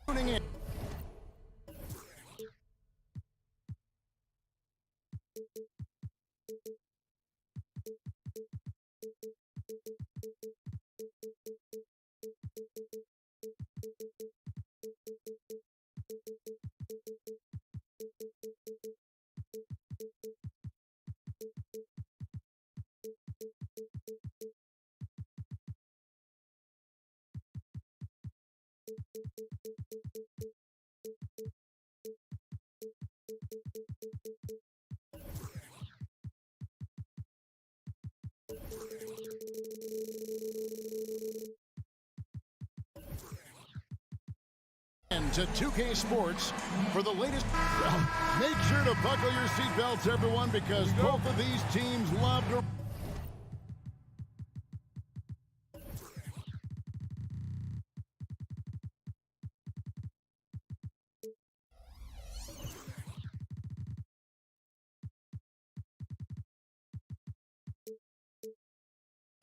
tuning in. To 2K Sports for the latest. Make sure to buckle your seatbelts, everyone, because both of these teams love to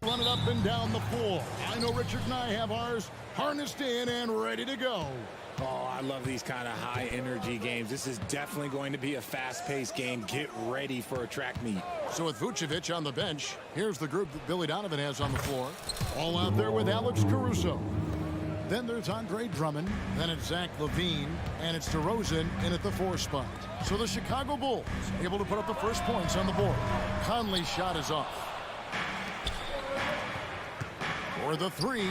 run it up and down the floor. I know Richard and I have ours harnessed in and ready to go. Oh, I love these kind of high-energy games. This is definitely going to be a fast-paced game. Get ready for a track meet. So with Vucevic on the bench, here's the group that Billy Donovan has on the floor. All out there with Alex Caruso. Then there's Andre Drummond. Then it's Zach LaVine. And it's DeRozan in at the 4 spot. So the Chicago Bulls able to put up the first points on the board. Conley's shot is off. For the 3.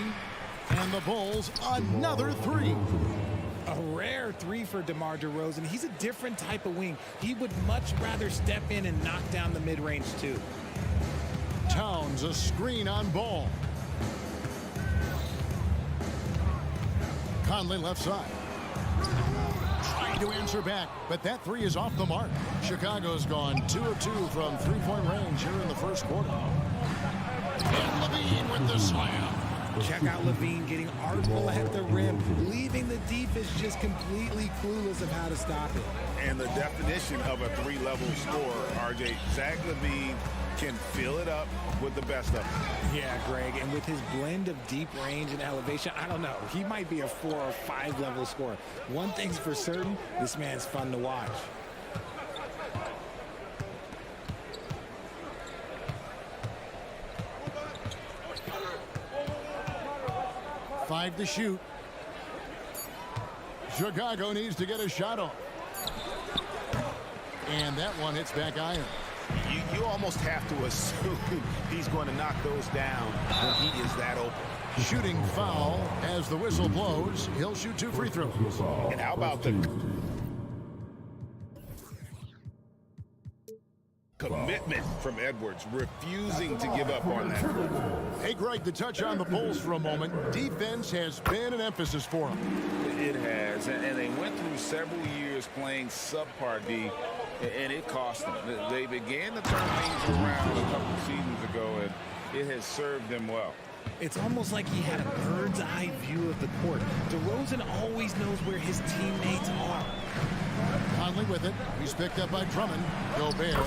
And the Bulls, another 3. A rare 3 for DeMar DeRozan. He's a different type of wing. He would much rather step in and knock down the mid-range, too. Towns, a screen on Ball. Conley left side. Trying to answer back, but that 3 is off the mark. Chicago's gone 2 of 2 from three-point range here in the first quarter. And LaVine with the slam. Check out LaVine getting artful at the rim, leaving the defense just completely clueless of how to stop it. And the definition of a 3-level scorer, RJ, Zach LaVine can fill it up with the best of them. Yeah, Greg, and with his blend of deep range and elevation, I don't know, he might be a 4 or 5 level scorer. One thing's for certain, this man's fun to watch. Five to shoot. Chicago needs to get a shot off. And that one hits back iron. You almost have to assume he's going to knock those down when he is that open. Shooting foul as the whistle blows. He'll shoot 2 free throws. And how about the commitment from Edwards, refusing to give up on that. Hey, Greg, to touch on the Bulls for a moment, defense has been an emphasis for them. It has, and they went through several years playing subpar D, and it cost them. They began to turn things around a couple seasons ago, and it has served them well. It's almost like he had a bird's eye view of the court. DeRozan always knows where his teammates are. Conley with it. He's picked up by Drummond. Gobert.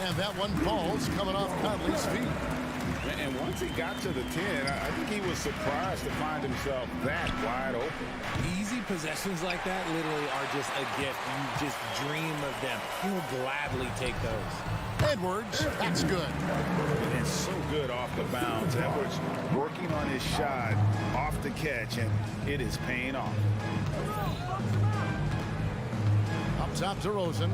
And that one falls coming off Conley's feet. And once he got to the 10, I think he was surprised to find himself that wide open. Easy possessions like that literally are just a gift. You just dream of them. He'll gladly take those. Edwards, that's good. And so good off the bounds. Edwards working on his shot off the catch, and it is paying off. Up top, DeRozan.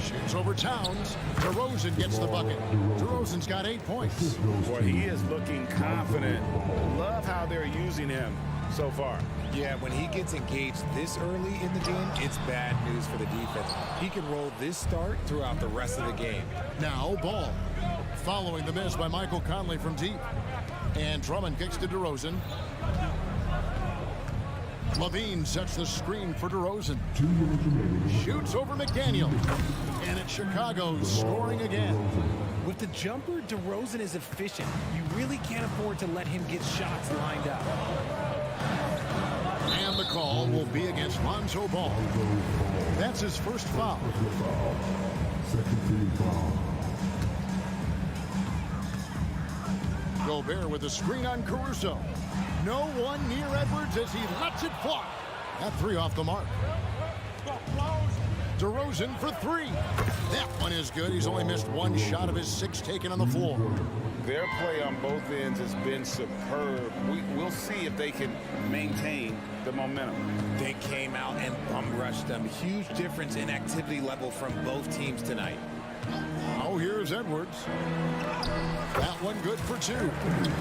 Shoots over Towns. DeRozan gets the bucket. DeRozan's got 8 points. Boy, he is looking confident. Love how they're using him so far. Yeah, when he gets engaged this early in the game, it's bad news for the defense. He can roll this start throughout the rest of the game. Now Ball. Following the miss by Michael Conley from deep. And Drummond kicks to DeRozan. LaVine sets the screen for DeRozan. Shoots over McDaniel. And it's Chicago scoring again. With the jumper, DeRozan is efficient. You really can't afford to let him get shots lined up. And the call will be against Lonzo Ball. That's his first foul. Gobert with a screen on Caruso. No one near Edwards as he lets it fly. That three off the mark. DeRozan for three. That one is good. He's only missed one shot of his 6 taken on the floor. Their play on both ends has been superb. We'll see if they can maintain the momentum. They came out and bum rushed them. Huge difference in activity level from both teams tonight. Oh, here's Edwards. That one good for 2.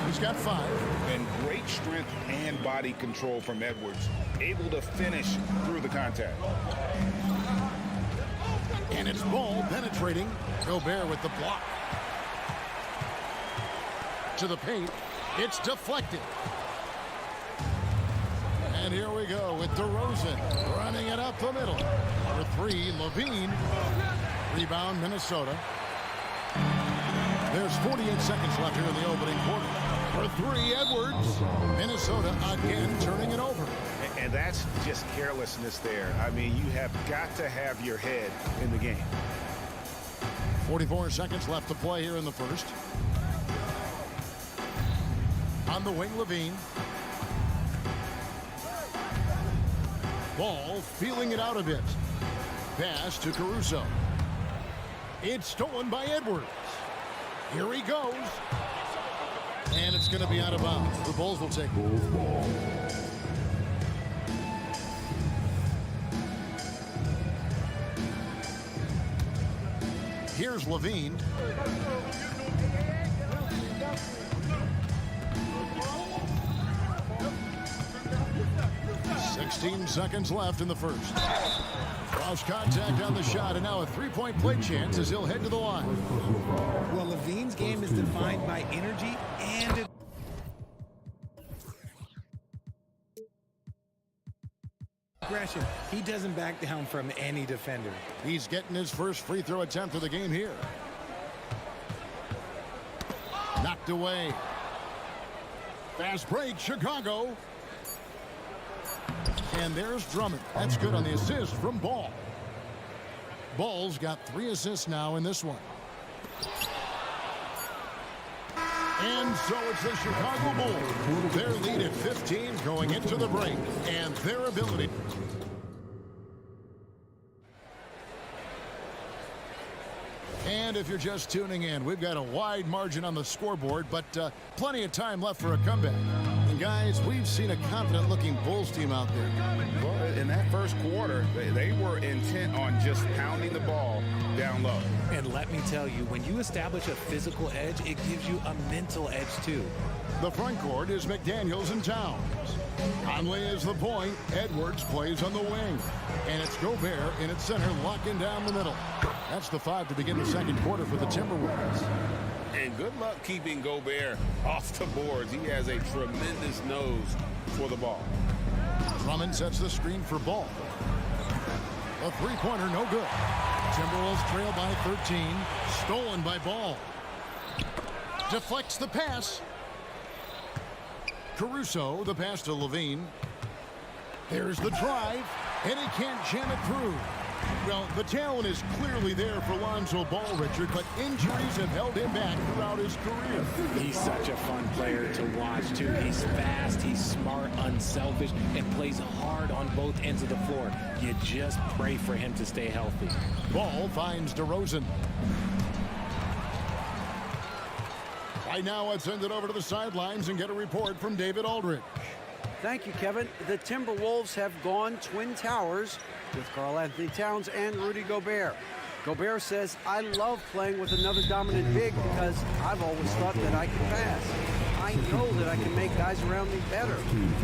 He's got 5. And great strength and body control from Edwards. Able to finish through the contact. And it's Ball penetrating. Gobert with the block. To the paint. It's deflected. And here we go with DeRozan running it up the middle. Number 3, Levine. Rebound, Minnesota. There's 48 seconds left here in the opening quarter. For 3, Edwards. Minnesota again turning it over. And that's just carelessness there. I mean, you have got to have your head in the game. 44 seconds left to play here in the first. On the wing, Levine. Ball feeling it out a bit. Pass to Caruso. It's stolen by Edwards. Here he goes. And it's going to be out of bounds. The Bulls will take it. Here's Levine. "16 seconds left in the first. Cross contact on the shot, and now a three-point play chance as he'll head to the line. Well, Levine's game is defined by energy and aggression. He doesn't back down from any defender. He's getting his first free throw attempt of the game here. Knocked away. Fast break, Chicago. And there's Drummond. That's good on the assist from Ball. Ball's got 3 assists now in this one. And so it's the Chicago Bulls. Their lead at 15 going into the break. And their ability. And if you're just tuning in, we've got a wide margin on the scoreboard, but plenty of time left for a comeback. And guys, we've seen a confident-looking Bulls team out there. Well, in that first quarter, they were intent on just pounding the ball down low. And let me tell you, when you establish a physical edge, it gives you a mental edge too. The front court is McDaniels and Towns. Conley is the point. Edwards plays on the wing. And it's Gobert in its center, locking down the middle. That's the 5 to begin the second quarter for the Timberwolves. And good luck keeping Gobert off the boards. He has a tremendous nose for the ball. Drummond sets the screen for Ball. A three-pointer, no good. Timberwolves trail by 13. Stolen by Ball. Deflects the pass. Caruso, the pass to Levine. There's the drive, and he can't jam it through. Well, the talent is clearly there for Lonzo Ball, Richard, but injuries have held him back throughout his career. He's such a fun player to watch, too. He's fast, he's smart, unselfish, and plays hard on both ends of the floor. You just pray for him to stay healthy. Ball finds DeRozan. Right now, let's send it over to the sidelines and get a report from David Aldridge. Thank you, Kevin. The Timberwolves have gone Twin Towers with Karl-Anthony Towns and Rudy Gobert. Gobert says, "I love playing with another dominant big because I've always thought that I could pass. I know that I can make guys around me better."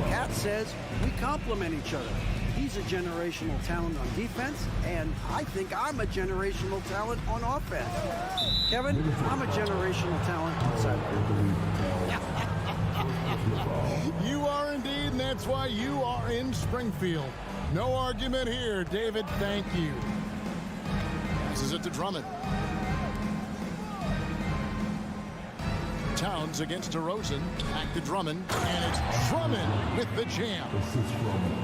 Cat says, "We complement each other. He's a generational talent on defense, and I think I'm a generational talent on offense." Kevin, I'm a generational talent on sideline. You are indeed, and that's why you are in Springfield. No argument here, David. Thank you. This is it to Drummond. Towns against DeRozan. Back to Drummond, and it's Drummond with the jam.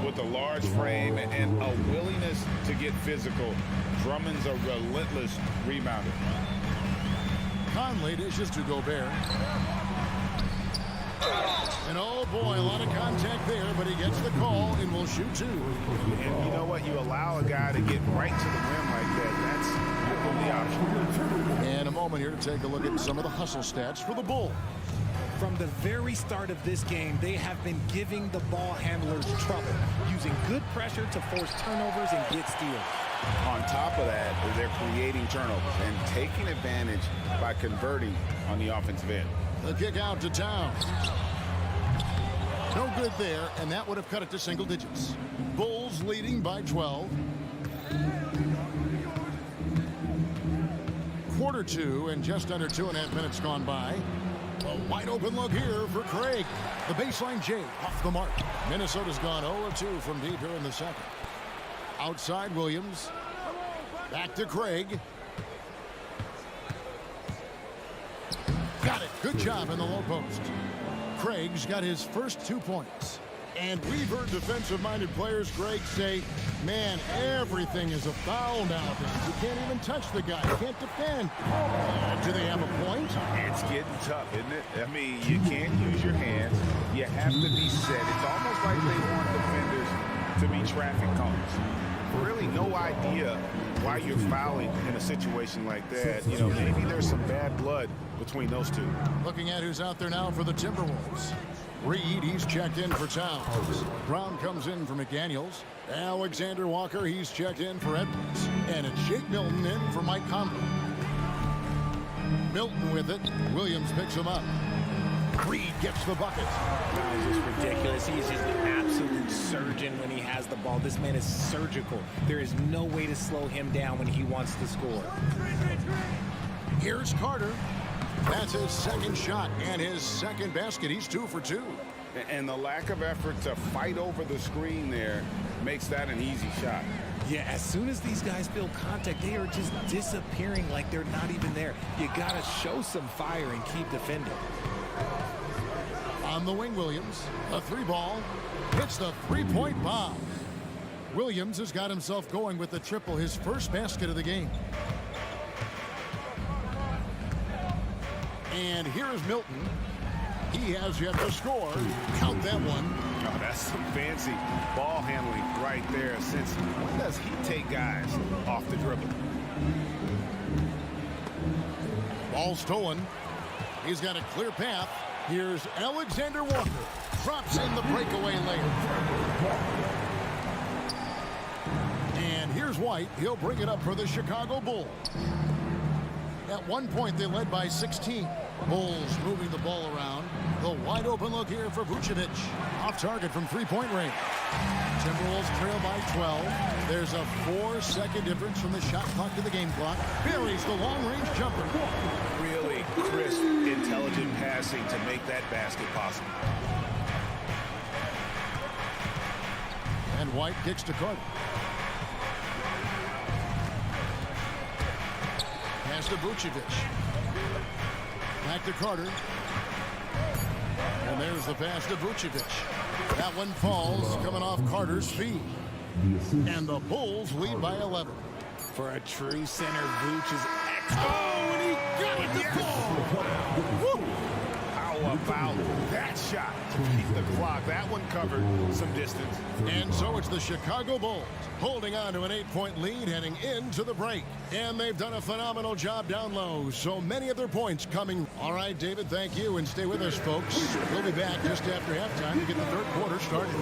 With a large frame and a willingness to get physical, Drummond's a relentless rebounder. Conley dishes to Gobert. And oh boy, a lot of contact there, but he gets the call and will shoot two. And you know what? You allow a guy to get right to the rim like that. That's your only option. And a moment here to take a look at some of the hustle stats for the Bulls. From the very start of this game, they have been giving the ball handlers trouble, using good pressure to force turnovers and get steals. On top of that, they're creating turnovers and taking advantage by converting on the offensive end. The kick out to Towns. No good there, and that would have cut it to single digits. Bulls leading by 12. Quarter two, and just under 2.5 minutes gone by. A wide open look here for Craig. The baseline J off the mark. Minnesota's gone 0-2 from deep here in the second. Outside Williams. Back to Craig. Got it. Good job in the low post. Craig's got his first 2 points. And we've heard defensive-minded players, Greg, say, man, everything is a foul nowadays. You can't even touch the guy. You can't defend. Do they have a point? It's getting tough, isn't it? I mean, you can't use your hands. You have to be set. It's almost like they want defenders to be traffic cones. Really no idea why you're fouling in a situation like that. You know, maybe there's some bad blood between those two. Looking at who's out there now for the Timberwolves. Reed, he's checked in for Towns. Brown comes in for McDaniels. Alexander Walker, he's checked in for Edwards. And it's Jake Milton in for Mike Conley. Milton with it. Williams picks him up. Reed gets the bucket. That was just ridiculous. He's just an absolute surgeon when he has the ball. This man is surgical. There is no way to slow him down when he wants to score. Here's Carter. That's his second shot and his second basket. He's 2 for 2. And the lack of effort to fight over the screen there makes that an easy shot. Yeah, as soon as these guys feel contact, they are just disappearing like they're not even there. You got to show some fire and keep defending. On the wing, Williams. A 3-ball. Hits the 3-point bomb. Williams has got himself going with the triple, his first basket of the game. And here's Milton. He has yet to score. Count that one. Oh, that's some fancy ball handling right there. Since when does he take guys off the dribble? Ball stolen. He's got a clear path. Here's Alexander Walker. Drops in the breakaway layup. And here's White. He'll bring it up for the Chicago Bulls. At one point, they led by 16. Bulls moving the ball around. The wide open look here for Vucevic. Off target from 3-point range. Timberwolves trail by 12. There's a 4-second difference from the shot clock to the game clock. Buries the long-range jumper. Really crisp, intelligent passing to make that basket possible. And White kicks to Carter. Pass to Vucevic. Back to Carter. And there's the pass to Vucevic. That one falls, coming off Carter's feet. And the Bulls lead by 11. For a true center, Vooch is Oh, and he got it to fall. Woo! How about that shot to keep the clock? That one covered some distance. And so it's the Chicago Bulls holding on to an 8-point lead heading into the break. And they've done a phenomenal job down low. So many of their points coming. All right, David, thank you. And stay with us, folks. We'll be back just after halftime to get the third quarter started.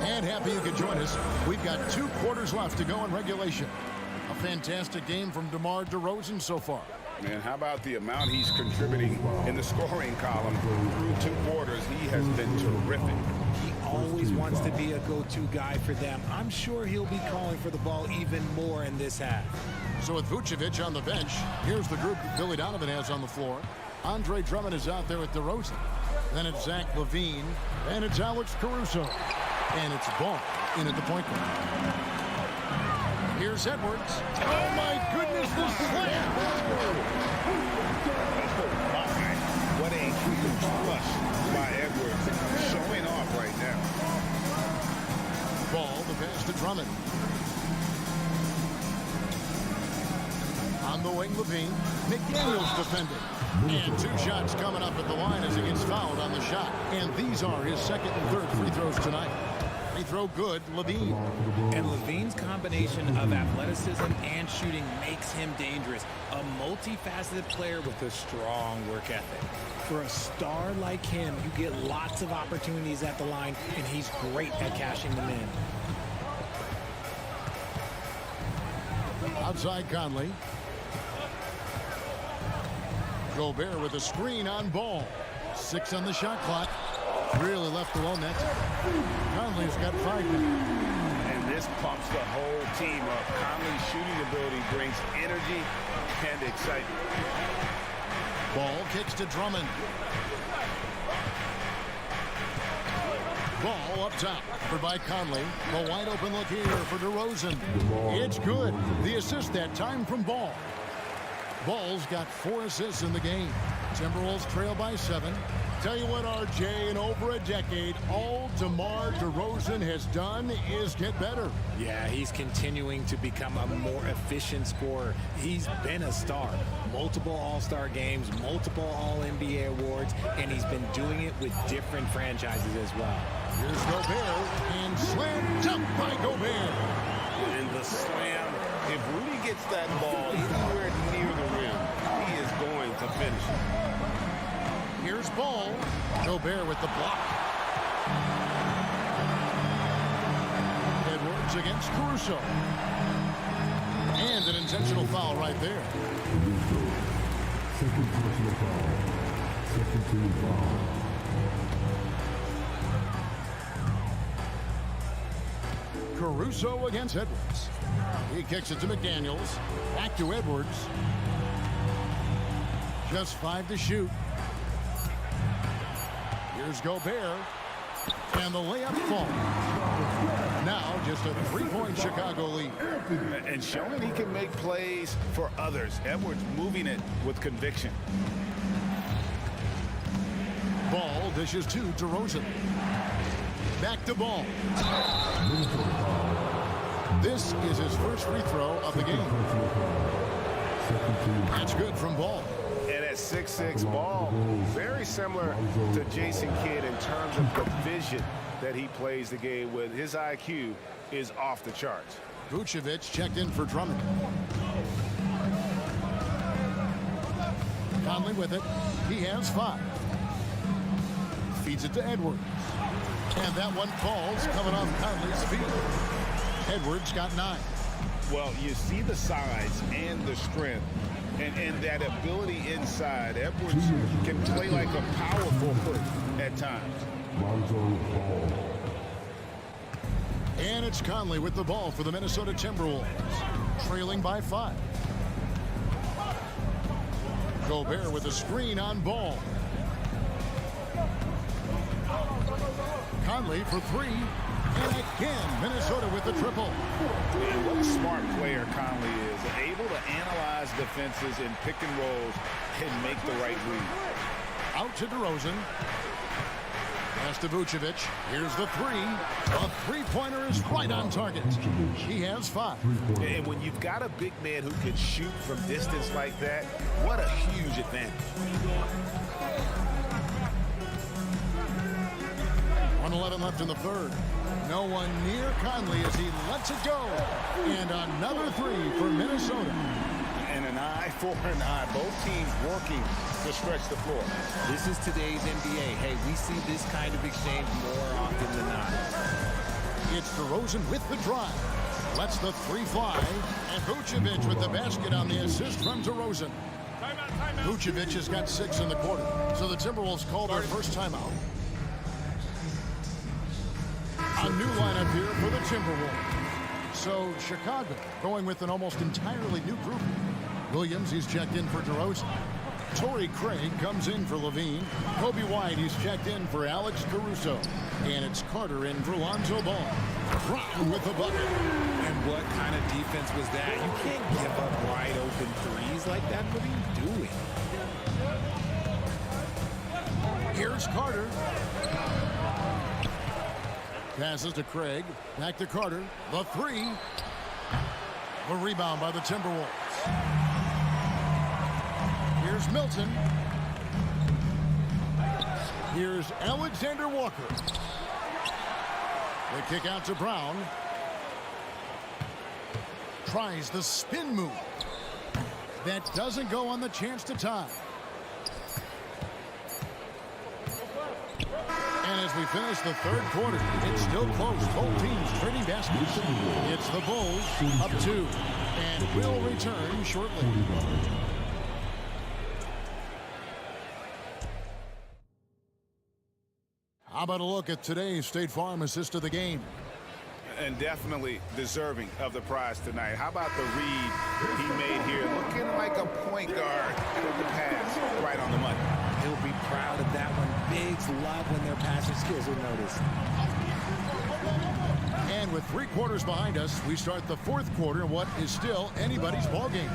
And happy you could join us. We've got 2 quarters left to go in regulation. A fantastic game from DeMar DeRozan so far. Man, how about the amount he's contributing in the scoring column through 2 quarters? He has been terrific. He always wants to be a go-to guy for them. I'm sure he'll be calling for the ball even more in this half. So with Vucevic on the bench, here's the group that Billy Donovan has on the floor. Andre Drummond is out there with DeRozan. Then it's Zach LaVine. And it's Alex Caruso. And it's Ball in at the point guard. Here's Edwards. Oh, my goodness, the slam! Drummond. On the wing, Levine. McDaniels defending. And 2 shots coming up at the line as he gets fouled on the shot. And these are his second and third free throws tonight. Free throw good, Levine. And Levine's combination of athleticism and shooting makes him dangerous. A multifaceted player with a strong work ethic. For a star like him, you get lots of opportunities at the line, and he's great at cashing them in. Outside Conley. Gobert with a screen on Ball. 6 on the shot clock. Really left alone that time. Conley's got 5 now. And this pumps the whole team up. Conley's shooting ability brings energy and excitement. Ball kicks to Drummond. Ball up top. Covered by Conley. A wide open look here for DeRozan. It's good. The assist that time from Ball. Ball's got 4 assists in the game. Timberwolves trail by 7. Tell you what, RJ, in over a decade, all DeMar DeRozan has done is get better. Yeah, he's continuing to become a more efficient scorer. He's been a star. Multiple All-Star games, multiple All-NBA awards, and he's been doing it with different franchises as well. Here's Gobert, and slam dunk by Gobert. And the slam, if Rudy gets that ball anywhere near the rim, he is going to finish it. Here's Ball. Gobert with the block. Edwards against Caruso. And an intentional foul right there. Second personal foul. Second team foul. Caruso against Edwards. He kicks it to McDaniels. Back to Edwards. Just 5 to shoot. Here's Gobert. And the layup falls. Now just a 3-point Chicago lead. And showing he can make plays for others. Edwards moving it with conviction. Ball dishes to DeRozan. Back to Ball. This is his first free throw of the game. That's good from Ball. And at 6'6", Ball, very similar to Jason Kidd in terms of the vision that he plays the game with. His IQ is off the charts. Vucevic checked in for Drummond. Conley with it. He has 5. Feeds it to Edwards. And that one falls, coming off Conley's feet. Edwards got 9. Well, you see the size and the strength and that ability inside. Edwards can play like a power forward at times. And it's Conley with the ball for the Minnesota Timberwolves. Trailing by 5. Gobert with a screen on Ball. Conley for 3. And again, Minnesota with the triple. And what a smart player Conley is. Able to analyze defenses in pick and rolls and make the right read. Out to DeRozan. Pass to Vucevic. Here's the 3. A three-pointer is right on target. He has 5. And when you've got a big man who can shoot from distance like that, what a huge advantage. 1:11 left in the third. No one near Conley as he lets it go. And another 3 for Minnesota. And an eye for an eye. Both teams working to stretch the floor. This is today's NBA. Hey, we see this kind of exchange more often than not. It's DeRozan with the drive. Lets the 3 fly. And Vucevic with the basket on the assist from DeRozan. Vucevic has got 6 in the quarter. So the Timberwolves call their first timeout. A new lineup here for the Timberwolves. So Chicago going with an almost entirely new group. Williams, he's checked in for DeRozan. Torrey Craig comes in for Levine. Kobe White, he's checked in for Alex Caruso. And it's Carter in for Lonzo Ball. Brown with the bucket. And what kind of defense was that? You can't give up wide open threes like that. What are you doing? Here's Carter. Passes to Craig. Back to Carter. The three. The rebound by the Timberwolves. Here's Milton. Here's Alexander Walker. The kick out to Brown. Tries the spin move. That doesn't go on the chance to tie. And as we finish the third quarter, it's still close. Both teams trading baskets. It's the Bulls up 2. And will return shortly. How about a look at today's State Farm assist of the game? And definitely deserving of the prize tonight. How about the read he made here? Looking like a point guard with the pass right on the money. He'll be proud of that one. Bigs love when their passing skills are noticed. And with 3 quarters behind us, we start the fourth quarter in what is still anybody's ballgame.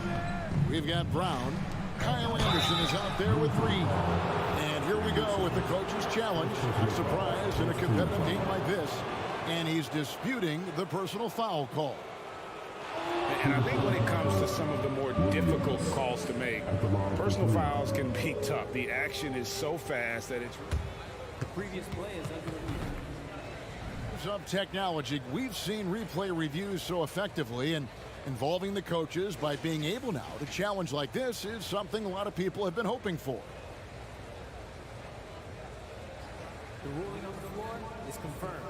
We've got Brown. Kyle Anderson is out there with 3. And here we go with the coach's challenge. A surprise in a competitive game like this. And he's disputing the personal foul call. And I think when it comes to some of the more difficult calls to make, personal fouls can be tough. The action is so fast that it's... The previous play is under review. Of technology, we've seen replay reviews so effectively, and involving the coaches by being able now to challenge like this is something a lot of people have been hoping for. The ruling on the floor is confirmed.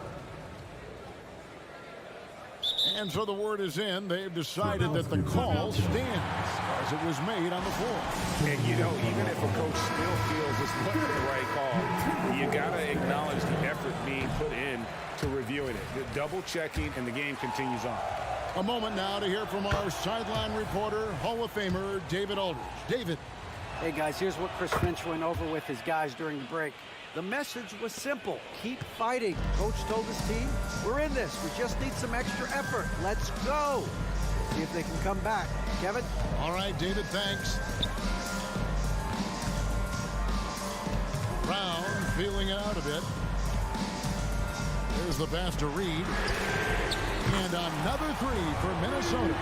And so the word is in. They've decided that the call stands as it was made on the floor. And, you know, even if a coach still feels this wasn't the right call, you got to acknowledge the effort being put in to reviewing it. The double checking, and the game continues on. A moment now to hear from our sideline reporter, Hall of Famer David Aldridge. David. Hey, guys, here's what Chris Finch went over with his guys during the break. The message was simple. Keep fighting. Coach told his team, we're in this. We just need some extra effort. Let's go. See if they can come back. Kevin? All right, David, thanks. Brown feeling it out a bit. There's the pass to Reed. And another 3 for Minnesota.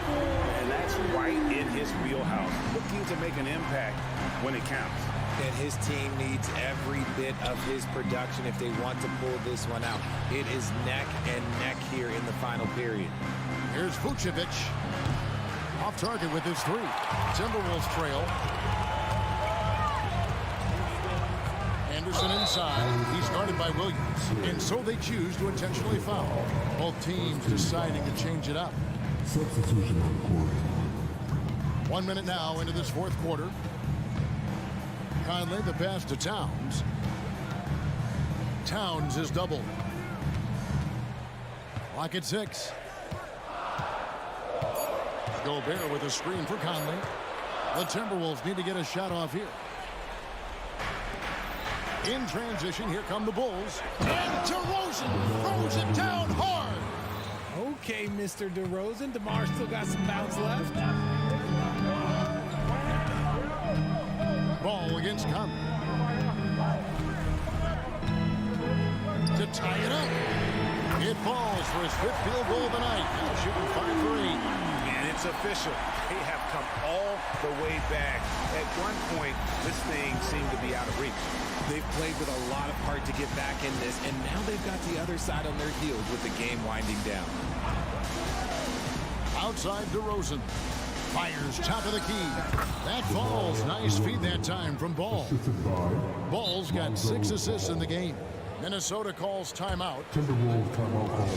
And that's right in his wheelhouse. Looking to make an impact when it counts. And his team needs every bit of his production if they want to pull this one out. It is neck and neck here in the final period. Here's Vucevic. Off target with his 3. Timberwolves trail. Anderson inside. He's guarded by Williams. And so they choose to intentionally foul. Both teams deciding to change it up. Substitution on the court. 1 minute now into this fourth quarter. Conley, the pass to Towns. Towns is doubled. Lock at 6. Gobert with a screen for Conley. The Timberwolves need to get a shot off here. In transition, here come the Bulls. And DeRozan throws it down hard. Okay, Mr. DeRozan. DeMar still got some bounce left. Ball against Conley. To tie it up. It falls for his 5th field goal of the night. Now shooting 5 for 8. And it's official. They have come all the way back. At one point, this thing seemed to be out of reach. They've played with a lot of heart to get back in this, and now they've got the other side on their heels with the game winding down. Outside DeRozan. Fires top of the key. That falls. Nice feed that time from Ball. Assisted by Ball's got 6 assists in the game. Minnesota calls timeout. Timberwolves timeout call.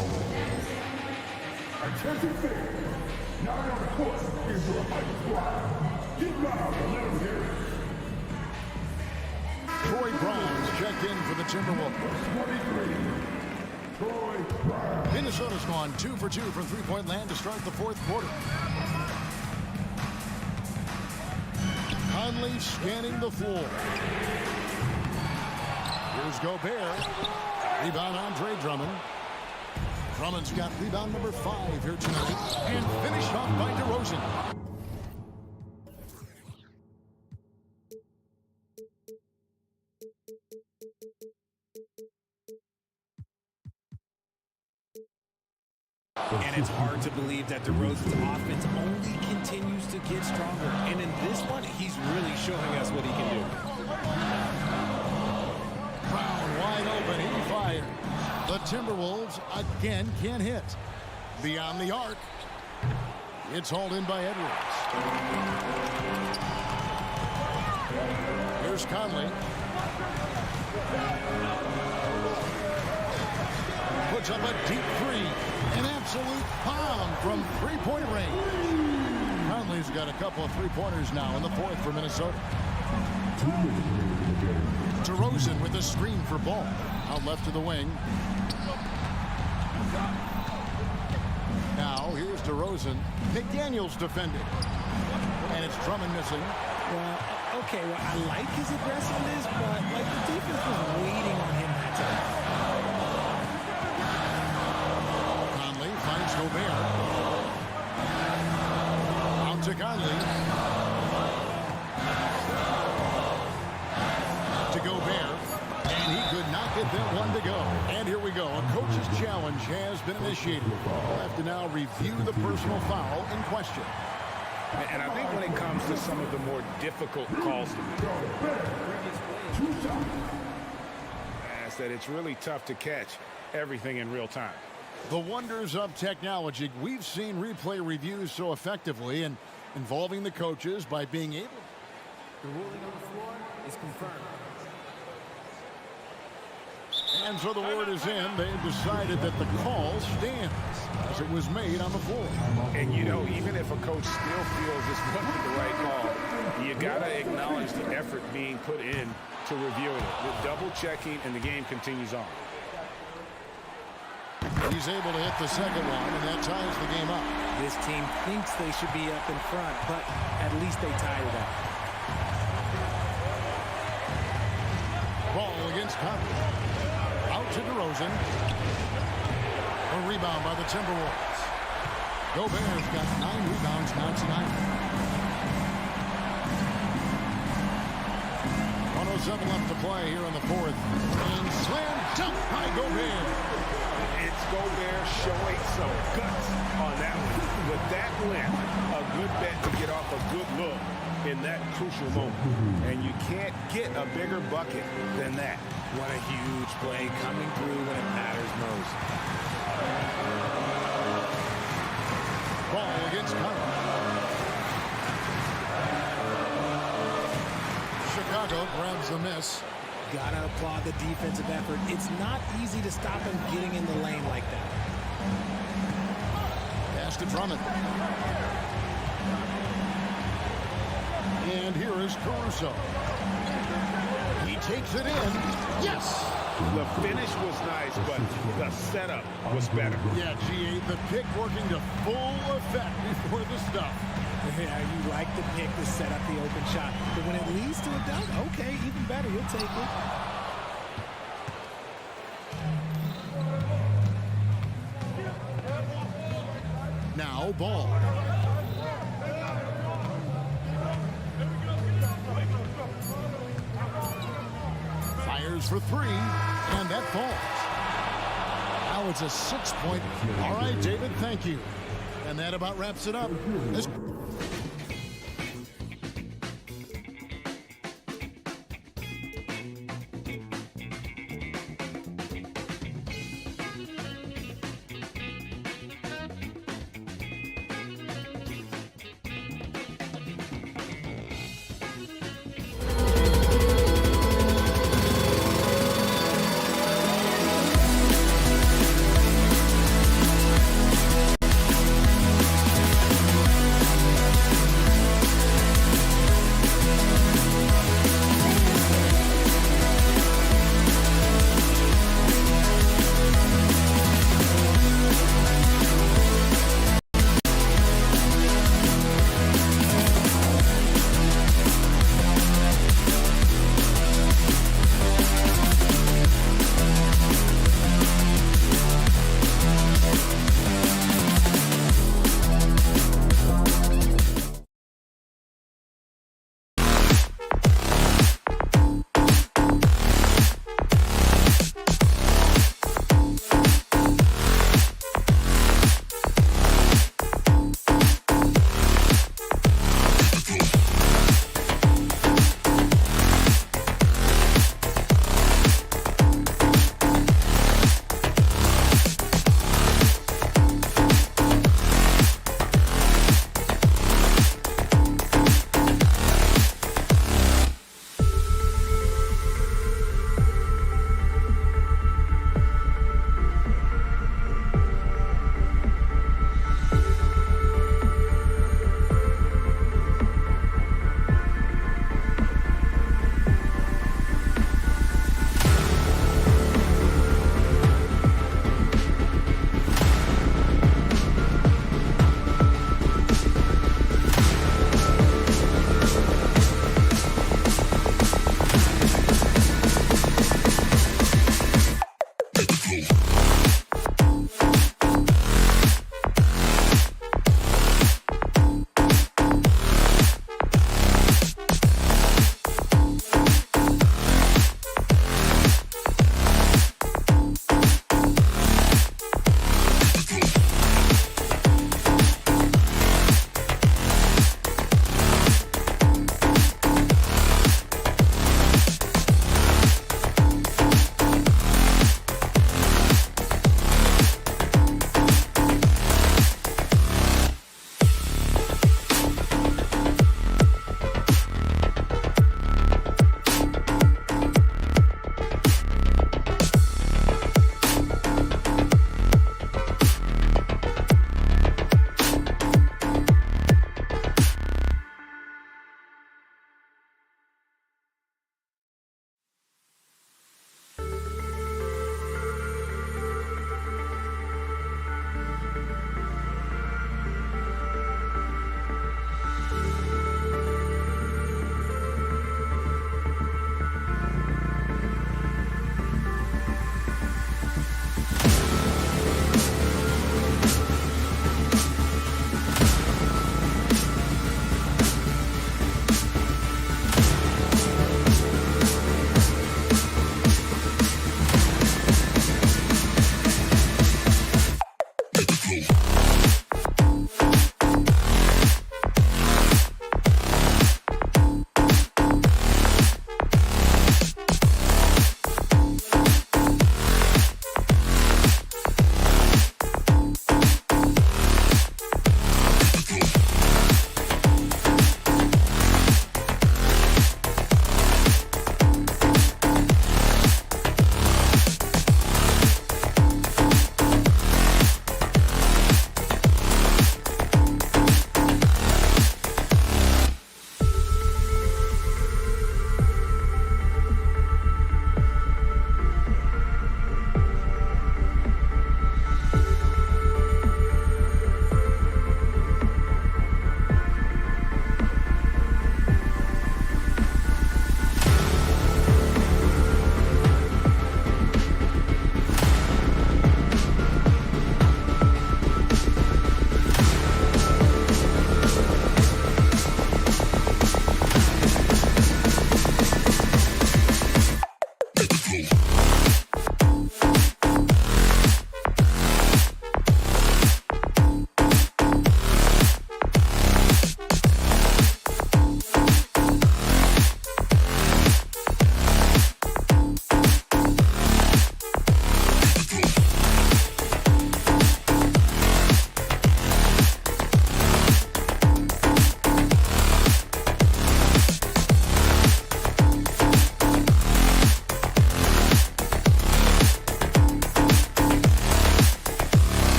Attention fans. Now on the court is your hype squad. Get loud and let them hear it. Troy Brown's checked in for the Timberwolves. 23. Troy Brown. Minnesota's gone 2 for 2 from three-point land to start the fourth quarter. Conley scanning the floor. Here's Gobert. Rebound Andre Drummond. Drummond's got rebound number 5 here tonight. And finished off by DeRozan. it's hard to believe that DeRozan's offense only continues to get stronger. And in this one, he's really showing us what he can do. Brown wide open, he fired. The Timberwolves again can't hit. Beyond the arc. It's hauled in by Edwards. Here's Conley. Puts up a deep three. An absolute bomb from three-point range. Conley's got a couple of three-pointers now in the fourth for Minnesota. DeRozan with a screen for Ball. Out left to the wing. Now here's DeRozan. McDaniels defending. And it's Drummond missing. Well, okay, well, I like his aggressiveness, but like the defense was waiting on him that time. Conley finds Gobert. Out to Conley. To Gobert. And he could not get that one to go. And here we go. A coach's challenge has been initiated. We'll have to now review the personal foul in question. And I think when it comes to some of the more difficult calls, that it's really tough to catch everything in real time. The wonders of technology. We've seen replay reviews so effectively and involving the coaches by being able. The ruling on the floor is confirmed. And so the word is in. They've decided that the call stands as it was made on the floor. And, you know, even if a coach still feels this wasn't the right call, you got to acknowledge the effort being put in to reviewing it. The double checking, and the game continues on. He's able to hit the second one, and that ties the game up. This team thinks they should be up in front, but at least they tied it up. Ball against Conley. Out to DeRozan. A rebound by the Timberwolves. Gobert's got 9 rebounds now tonight. 107 left to play here in the fourth. And slam dunk by Gobert. It's Gobert showing some guts on that one. With that length, a good bet to get off a good look in that crucial moment. And you can't get a bigger bucket than that. What a huge play coming through when it matters most. Ball against Conley. Chicago grabs the miss. Gotta applaud the defensive effort. It's not easy to stop him getting in the lane like that. Pass to Drummond. And here is Caruso. He takes it in. Yes! The finish was nice, but the setup was better. Yeah, G8, the pick working to full effect before the stuff. Yeah, you like the pick to set up the open shot. But when it leads to a dunk, okay, even better. You'll take it. Now Ball. Fires for three, and that falls. Now it's a 6-point. All right, David, thank you. And that about wraps it up.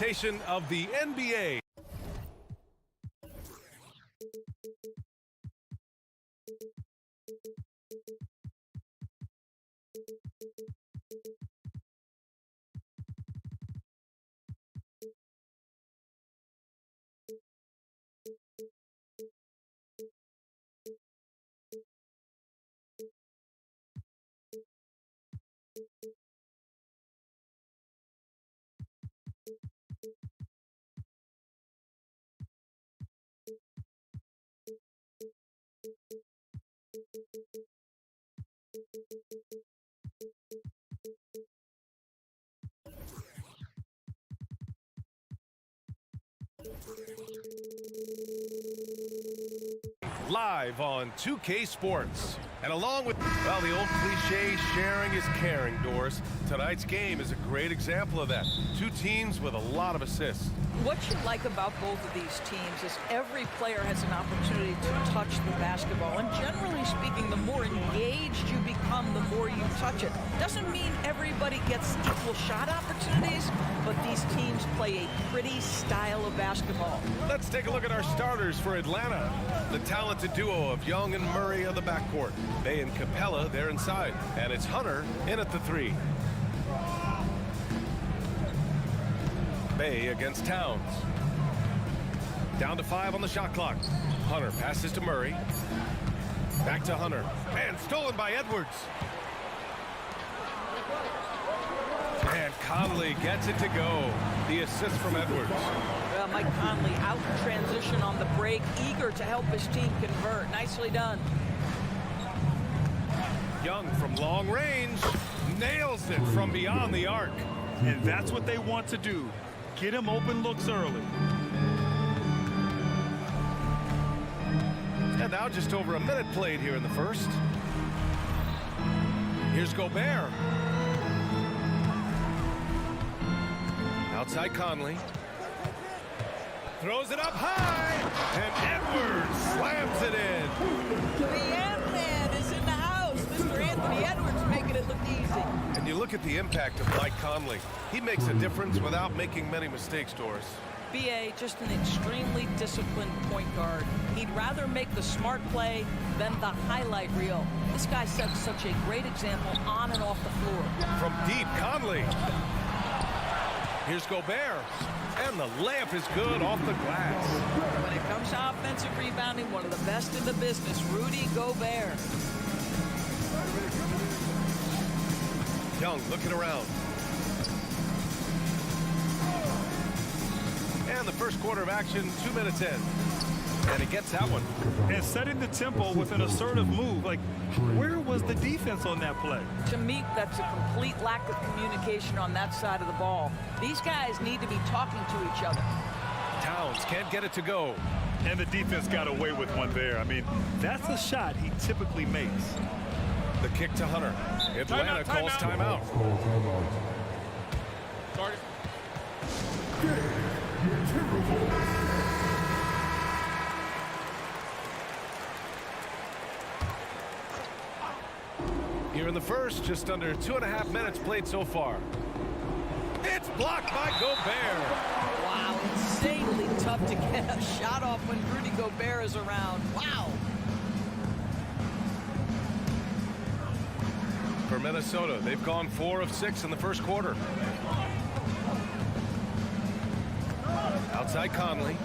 presentation of the NBA. Live on 2K Sports. And along with, well, the old cliche, sharing is caring, Doris. Tonight's game is a great example of that. Two teams with a lot of assists. What you like about both of these teams is every player has an opportunity to touch the basketball. And generally speaking, the more engaged you become, the more you touch it. Doesn't mean everybody gets equal shot opportunities, but these teams play a pretty style of basketball. Let's take a look at our starters for Atlanta. The talented duo of Young and Murray of the backcourt. Bay and Capella, they're inside. And it's Hunter in at the 3. Bay against Towns. Down to 5 on the shot clock. Hunter passes to Murray. Back to Hunter. And stolen by Edwards. And Conley gets it to go. The assist from Edwards. Well, Mike Conley out in transition on the break, eager to help his team convert. Nicely done. Young from long range nails it from beyond the arc. And that's what they want to do. Get him open looks early. And now just over a minute played here in the first. Here's Gobert. Outside Conley. Throws it up high. And Edwards slams it in. The Ant-Man is in the house. Mr. Anthony Edwards making it look easy. And you look at the impact of Mike Conley. He makes a difference without making many mistakes, Doris. B.A. just an extremely disciplined point guard. He'd rather make the smart play than the highlight reel. This guy sets such a great example on and off the floor. From deep, Conley. Here's Gobert. And the layup is good off the glass. When it comes to offensive rebounding, one of the best in the business, Rudy Gobert. Young looking around. And the first quarter of action, 2 minutes in. And he gets that one. And setting the tempo with an assertive move. Like, where was the defense on that play? To me, that's a complete lack of communication on that side of the ball. These guys need to be talking to each other. Towns can't get it to go. And the defense got away with one there. I mean, that's a shot he typically makes. The kick to Hunter. Atlanta calls timeout. Here in the first, just under 2.5 minutes played so far. It's blocked by Gobert. Wow, insanely tough to get a shot off when Rudy Gobert is around. Wow. For Minnesota, they've gone 4 of 6 in the first quarter. Outside Conley.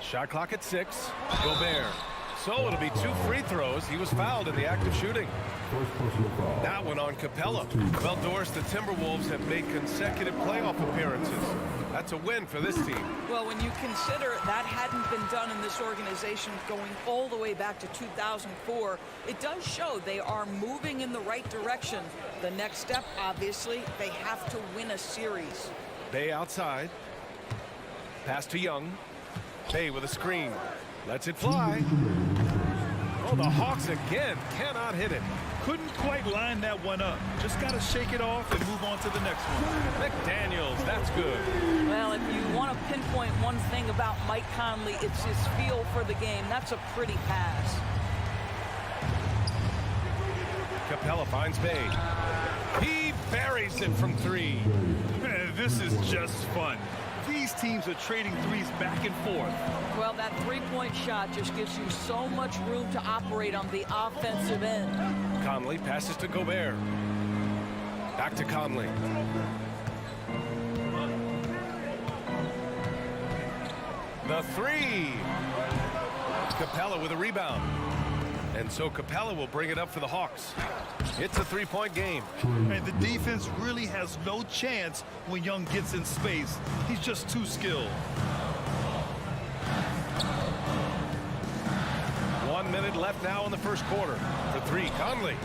Shot clock at 6. Gobert. So it'll be 2 free throws. He was fouled in the act of shooting. That one on Capella. Well, Doris, the Timberwolves have made consecutive playoff appearances. That's a win for this team. Well, when you consider that hadn't been done in this organization going all the way back to 2004, it does show they are moving in the right direction. The next step, obviously, they have to win a series. Bay outside. Pass to Young. Bay with a screen. Lets it fly. Oh, the Hawks again cannot hit it. Couldn't quite line that one up. Just got to shake it off and move on to the next one. McDaniels, that's good. Well, if you want to pinpoint one thing about Mike Conley, it's his feel for the game. That's a pretty pass. Capella finds Bay. He buries it from 3. Man, this is just fun. These teams are trading threes back and forth. Well, that three-point shot just gives you so much room to operate on the offensive end. Conley passes to Gobert. Back to Conley. The 3. Capella with a rebound. And so Capella will bring it up for the Hawks. It's a 3-point game. And the defense really has no chance when Young gets in space. He's just too skilled. 1 minute left now in the first quarter. The 3, Conley.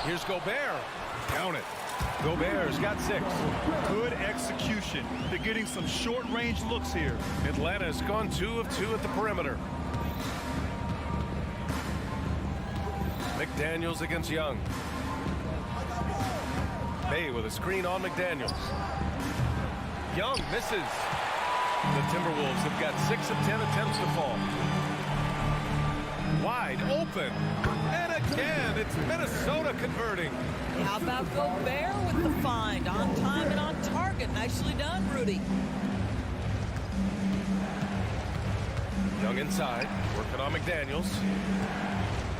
Here's Gobert. Count it. Gobert's got 6. Good execution. They're getting some short-range looks here. Atlanta's gone 2 of 2 at the perimeter. McDaniels against Young. Bay with a screen on McDaniels. Young misses. The Timberwolves have got 6 of 10 attempts to fall. Wide open. And again, it's Minnesota converting. How about Gobert with the find? On time and on target. Nicely done, Rudy. Young inside, working on McDaniels.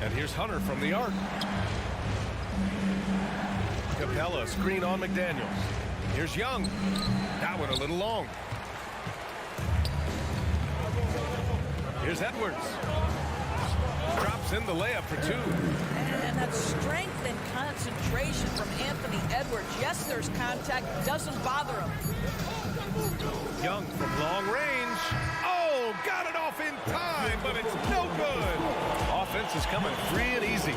And here's Hunter from the arc. Capella, screen on McDaniels. Here's Young. That one a little long. Here's Edwards. Drops in the layup for 2. And that strength and concentration from Anthony Edwards. Yes, there's contact. Doesn't bother him. Young from long range. Oh, got it off in time, but it's no good. Offense is coming free and easy.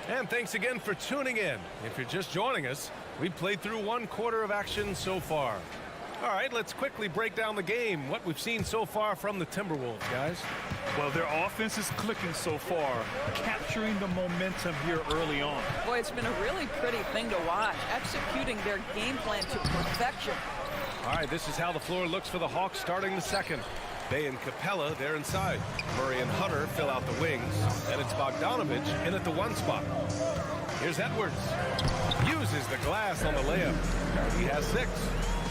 And thanks again for tuning in. If you're just joining us, we played through 1 quarter of action so far. All right, let's quickly break down the game, what we've seen so far from the Timberwolves, guys. Well, their offense is clicking so far, capturing the momentum here early on. Boy, it's been a really pretty thing to watch, executing their game plan to perfection. All right, this is how the floor looks for the Hawks starting the second. Bay and Capella, they're inside. Murray and Hunter fill out the wings, and it's Bogdanovich in at the 1 spot. Here's Edwards. Uses the glass on the layup. He has 6.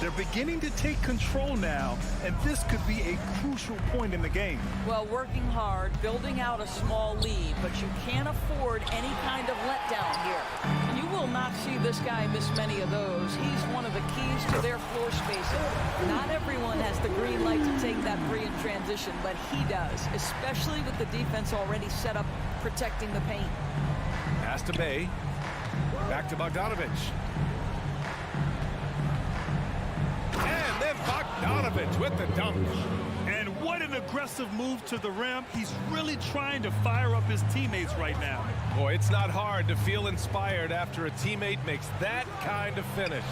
They're beginning to take control now, and this could be a crucial point in the game. Well, working hard, building out a small lead, but you can't afford any kind of letdown here. You will not see this guy miss many of those. He's one of the keys to their floor spacing. Not everyone has the green light to take that three in transition, but he does, especially with the defense already set up protecting the paint. Pass to Bay. Back to Bogdanovich. And then Bogdanovich with the dunk. And what an aggressive move to the rim. He's really trying to fire up his teammates right now. Boy, it's not hard to feel inspired after a teammate makes that kind of finish.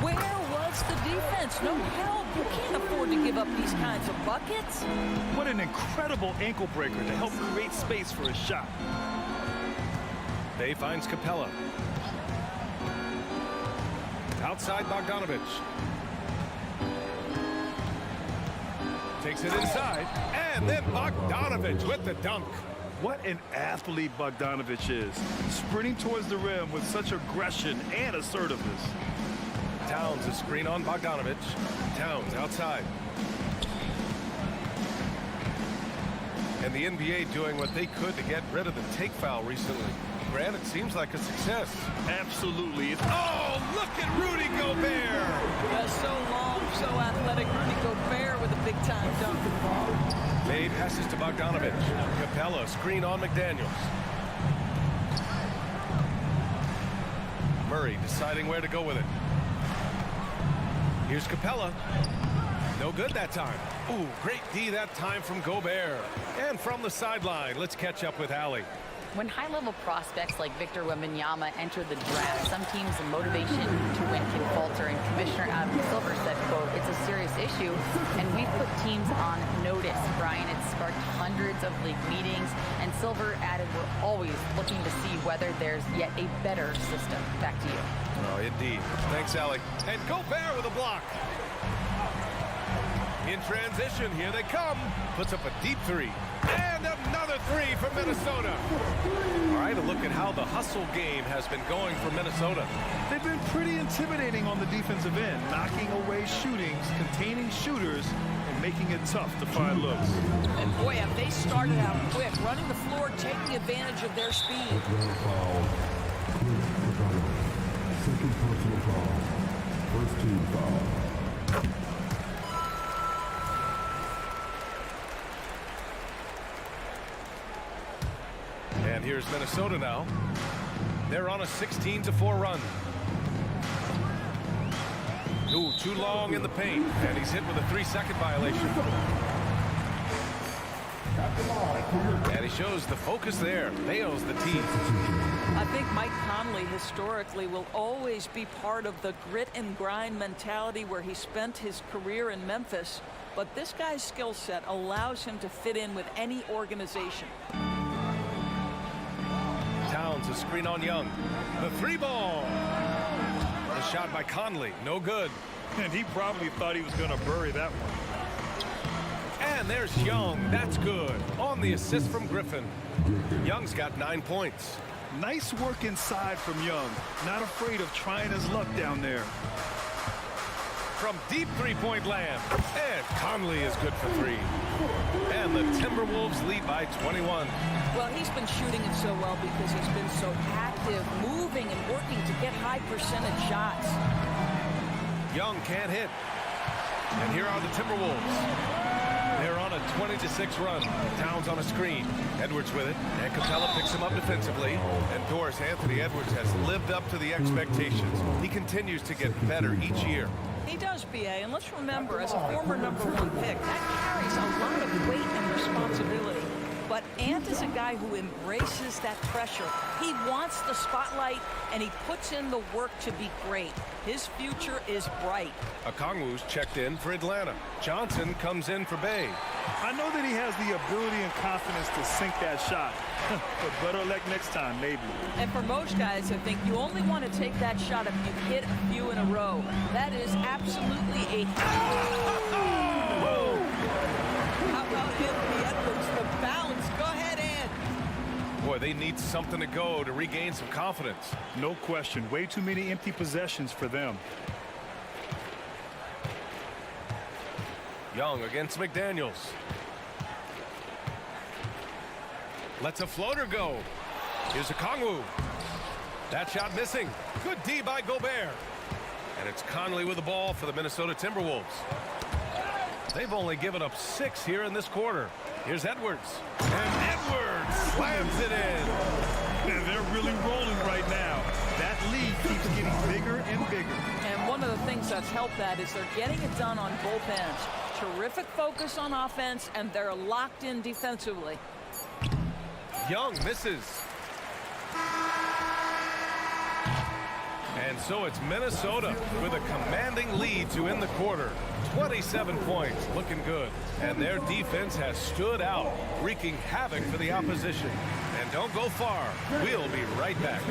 Where was the defense? No help. You can't afford to give up these kinds of buckets. What an incredible ankle breaker to help create space for a shot. Bay finds Capella. Outside Bogdanovich. Takes it inside, and then Bogdanovich with the dunk. What an athlete Bogdanovich is, sprinting towards the rim with such aggression and assertiveness. Towns a screen on Bogdanovich. Towns outside. And the NBA doing what they could to get rid of the take foul recently. Grant, it seems like a success. Absolutely. Oh, look at Rudy Gobert! Yeah, so long, so athletic. Rudy Gobert with a big-time dunk. Bay passes to Bogdanovich. Capella, screen on McDaniels. Murray deciding where to go with it. Here's Capella. No good that time. Ooh, great D that time from Gobert. And from the sideline, let's catch up with Allie. When high-level prospects like Victor Wembanyama enter the draft, some teams' motivation to win can falter, and Commissioner Adam Silver said, quote, "It's a serious issue, and we've put teams on notice." Brian, it sparked hundreds of league meetings, and Silver added, "We're always looking to see whether there's yet a better system." Back to you. Oh, indeed. Thanks, Allie. And Gobert with a block. In transition, here they come. Puts up a deep three. And another three for Minnesota. All right, a look at how the hustle game has been going for Minnesota. They've been pretty intimidating on the defensive end, knocking away shootings, containing shooters, and making it tough to find looks. And boy, have they started out quick, running the floor, taking advantage of their speed. Second personal foul. First team foul. And here's Minnesota now. They're on a 16-4 run. Ooh, too long in the paint, and he's hit with a 3-second violation. And he shows the focus there. Nails the tee. I think Mike Conley historically will always be part of the grit and grind mentality where he spent his career in Memphis. But this guy's skill set allows him to fit in with any organization. Towns, a screen on Young. The three ball. The shot by Conley, no good. And he probably thought he was going to bury that one. And there's Young. That's good. On the assist from Griffin. Young's got 9 points. Nice work inside from Young. Not afraid of trying his luck down there. From deep three-point land. And Conley is good for three. And the Timberwolves lead by 21. Well, he's been shooting it so well because he's been so active, moving and working to get high percentage shots. Young can't hit. And here are the Timberwolves. They're on a 20-6 run. Towns on a screen. Edwards with it. And Capella picks him up defensively. And Doris Anthony Edwards has lived up to the expectations. He continues to get better each year. He does, BA, and let's remember, as a former #1 pick, that carries a lot of weight and responsibility. But Ant is a guy who embraces that pressure. He wants the spotlight, and he puts in the work to be great. His future is bright. Okongwu's checked in for Atlanta. Johnson comes in for Bay. I know that he has the ability and confidence to sink that shot. But better luck next time, maybe. And for most guys, I think you only want to take that shot if you hit a few in a row. That is absolutely a... How about Anthony Edwards, the bounce? Go ahead, Ant. Boy, they need something to go to regain some confidence. No question. Way too many empty possessions for them. Young against McDaniels. Lets a floater go. Here's Okongwu. That shot missing. Good D by Gobert. And it's Conley with the ball for the Minnesota Timberwolves. They've only given up 6 here in this quarter. Here's Edwards. And Edwards slams it in. And they're really rolling right now. That lead keeps getting bigger and bigger. And one of the things that's helped that is they're getting it done on both ends. Terrific focus on offense, and they're locked in defensively. Young misses. And so it's Minnesota with a commanding lead to end the quarter. 27 points, looking good. And their defense has stood out, wreaking havoc for the opposition. And don't go far. We'll be right back.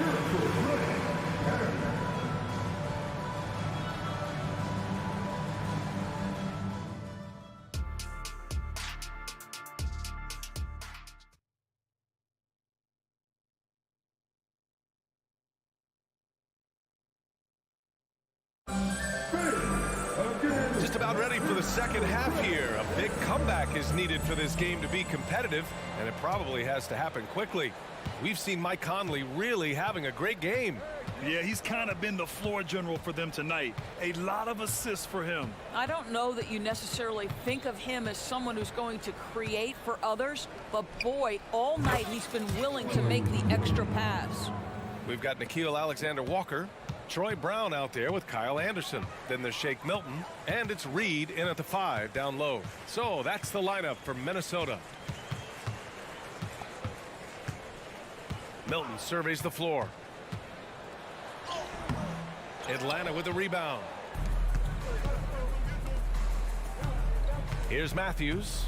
Just about ready for the second half here. A big comeback is needed for this game to be competitive, and it probably has to happen quickly. We've seen Mike Conley really having a great game. Yeah, he's kind of been the floor general for them tonight. A lot of assists for him. I don't know that you necessarily think of him as someone who's going to create for others, but boy, all night he's been willing to make the extra pass. We've got Nickeil Alexander-Walker, Troy Brown out there with Kyle Anderson. Then there's Shake Milton, and it's Reed in at the 5 down low. So that's the lineup for Minnesota. Milton surveys the floor. Atlanta with the rebound. Here's Matthews.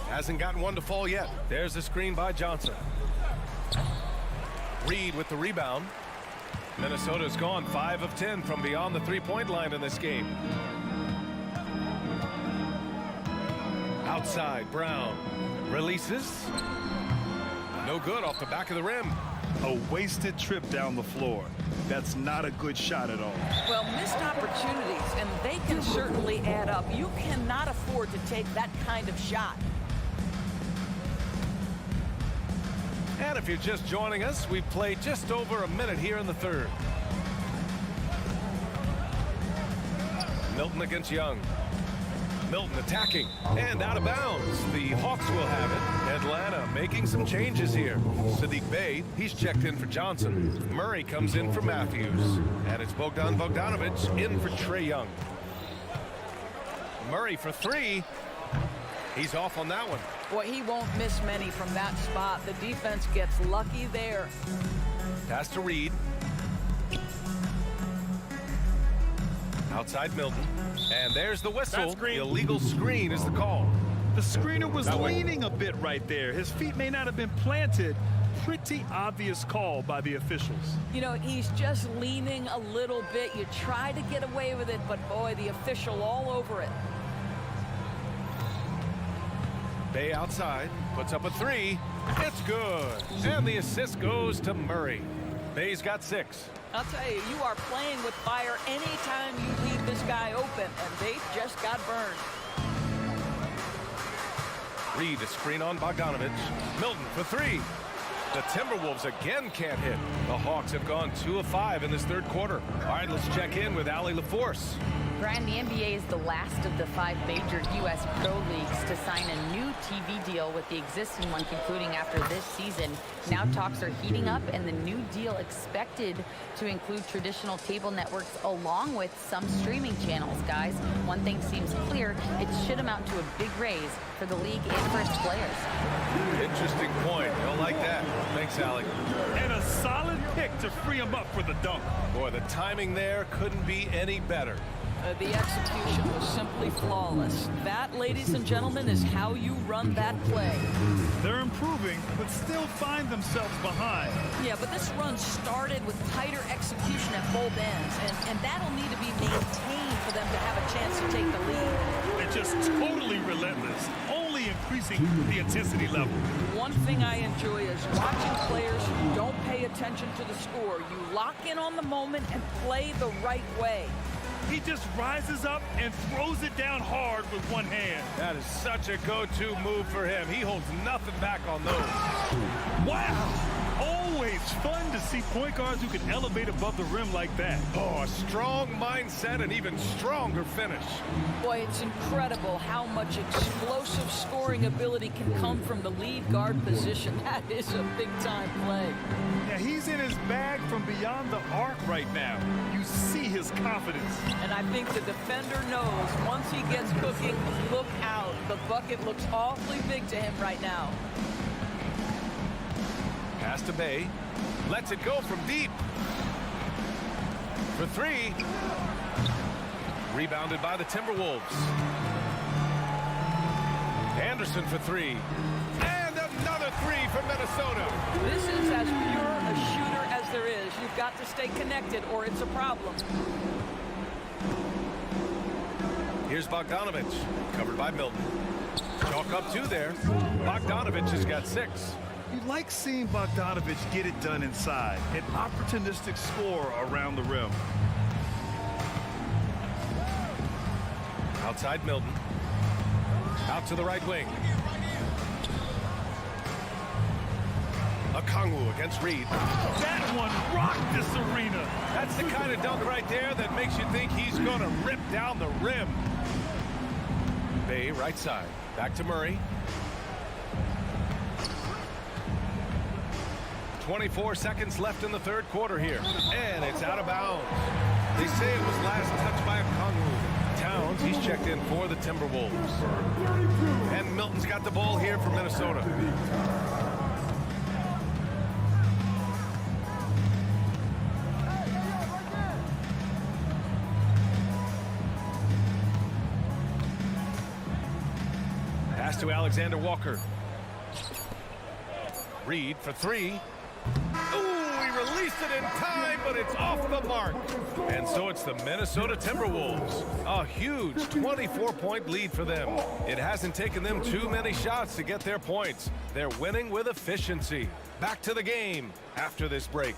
Hasn't gotten one to fall yet. There's the screen by Johnson. Reed with the rebound. Minnesota's gone 5 of 10 from beyond the three-point line in this game. Outside, Brown releases. No good off the back of the rim. A wasted trip down the floor. That's not a good shot at all. Well, missed opportunities, and they can certainly add up. You cannot afford to take that kind of shot. And if you're just joining us, we've played just over a minute here in the third. Milton against Young. Milton attacking and out of bounds. The Hawks will have it. Atlanta making some changes here. Sadiq Bey, he's checked in for Johnson. Murray comes in for Matthews. And it's Bogdan Bogdanovic in for Trae Young. Murray for three. He's off on that one. Boy, he won't miss many from that spot. The defense gets lucky there. Pass to Reed. Outside Milton. And there's the whistle. Illegal screen is the call. The screener was leaning a bit right there. His feet may not have been planted. Pretty obvious call by the officials. You know, he's just leaning a little bit. You try to get away with it, but boy, the official all over it. Bey outside, puts up a three. It's good. And the assist goes to Murray. Bey's got 6. I'll tell you, you are playing with fire anytime you leave this guy open, and they just got burned. Reed, a screen on Bogdanovic. Milton for 3. The Timberwolves again can't hit. The Hawks have gone 2 of 5 in this third quarter. All right, let's check in with Allie LaForce. Brian, the NBA is the last of the 5 major U.S. pro leagues to sign a new TV deal, with the existing one concluding after this season. Now talks are heating up, and the new deal expected to include traditional cable networks along with some streaming channels. Guys, one thing seems clear: it should amount to a big raise for the league and for its players. Interesting point. Don't like that. Thanks, Allie. And a solid pick to free him up for the dunk. Boy, the timing there couldn't be any better. The execution was simply flawless. That, ladies and gentlemen, is how you run that play. They're improving, but still find themselves behind. Yeah, but this run started with tighter execution at both ends, and that'll need to be maintained for them to have a chance to take the lead. They're just totally relentless, only increasing the intensity level. One thing I enjoy is watching players who don't pay attention to the score. You lock in on the moment and play the right way. He just rises up and throws it down hard with one hand. That is such a go-to move for him. He holds nothing back on those. Wow! Always fun to see point guards who can elevate above the rim like that. Oh, a strong mindset and even stronger finish. Boy, it's incredible how much explosive scoring ability can come from the lead guard position. That is a big-time play. Yeah, he's in his bag from beyond the arc right now. You see his confidence. And I think the defender knows once he gets cooking, look out. The bucket looks awfully big to him right now. Pass to Bey. Lets it go from deep. For 3. Rebounded by the Timberwolves. Anderson for 3. And another 3 for Minnesota. This is as pure a shooter as there is. You've got to stay connected or it's a problem. Here's Bogdanovic, covered by Milton. Chalk up 2 there. Bogdanovic has got 6. You like seeing Bogdanovic get it done inside. An opportunistic score around the rim. Outside Milton. Out to the right wing. Okongwu against Reed. That one rocked this arena. That's the kind of dunk right there that makes you think he's going to rip down the rim. Bey, right side. Back to Murray. 24 seconds left in the third quarter here. And it's out of bounds. They say it was last touched by Okongwu. Towns, he's checked in for the Timberwolves. And Milton's got the ball here for Minnesota. Pass to Alexander Walker. Reed for 3. Ooh, he released it in time, but it's off the mark. And so it's the Minnesota Timberwolves. A huge 24-point lead for them. It hasn't taken them too many shots to get their points. They're winning with efficiency. Back to the game after this break.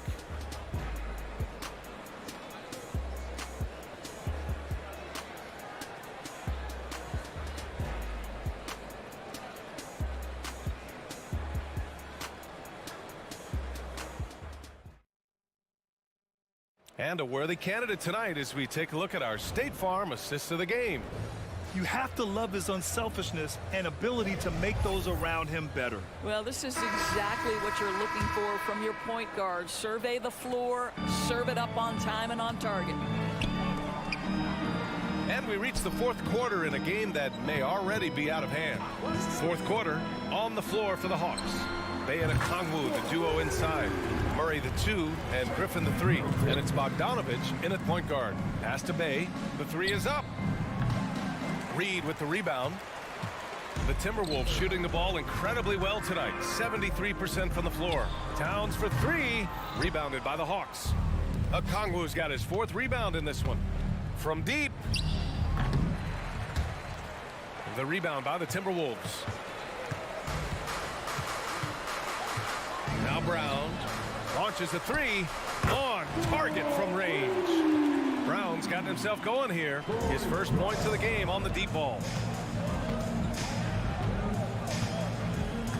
And a worthy candidate tonight as we take a look at our State Farm assist of the game. You have to love his unselfishness and ability to make those around him better. Well, this is exactly what you're looking for from your point guard. Survey the floor, serve it up on time and on target. And we reach the fourth quarter in a game that may already be out of hand. Fourth quarter on the floor for the Hawks. Bay and Okongwu, the duo inside. Murray, the 2, and Griffin, the 3. And it's Bogdanovich in at point guard. Pass to Bay. The 3 is up. Reed with the rebound. The Timberwolves shooting the ball incredibly well tonight. 73% from the floor. Towns for 3. Rebounded by the Hawks. Okongwu's got his 4th rebound in this one. From deep. The rebound by the Timberwolves. Now Brown launches a 3 on target from range. Brown's gotten himself going here. His first points of the game on the deep ball.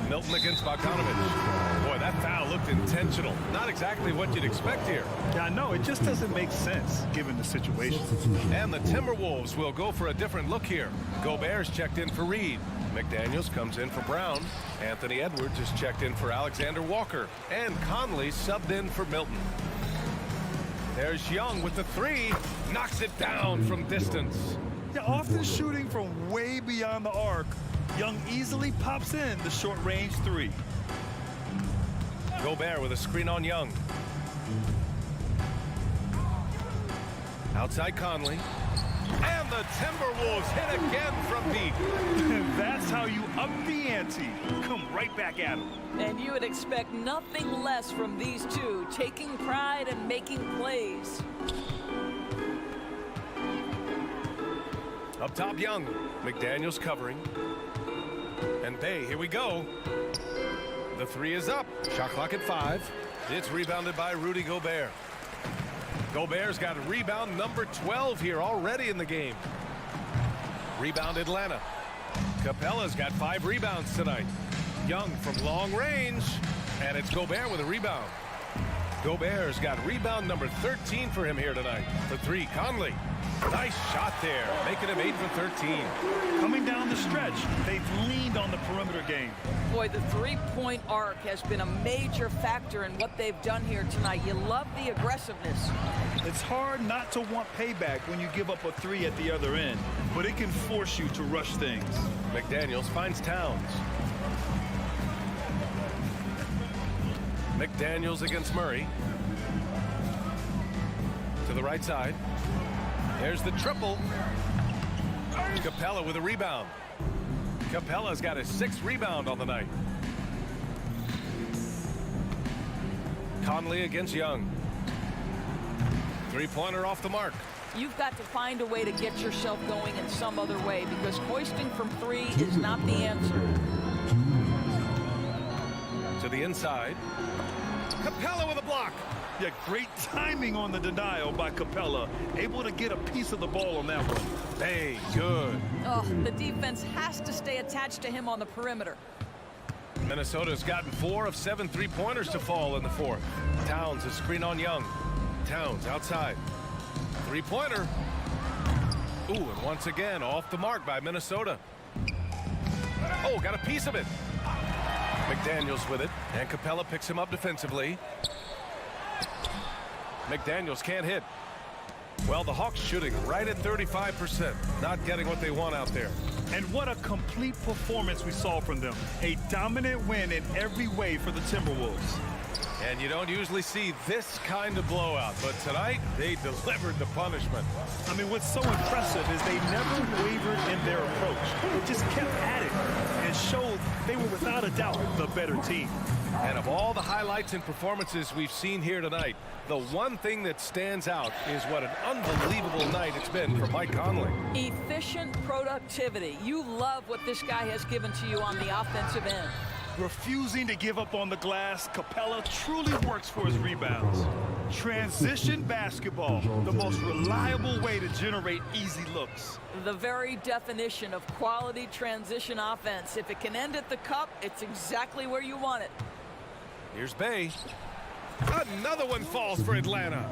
Milton against Bogdanovich. Boy, that foul looked intentional. Not exactly what you'd expect here. Yeah, I know. It just doesn't make sense given the situation. And the Timberwolves will go for a different look here. Gobert's checked in for Reed. McDaniels comes in for Brown. Anthony Edwards is checked in for Alexander Walker. And Conley subbed in for Milton. There's Young with the 3. Knocks it down from distance. Yeah, often shooting from way beyond the arc, Young easily pops in the short-range 3. Gobert with a screen on Young. Outside Conley. And the Timberwolves hit again from deep. That's how you up the ante. Come right back at them. And you would expect nothing less from these two, taking pride and making plays. Up top, Young. McDaniels covering. And Bay, here we go. The 3 is up. Shot clock at 5. It's rebounded by Rudy Gobert. Gobert's got a rebound number 12 here already in the game. Rebound Atlanta. Capella's got 5 rebounds tonight. Young from long range. And it's Gobert with a rebound. Gobert's got rebound number 13 for him here tonight. The 3, Conley. Nice shot there, making him 8 for 13. Coming down the stretch, they've leaned on the perimeter game. Boy, the three-point arc has been a major factor in what they've done here tonight. You love the aggressiveness. It's hard not to want payback when you give up a 3 at the other end, but it can force you to rush things. McDaniels finds Towns. McDaniels against Murray. To the right side. There's the triple. Capella with a rebound. Capella's got his 6th rebound on the night. Conley against Young. 3-pointer off the mark. You've got to find a way to get yourself going in some other way, because hoisting from 3 is not the answer. To the inside. Capella with a block. Yeah, great timing on the denial by Capella. Able to get a piece of the ball on that one. Hey, good. Oh, the defense has to stay attached to him on the perimeter. Minnesota's gotten 4 of 7 3-pointers to fall in the 4th. Towns a screen on Young. Towns outside. 3-pointer. Ooh, and once again off the mark by Minnesota. Oh, got a piece of it. McDaniels with it, and Capella picks him up defensively. McDaniels can't hit. Well, the Hawks shooting right at 35%. Not getting what they want out there. And what a complete performance we saw from them. A dominant win in every way for the Timberwolves. And you don't usually see this kind of blowout, but tonight they delivered the punishment. I mean, what's so impressive is they never wavered in their approach. They just kept at it and showed they were without a doubt the better team. And of all the highlights and performances we've seen here tonight, the one thing that stands out is what an unbelievable night it's been for Mike Conley. Efficient productivity. You love what this guy has given to you on the offensive end. Refusing to give up on the glass, Capella truly works for his rebounds. Transition basketball, the most reliable way to generate easy looks. The very definition of quality transition offense. If it can end at the cup, it's exactly where you want it. Here's Bay. Another one falls for Atlanta.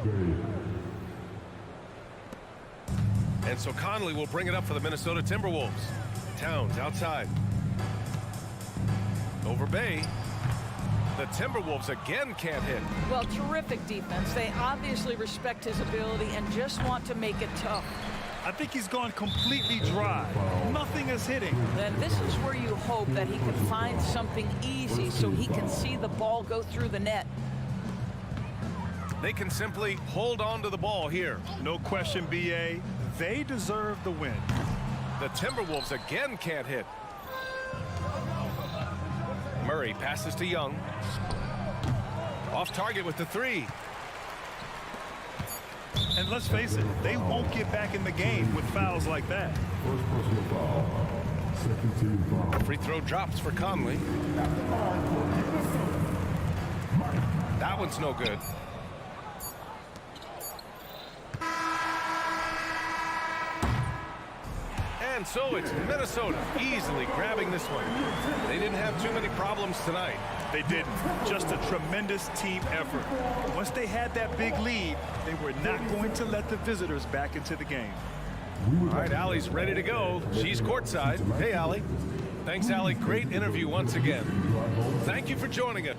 And so Conley will bring it up for the Minnesota Timberwolves. Towns outside. Over Bay. The Timberwolves again can't hit. Well, terrific defense. They obviously respect his ability and just want to make it tough. I think he's gone completely dry. Nothing is hitting. Then this is where you hope that he can find something easy so he can see the ball go through the net. They can simply hold on to the ball here. No question, BA. They deserve the win. The Timberwolves again can't hit. Murray passes to Young. Off target with the three. And let's face it, they won't get back in the game with fouls like that. First personal foul. Second team foul. Free throw drops for Conley. That one's no good. And so it's Minnesota easily grabbing this one. They didn't have too many problems tonight. They didn't. Just a tremendous team effort. Once they had that big lead, they were not going to let the visitors back into the game. All right, Allie's ready to go. She's courtside. Hey, Allie. Thanks, Allie. Great interview once again. Thank you for joining us.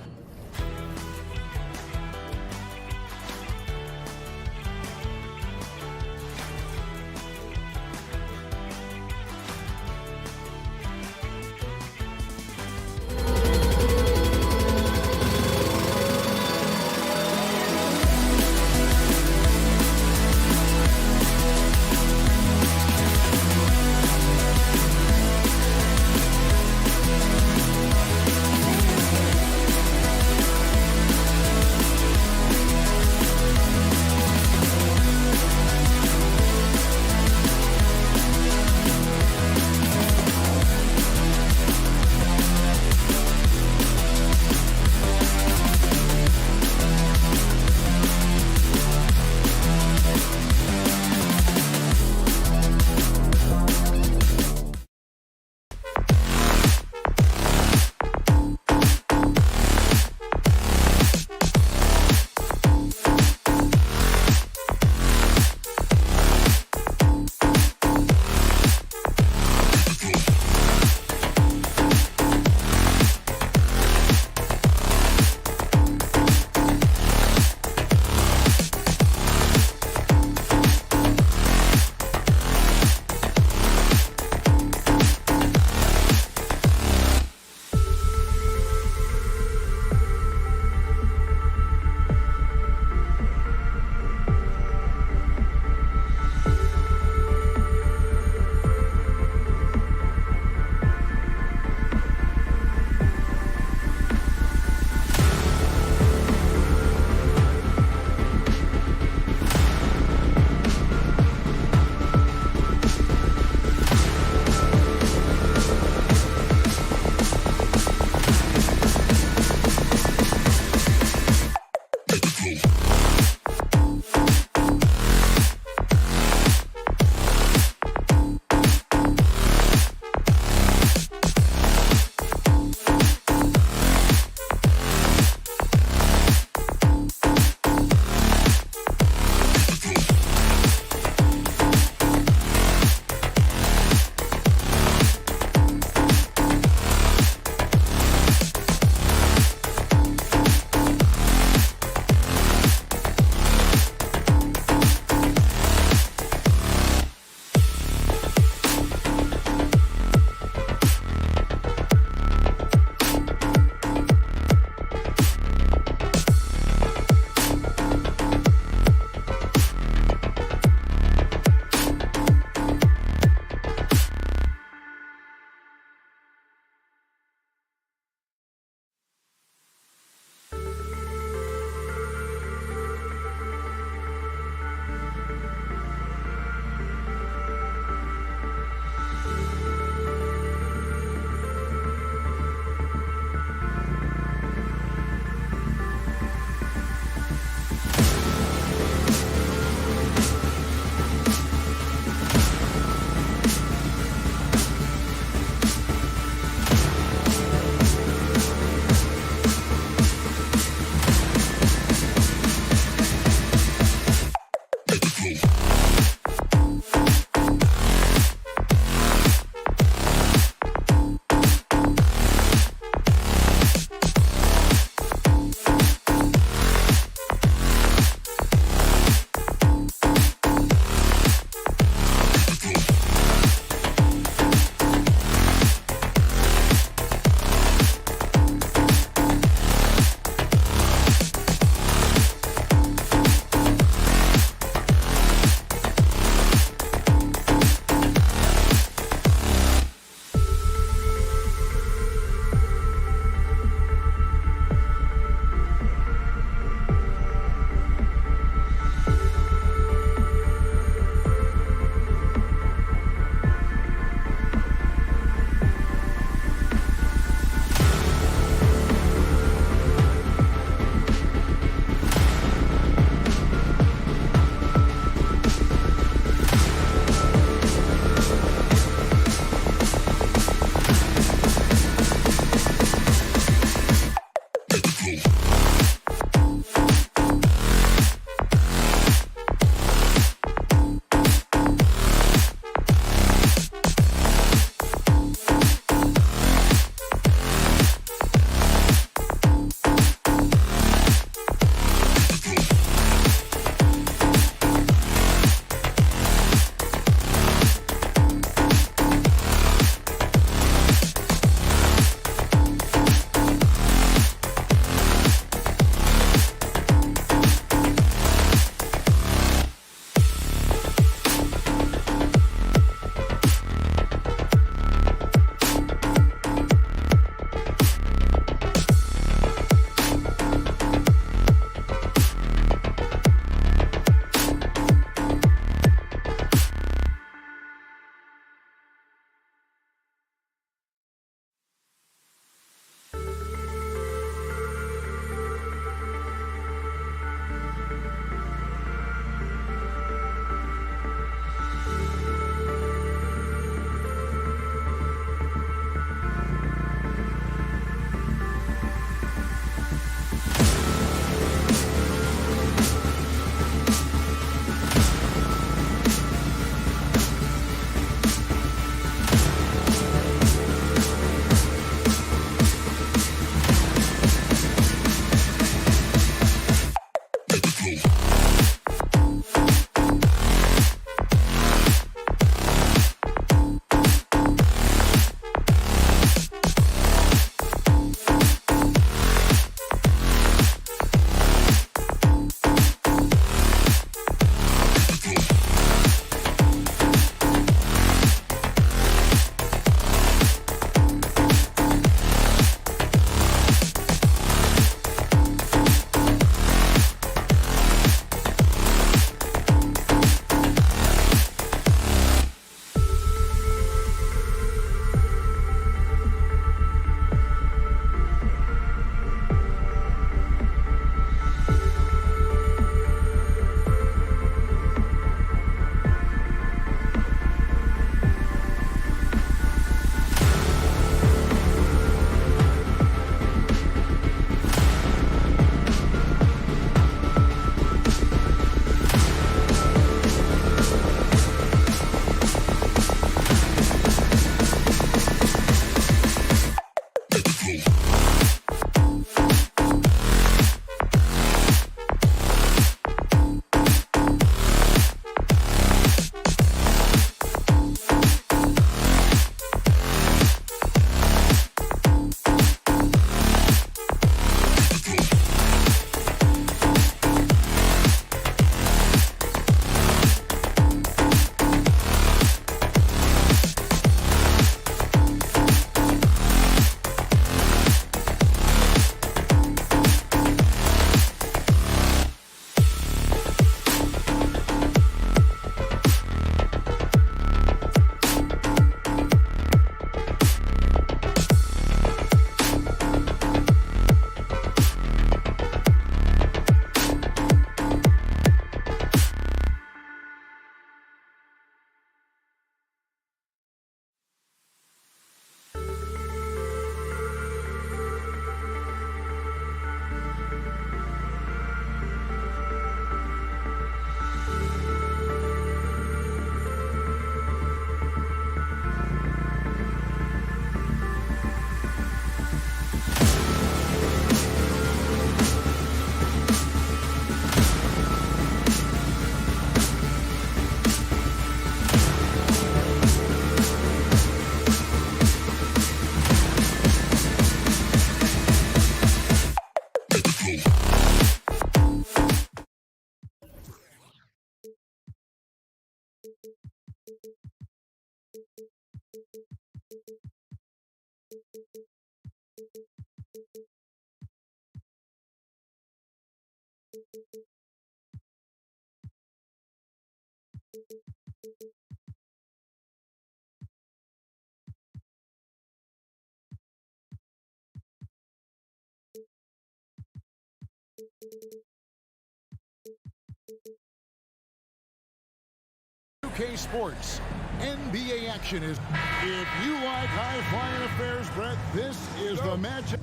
2K Sports. NBA action is. If you like high-flying affairs, Brett, this is the match.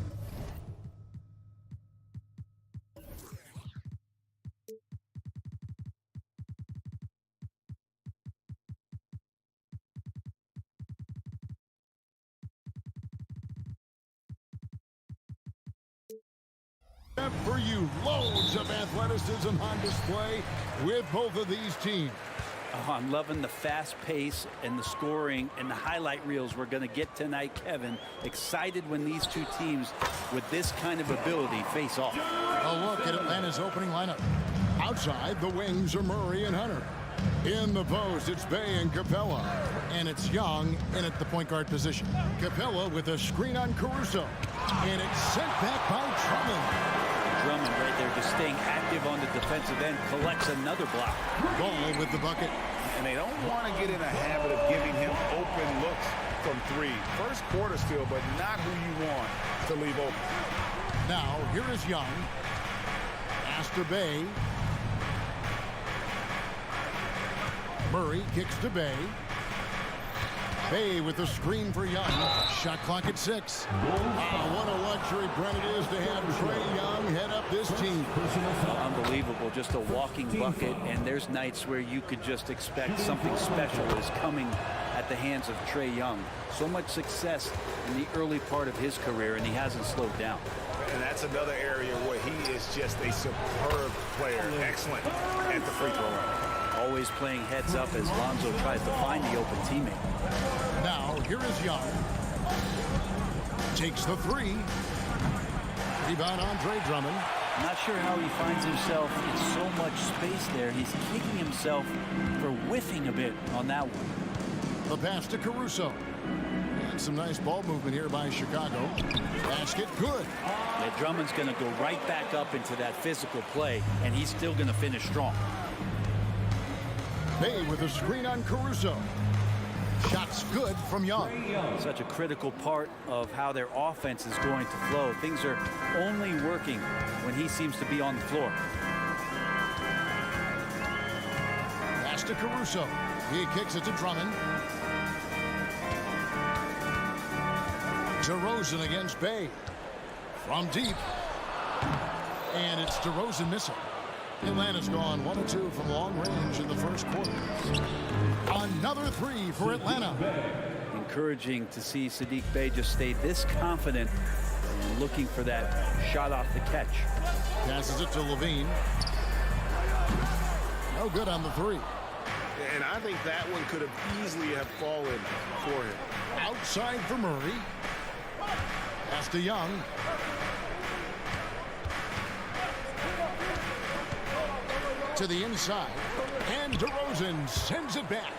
For you, loads of athleticism on display with both of these teams. Oh, I'm loving the fast pace and the scoring and the highlight reels we're going to get tonight, Kevin. Excited when these two teams with this kind of ability face off. A look at Atlanta's opening lineup. Outside, the wings are Murray and Hunter. In the post, it's Bay and Capella. And it's Young in at the point guard position. Capella with a screen on Caruso. And it's sent back by Drummond. Drummond right there just staying active on the defensive end, collects another block. Ball with the bucket. And they don't want to get in a habit of giving him open looks from three. First quarter still, but not who you want to leave open. Now, here is Young. Astor Bay. Murray kicks to Bay. Bay with the screen for Young. Shot clock at 6. What a luxury, Brent, it is to have Trae Young head up this team. Unbelievable, just a walking bucket, and there's nights where you could just expect something special is coming at the hands of Trae Young. So much success in the early part of his career, and he hasn't slowed down. And that's another area where he is just a superb player. Excellent at the free throw line. Always playing heads up as Lonzo tries to find the open teammate. Now, here is Young. Takes the 3. Rebound Andre Drummond. Not sure how he finds himself in so much space there. He's kicking himself for whiffing a bit on that one. The pass to Caruso. And some nice ball movement here by Chicago. Basket good. Yeah, Drummond's going to go right back up into that physical play, and he's still going to finish strong. Bay with a screen on Caruso. Shots good from Young. Such a critical part of how their offense is going to flow. Things are only working when he seems to be on the floor. Pass to Caruso. He kicks it to Drummond. DeRozan against Bay. From deep. And it's DeRozan missing. Atlanta's gone 1 of 2 from long range in the first quarter. Another 3 for Atlanta. Encouraging to see Saddiq Bey just stay this confident and looking for that shot off the catch. Passes it to Levine. No good on the 3. And I think that one could have easily have fallen for him. Outside for Murray. Pass to Young. To the inside, and DeRozan sends it back.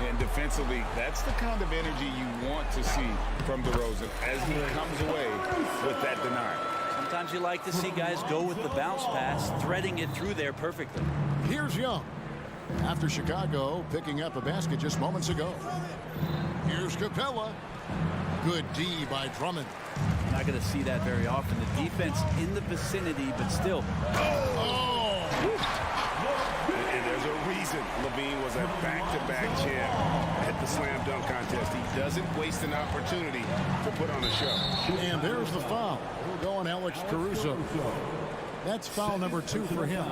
And defensively, that's the kind of energy you want to see from DeRozan as he comes away with that denial. Sometimes you like to see guys go with the bounce pass, threading it through there perfectly. Here's Young. After Chicago picking up a basket just moments ago. Here's Capella. Good D by Drummond. Not going to see that very often. The defense in the vicinity, but still. And there's a reason Levine was a back-to-back champ at the slam dunk contest. He doesn't waste an opportunity to put on a show. And there's the foul. We'll go on Alex Caruso. That's foul number 2 for him.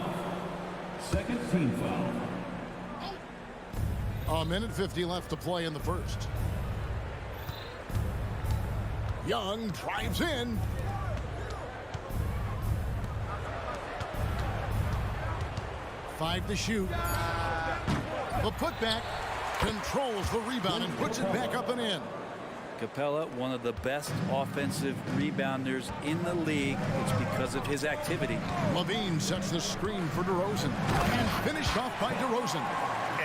Second team foul. A minute 50 left to play in the first. Young drives in. Five to shoot. The putback controls the rebound and puts it back up and in. Capella, one of the best offensive rebounders in the league. It's because of his activity. Levine sets the screen for DeRozan and finished off by DeRozan.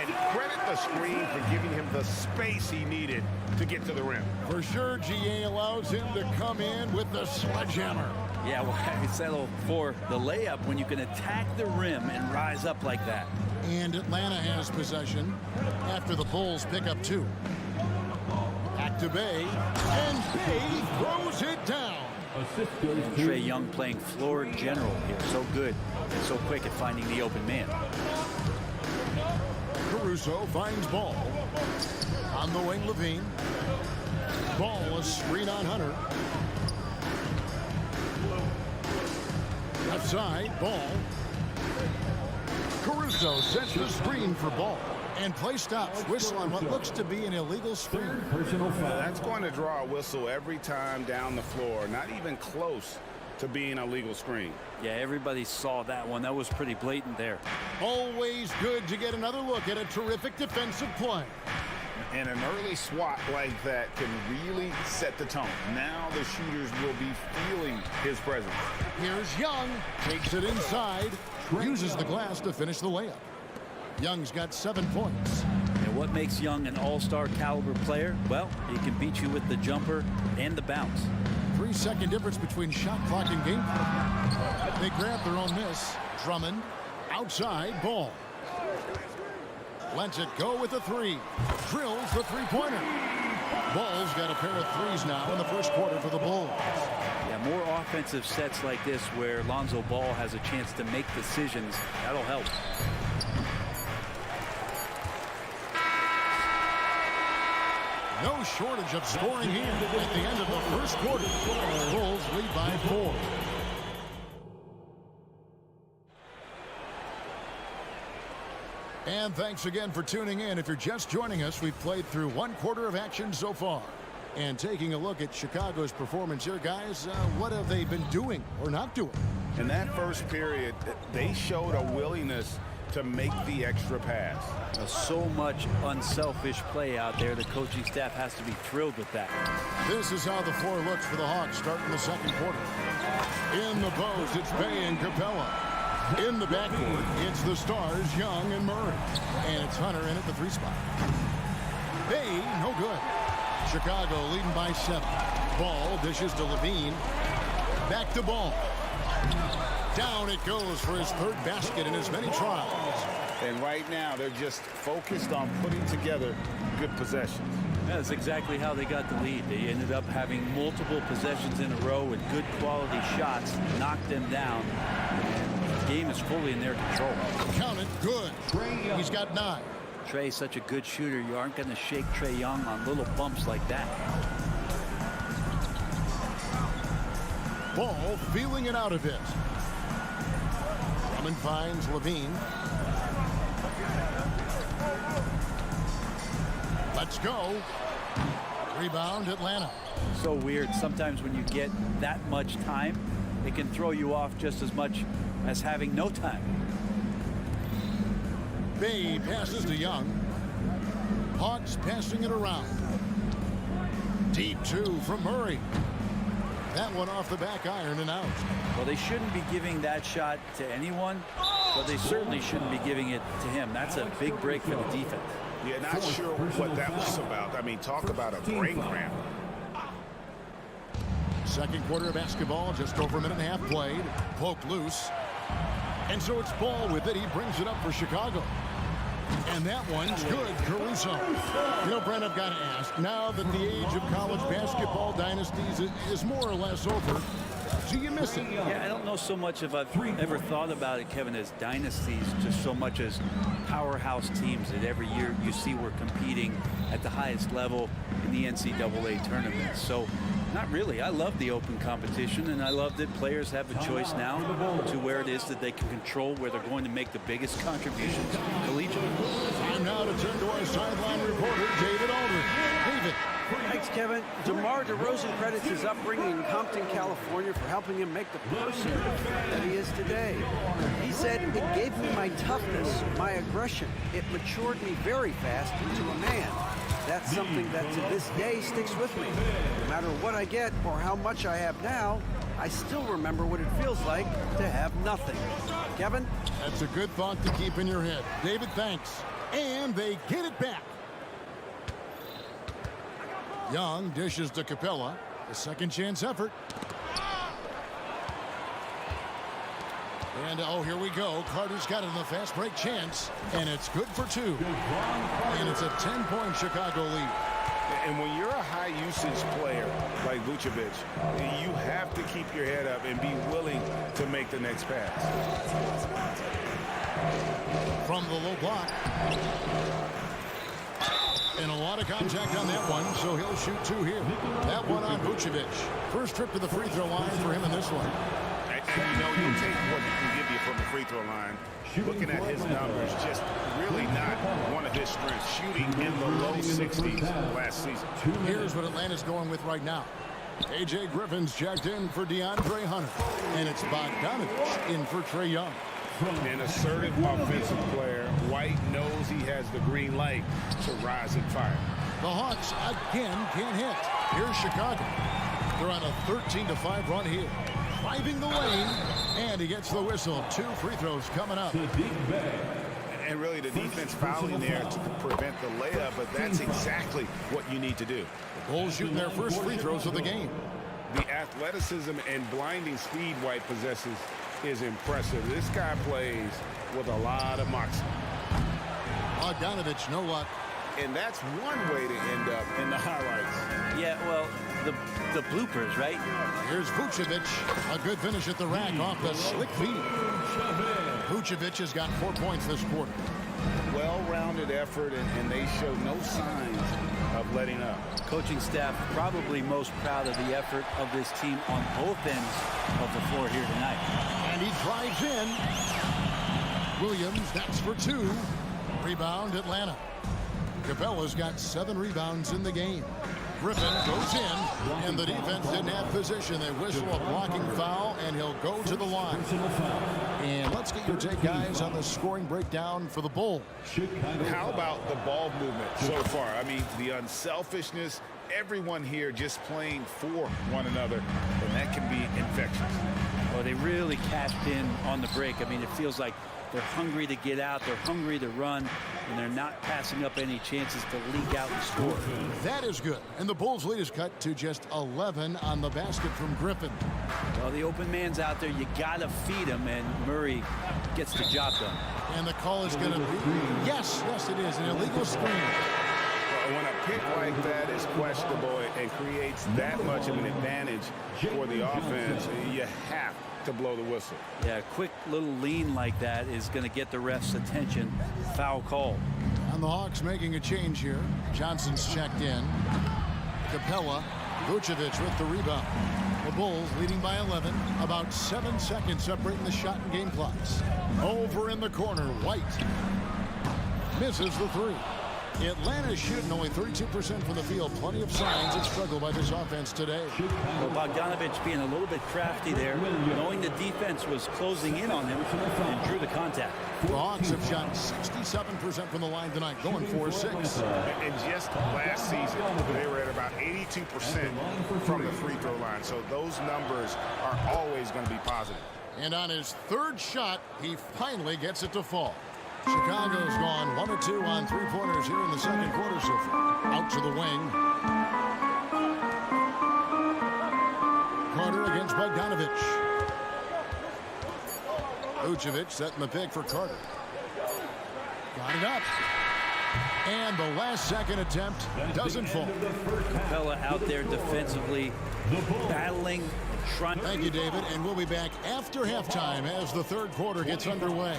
And credit the screen for giving him the space he needed to get to the rim. For sure, GA allows him to come in with the sledgehammer. Yeah, well, I settle for the layup when you can attack the rim and rise up like that. And Atlanta has possession after the Bulls pick up 2. Back to Bay, and Bay throws it down. Trae Young playing floor general here. So good and so quick at finding the open man. Caruso finds Ball. On the wing, Levine. Ball, a screen on Hunter. Left side, Ball. Caruso sets the screen for Ball. And play stops. Whistle on what looks to be an illegal screen. That's going to draw a whistle every time down the floor. Not even close to being a legal screen. Yeah, everybody saw that one. That was pretty blatant there. Always good to get another look at a terrific defensive play. And an early swat like that can really set the tone. Now the shooters will be feeling his presence. Here's Young. Takes it inside. Uses the glass to finish the layup. Young's got 7 points. And what makes Young an all-star caliber player? Well, he can beat you with the jumper and the bounce. 3-second difference between shot clock and game clock. They grab their own miss. Drummond outside, Ball. Lets it go with the 3. Drills the three-pointer. Ball's got a pair of threes now in the first quarter for the Bulls. Yeah, more offensive sets like this where Lonzo Ball has a chance to make decisions. That'll help. No shortage of scoring here at the end of the first quarter. The Bulls lead by 4. And thanks again for tuning in. If you're just joining us, we've played through 1 quarter of action so far. And taking a look at Chicago's performance here, guys, what have they been doing or not doing? In that first period, they showed a willingness to make the extra pass. So much unselfish play out there. The coaching staff has to be thrilled with that. This is how the floor looks for the Hawks starting the second quarter. In the post, it's Bay and Capella. In the backcourt, it's the stars, Young and Murray. And it's Hunter in at the 3 spot. Bay, no good. Chicago leading by 7. Ball dishes to Levine. Back to Ball. Down it goes for his 3rd basket in as many trials. And right now, they're just focused on putting together good possessions. That's exactly how they got the lead. They ended up having multiple possessions in a row with good quality shots, knocked them down. And the game is fully in their control. Count it, good. He's got 9. Trae's such a good shooter. You aren't going to shake Trae Young on little bumps like that. Ball feeling it out a bit. Drummond finds Levine. Let's go. Rebound, Atlanta. So weird. Sometimes when you get that much time, it can throw you off just as much as having no time. Bay passes to Young. Hawks passing it around. Deep 2 from Murray. That one off the back iron and out. Well, they shouldn't be giving that shot to anyone, but they certainly shouldn't be giving it to him. That's a big break for the defense. Yeah, not sure what that was about. I mean, talk about a brain cramp. Second quarter of basketball, just over a minute and a half played. Poked loose. And so it's Ball with it. He brings it up for Chicago. And that one's good, Caruso. You know, Brent, I've got to ask, now that the age of college basketball dynasties is more or less over, do you miss it? Yeah, I don't know so much if I've ever thought about it, Kevin, as dynasties, just so much as powerhouse teams that every year you see we're competing at the highest level in the NCAA tournament. So not really. I love the open competition, and I love that players have a choice now to where it is that they can control where they're going to make the biggest contributions collegiately. Time now to turn to our sideline reporter, David Aldridge. David. Thanks, Kevin. DeMar DeRozan credits his upbringing in Compton, California for helping him make the person that he is today. He said, "It gave me my toughness, my aggression. It matured me very fast into a man. That's something that to this day sticks with me. No matter what I get or how much I have now, I still remember what it feels like to have nothing." Kevin? That's a good thought to keep in your head. David, thanks. And they get it back. Young dishes to Capella. A second chance effort. And oh, here we go. Carter's got it in the fast break chance. And it's good for 2. And it's a 10-point Chicago lead. And when you're a high-usage player like Vucevic, you have to keep your head up and be willing to make the next pass. From the low block. And a lot of contact on that one, so he'll shoot 2 here. That one on Vucevic. First trip to the free throw line for him in this one. And you know, you take what he can give you from the free throw line. Looking at his numbers, just really not one of his strengths. Shooting in the low 60s last season. Here's what Atlanta's going with right now. A.J. Griffin's checked in for DeAndre Hunter. And it's Bogdanovich in for Trae Young. An assertive offensive player. White knows he has the green light to rise and fire. The Hawks again can't hit. Here's Chicago. They're on a 13-5 run here. Driving the lane, and he gets the whistle. 2 free throws coming up. And really the defense fouling there to prevent the layup, but that's exactly what you need to do. The Bulls shooting their first free throws of the game. The athleticism and blinding speed White possesses is impressive. This guy plays with a lot of moxie. Bogdanovich, no luck. And that's one way to end up in the highlights. Yeah, well, the bloopers, right? Here's Vucevic. A good finish at the rack off the slick feed. Vucevic has got 4 points this quarter. Well-rounded effort, and they show no signs of letting up. Coaching staff probably most proud of the effort of this team on both ends of the floor here tonight. And he drives in. Williams, that's for 2. Rebound, Atlanta. Capella's got 7 rebounds in the game. Griffin goes in, and the defense didn't have position. They whistle a blocking foul, and he'll go to the line. And let's get your take, guys, on the scoring breakdown for the Bulls. How about the ball movement so far? I mean, the unselfishness, everyone here just playing for one another, and that can be infectious. Well, they really cashed in on the break. I mean, it feels like they're hungry to get out, they're hungry to run, and they're not passing up any chances to leak out and score. That is good. And the Bulls' lead is cut to just 11 on the basket from Griffin. Well, the open man's out there. You got to feed him, and Murray gets the job done. And the call is going to be, yes, it is, an illegal screen. When a pick like that is questionable and creates that much of an advantage for the offense, you have to blow the whistle. Yeah, a quick little lean like that is going to get the ref's attention. Foul call. And the Hawks making a change here. Johnson's checked in. Capella, Vucevic with the rebound. The Bulls leading by 11. About 7 seconds separating the shot and game clocks. Over in the corner, White misses the 3. Atlanta's shooting only 32% from the field. Plenty of signs of struggle by this offense today. Well, Bogdanovich being a little bit crafty there, knowing the defense was closing in on him and drew the contact. The Hawks have shot 67% from the line tonight, going 4-6. And just last season, they were at about 82% from the free throw line. So those numbers are always going to be positive. And on his 3rd shot, he finally gets it to fall. Chicago's gone 1 of 2 on 3-pointers here in the second quarter so far. Out to the wing. Carter against Bogdanovich. Vucevic setting the pick for Carter. Got it up. And the last second attempt doesn't fall. Capella out there defensively, battling, trying. Thank you, David. And we'll be back after halftime as the 3rd quarter gets underway.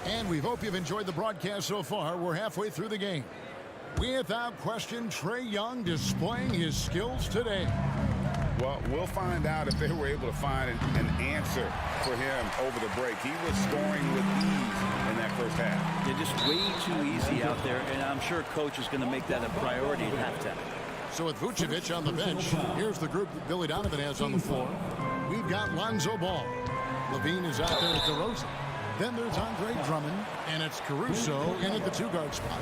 And we hope you've enjoyed the broadcast so far. We're halfway through the game. Without question, Trae Young displaying his skills today. Well, we'll find out if they were able to find an answer for him over the break. He was scoring with ease in that first half. They're just way too easy out there, and I'm sure coach is going to make that a priority at halftime. So with Vucevic on the bench, here's the group that Billy Donovan has on the floor. We've got Lonzo Ball. Levine is out there at DeRozan. Then there's Andre Drummond, and it's Caruso in at the 2-guard spot.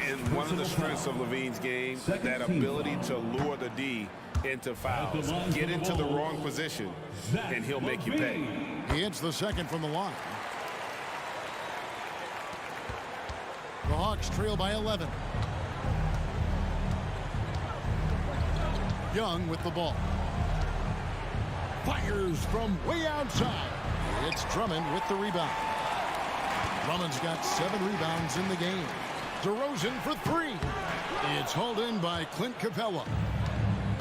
And one of the strengths of Levine's game, that ability to lure the D into fouls. Get into the wrong position, and he'll make you pay. He hits the second from the line. The Hawks trail by 11. Young with the ball. Fires from way outside. It's Drummond with the rebound. Drummond's got 7 rebounds in the game. DeRozan for 3. It's hauled in by Clint Capella.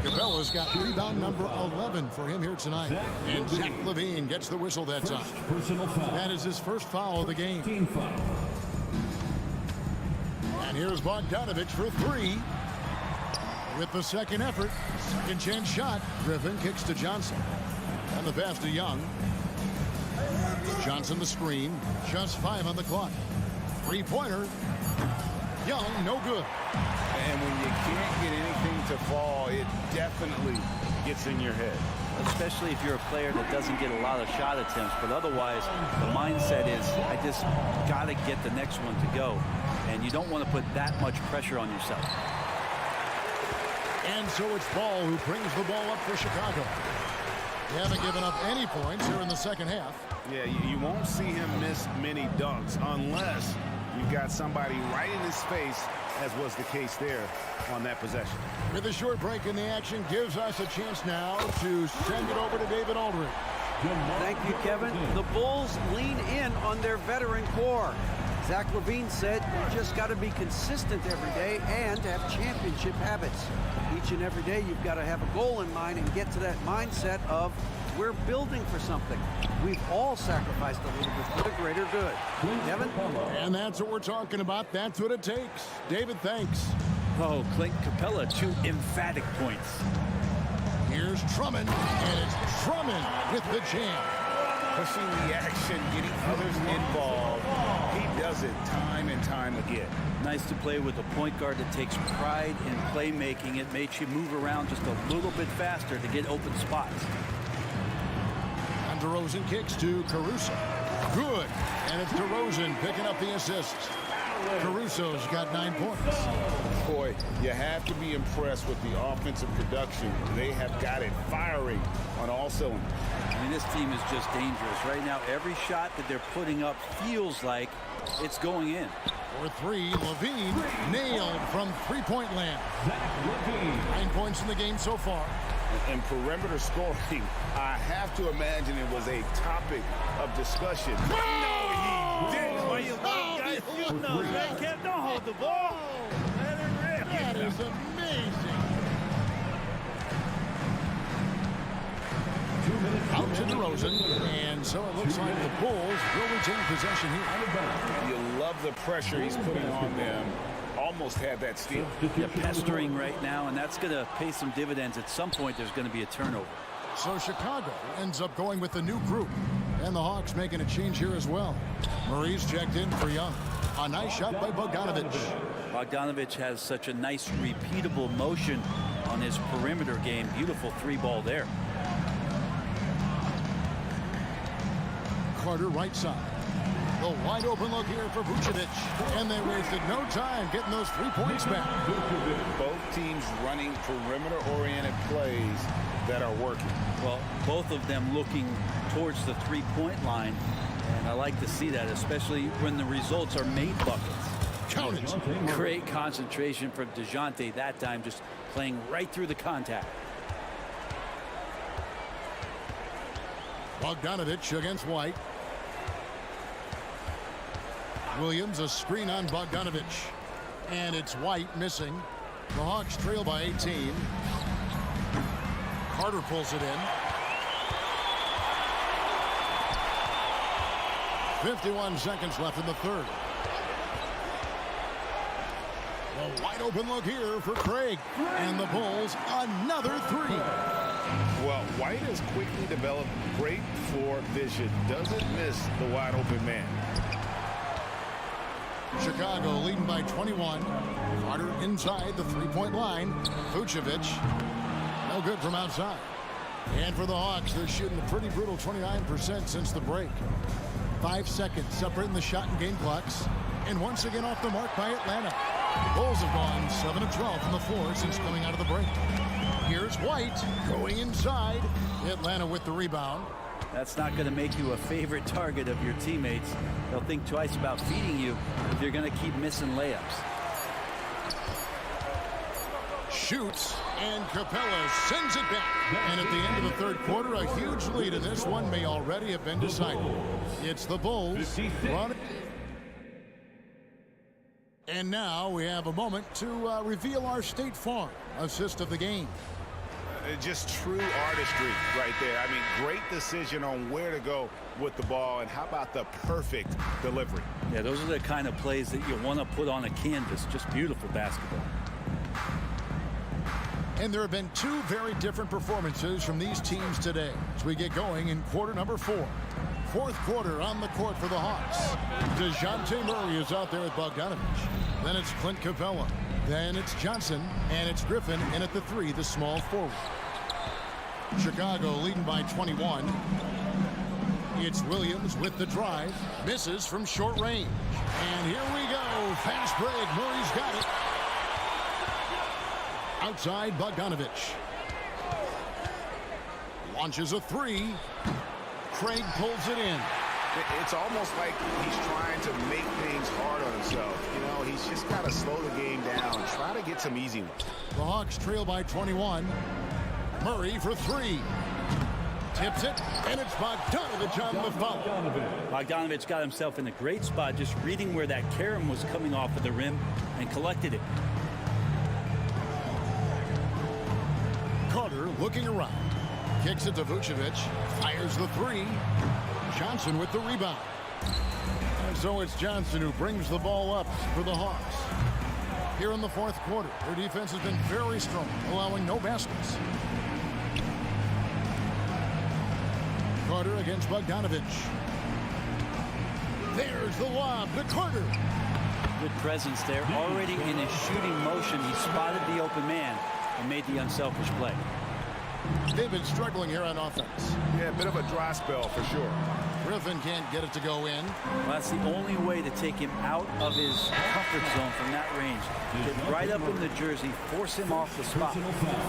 Capella's got rebound number 11 for him here tonight. And Zach LaVine gets the whistle that time. That is his first foul of the game. And here's Bogdanovich for 3. With the second effort, second chance shot. Griffin kicks to Johnson. And the pass to Young. Johnson the screen. Just 5 on the clock. 3-pointer. Young, no good. And when you can't get anything to fall, it definitely gets in your head. Especially if you're a player that doesn't get a lot of shot attempts. But otherwise, the mindset is, I just got to get the next one to go. And you don't want to put that much pressure on yourself. And so it's Ball who brings the ball up for Chicago. They haven't given up any points here in the second half. Yeah, you won't see him miss many dunks unless you've got somebody right in his face, as was the case there on that possession. With a short break in the action, gives us a chance now to send it over to David Aldridge. Thank you, Kevin. The Bulls lean in on their veteran core. Zach LaVine said you just got to be consistent every day and have championship habits. Each and every day you've got to have a goal in mind and get to that mindset of we're building for something. We've all sacrificed a little bit for the greater good. Kevin? And that's what we're talking about. That's what it takes. David, thanks. Oh, Clint Capella, 2 emphatic points. Here's Drummond, and it's Drummond with the jam. Pushing the action, getting others involved. He does it time and time again. Nice to play with a point guard that takes pride in playmaking. It makes you move around just a little bit faster to get open spots. And DeRozan kicks to Caruso. Good. And it's DeRozan picking up the assist. Caruso's got 9 points. Boy, you have to be impressed with the offensive production. They have got it firing on all cylinders. I mean, this team is just dangerous. Right now, every shot that they're putting up feels like it's going in. For 3, LaVine nailed from 3-point land. 9 points in the game so far. And perimeter scoring, I have to imagine it was a topic of discussion. No, he didn't. You know that, Kev. Don't hold the ball. Let it rip. That is amazing. Out to DeRozan, and so it looks like the Bulls will retain possession here. You love the pressure he's putting on them. Almost had that steal. They're pestering right now, and that's going to pay some dividends. At some point, there's going to be a turnover. So Chicago ends up going with the new group, and the Hawks making a change here as well. Murray's checked in for Young. A nice shot by Bogdanovich. Bogdanovich has such a nice, repeatable motion on his perimeter game. Beautiful 3-ball there. Carter right side. The wide open look here for Vucevic. And they wasted no time getting those 3 points back. Both teams running perimeter-oriented plays that are working. Well, both of them looking towards the 3-point line. And I like to see that, especially when the results are made buckets. Count it. Great concentration from DeJounte that time, just playing right through the contact. Bogdanovich against White. Williams, a screen on Bogdanovich. And it's White missing. The Hawks trail by 18. Carter pulls it in. 51 seconds left in the third. A wide open look here for Craig. And the Bulls, another 3. Well, White has quickly developed great floor vision. Doesn't miss the wide open man. Chicago leading by 21. Carter inside the 3-point line. Vucevic, no good from outside. And for the Hawks, they're shooting a pretty brutal 29% since the break. 5 seconds separating the shot and game clocks. And once again off the mark by Atlanta. The Bulls have gone 7 of 12 from the floor since coming out of the break. Here's White going inside. Atlanta with the rebound. That's not going to make you a favorite target of your teammates. They'll think twice about feeding you if you're going to keep missing layups. Shoots, and Capella sends it back. And at the end of the third quarter, a huge lead in this one may already have been decided. It's the Bulls running. And now we have a moment to reveal our State Farm assist of the game. Just true artistry right there. I mean, great decision on where to go with the ball, and how about the perfect delivery? Yeah, those are the kind of plays that you want to put on a canvas. Just beautiful basketball. And there have been two very different performances from these teams today as we get going in quarter number 4. Fourth quarter on the court for the Hawks. DeJounte Murray is out there with Bogdanovich. Then it's Clint Capella. Then it's Johnson, and it's Griffin in at the 3, the small forward. Chicago leading by 21. It's Williams with the drive. Misses from short range. And here we go. Fast break. Murray's got it. Outside Bogdanovich. Launches a 3. Craig pulls it in. It's almost like he's trying to make things hard on himself. You know, he's just got to slow the game down, try to get some easy ones. The Hawks trail by 21. Murray for 3. Tips it, and it's Bogdanovich on the foul. Bogdanovich got himself in a great spot, just reading where that carom was coming off of the rim and collected it. Carter looking around. Kicks it to Vucevic. Fires the 3. Johnson with the rebound. And so it's Johnson who brings the ball up for the Hawks. Here in the fourth quarter, their defense has been very strong, allowing no baskets. Carter against Bogdanovich. There's the lob to Carter. Good presence there. Already in his shooting motion, he spotted the open man and made the unselfish play. They've been struggling here on offense. Yeah, a bit of a dry spell for sure. Griffin can't get it to go in. Well, that's the only way to take him out of his comfort zone from that range. Get right up in the jersey, force him off the spot.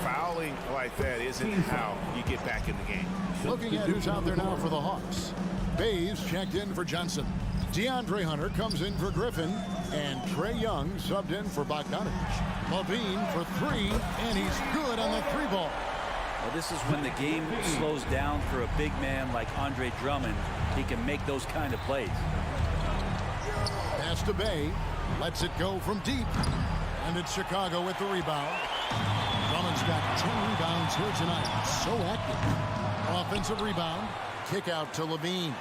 Fouling like that isn't how you get back in the game. Looking at who's out there now for the Hawks. Bays checked in for Johnson. DeAndre Hunter comes in for Griffin. And Trae Young subbed in for Bogdanovich. Levine for 3, and he's good on the 3 ball. Well, this is when the game slows down for a big man like Andre Drummond. He can make those kind of plays. Pass to Bay. Lets it go from deep. And it's Chicago with the rebound. Drummond's got 10 rebounds here tonight. So active. Offensive rebound. Kick out to Levine.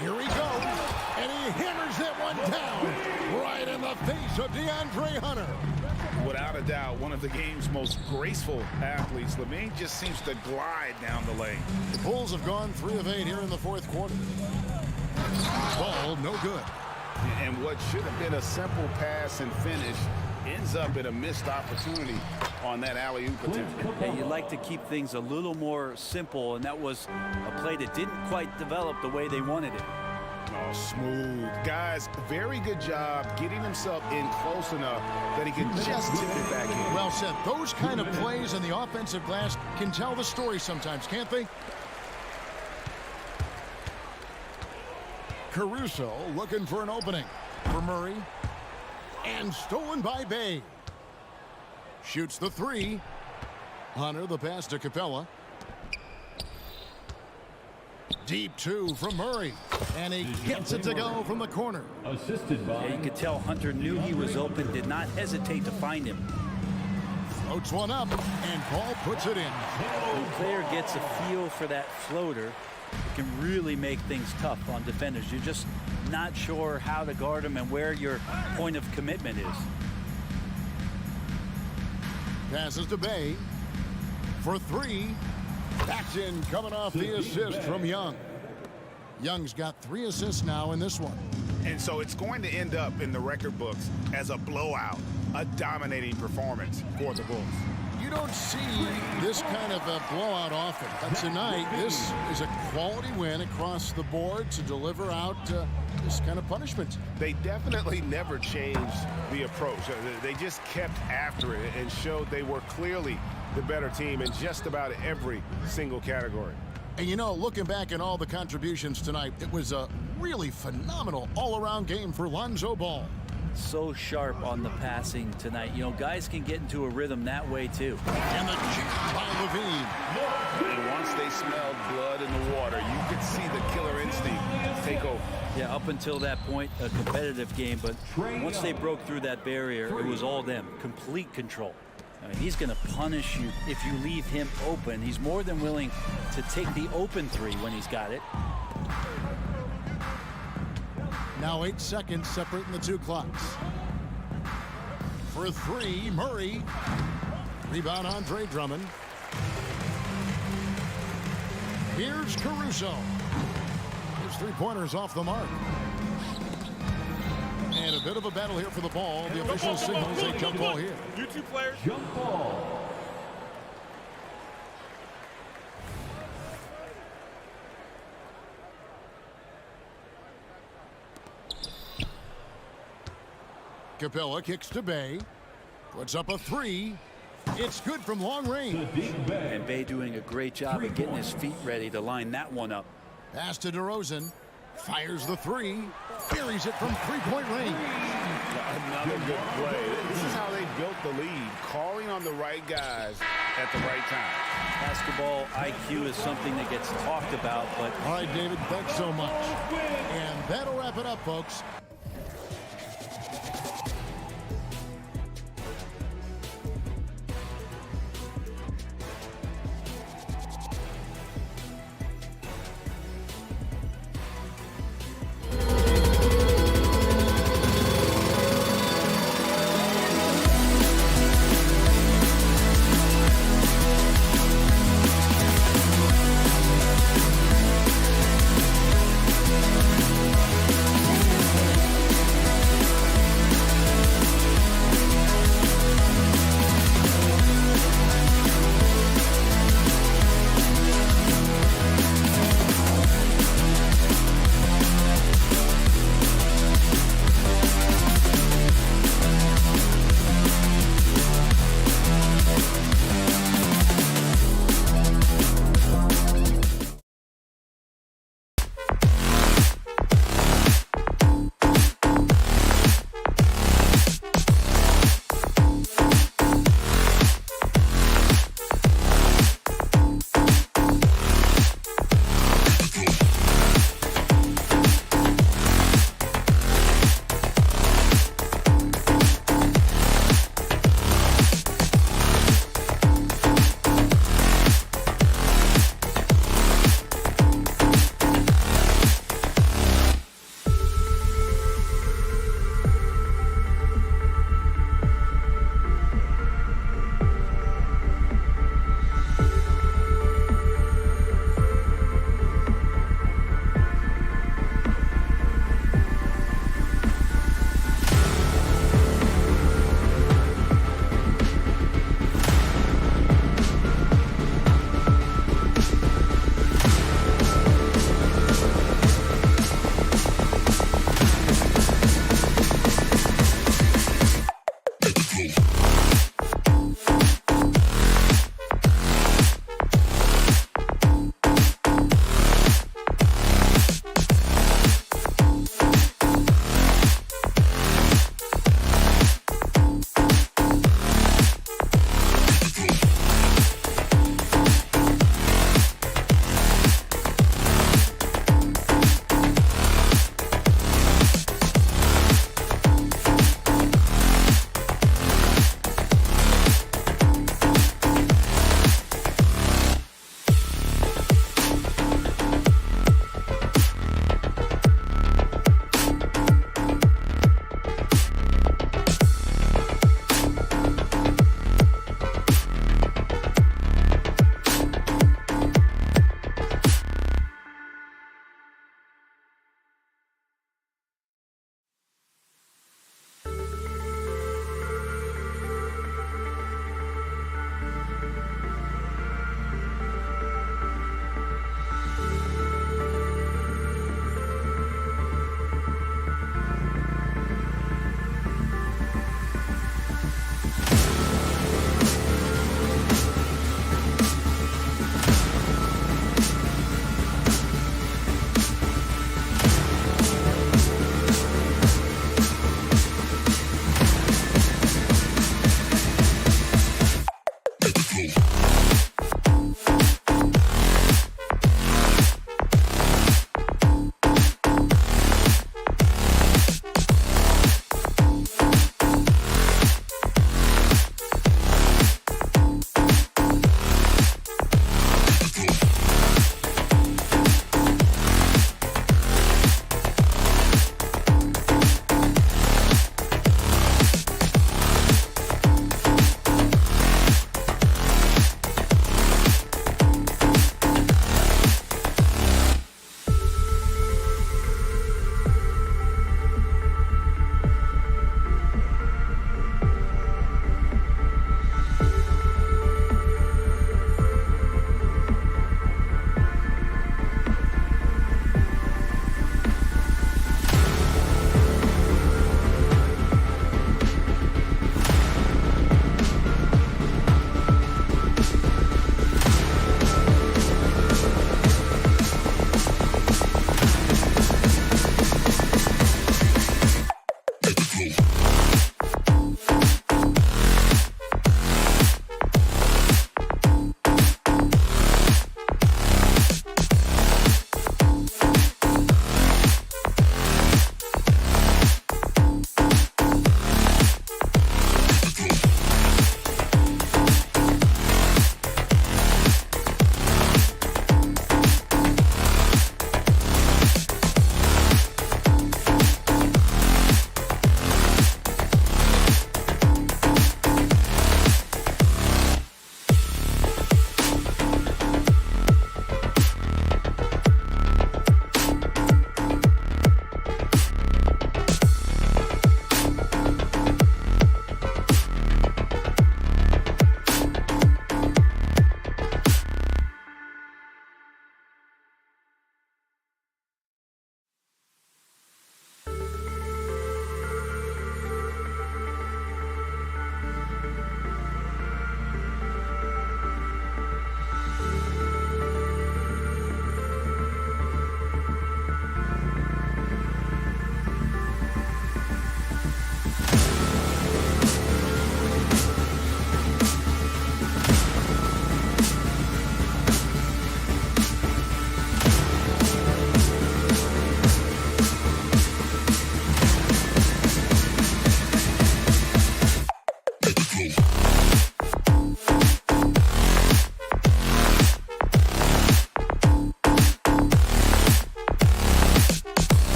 Here he goes. And he hammers that one down. Right in the face of DeAndre Hunter. Without a doubt, one of the game's most graceful athletes. Levine just seems to glide down the lane. The Bulls have gone 3 of 8 here in the fourth quarter. Ball no good. And what should have been a simple pass and finish ends up in a missed opportunity on that alley-oop attempt. Yeah, you like to keep things a little more simple, and that was a play that didn't quite develop the way they wanted it. Oh, smooth. Guys, very good job getting himself in close enough that he can just tip it back in. Well said. Those kind of plays in the offensive glass can tell the story sometimes, can't they? Caruso looking for an opening for Murray. And stolen by Bay. Shoots the 3. Hunter the pass to Capella. Deep 2 from Murray. And he gets it to go from the corner. Assisted by. Yeah, you could tell Hunter knew he was open, did not hesitate to find him. Floats one up, and Paul puts it in. When a player gets a feel for that floater, it can really make things tough on defenders. You're just not sure how to guard him and where your point of commitment is. Passes to Bay for 3. Backs in, coming off the assist from Young. Young's got 3 assists now in this one. And so it's going to end up in the record books as a blowout, a dominating performance for the Bulls. You don't see this kind of a blowout often. But tonight, this is a quality win across the board to deliver out this kind of punishment. They definitely never changed the approach. They just kept after it and showed they were clearly the better team in just about every single category. And you know, looking back at all the contributions tonight, it was a really phenomenal all-around game for Lonzo Ball. So sharp on the passing tonight. You know, guys can get into a rhythm that way too. And the jam by Levine. And once they smelled blood in the water, you could see the killer instinct take over. Yeah, up until that point, a competitive game, but once they broke through that barrier, it was all them. Complete control. I mean, he's going to punish you if you leave him open. He's more than willing to take the open three when he's got it. Now 8 seconds separating the two clocks. For three, Murray. Rebound, Andre Drummond. Here's Caruso. His three-pointers off the mark. And a bit of a battle here for the ball. The official signals a jump ball here. You two players. Jump ball. Capella kicks to Bay. Puts up a three. It's good from long range. And Bay doing a great job of getting his feet ready to line that one up. Pass to DeRozan. Fires the three. Buries it from three-point range. Another good play. This is how they built the lead, calling on the right guys at the right time. Basketball IQ is something that gets talked about, but... All right, David, thanks so much. And that'll wrap it up, folks.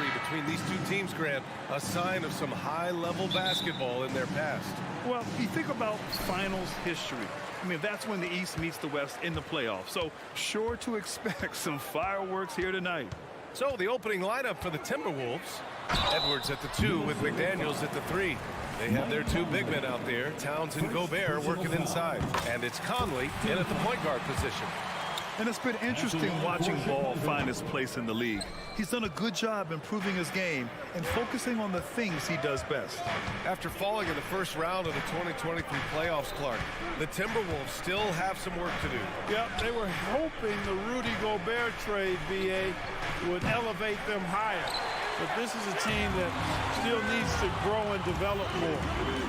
rivalry between these two teams, Grant, a sign of some high-level basketball in their past. Well, you think about finals history. I mean, that's when the East meets the West in the playoffs. So sure to expect some fireworks here tonight. So the opening lineup for the Timberwolves. Edwards at the 2 with McDaniels at the 3. They have their 2 big men out there, Towns and Gobert, working inside. And it's Conley in at the point guard position. And it's been interesting watching Ball find his place in the league. He's done a good job improving his game and focusing on the things he does best. After falling in the first round of the 2023 playoffs, Clark, the Timberwolves still have some work to do. Yep, they were hoping the Rudy Gobert trade, BA, would elevate them higher. But this is a team that still needs to grow and develop more.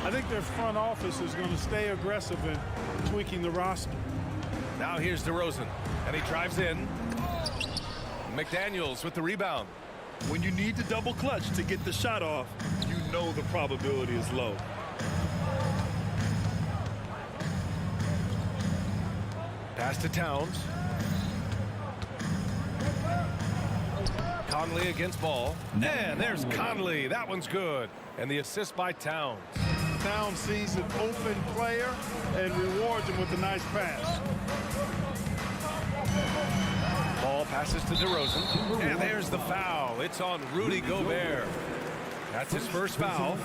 I think their front office is going to stay aggressive in tweaking the roster. Now here's DeRozan, and he drives in. McDaniels with the rebound. When you need to double clutch to get the shot off, you know the probability is low. Pass to Towns. Conley against Ball. And there's Conley. That one's good. And the assist by Towns. Towns sees an open player and rewards him with a nice pass. Ball passes to DeRozan. And there's the foul. It's on Rudy Gobert. That's his first foul.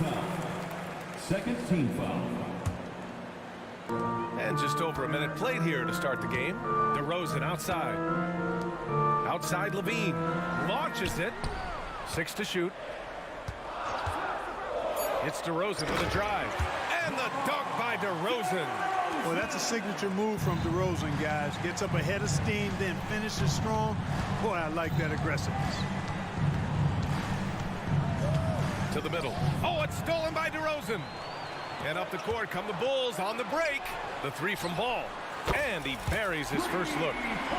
Second team foul. And just over a minute played here to start the game. DeRozan outside. Outside Levine. Launches it. 6 to shoot. It's DeRozan with a drive. And the dunk by DeRozan. Well, that's a signature move from DeRozan, guys. Gets up ahead of steam, then finishes strong. Boy, I like that aggressiveness. To the middle. Oh, it's stolen by DeRozan. And up the court come the Bulls on the break. The 3 from Ball. And he buries his first look.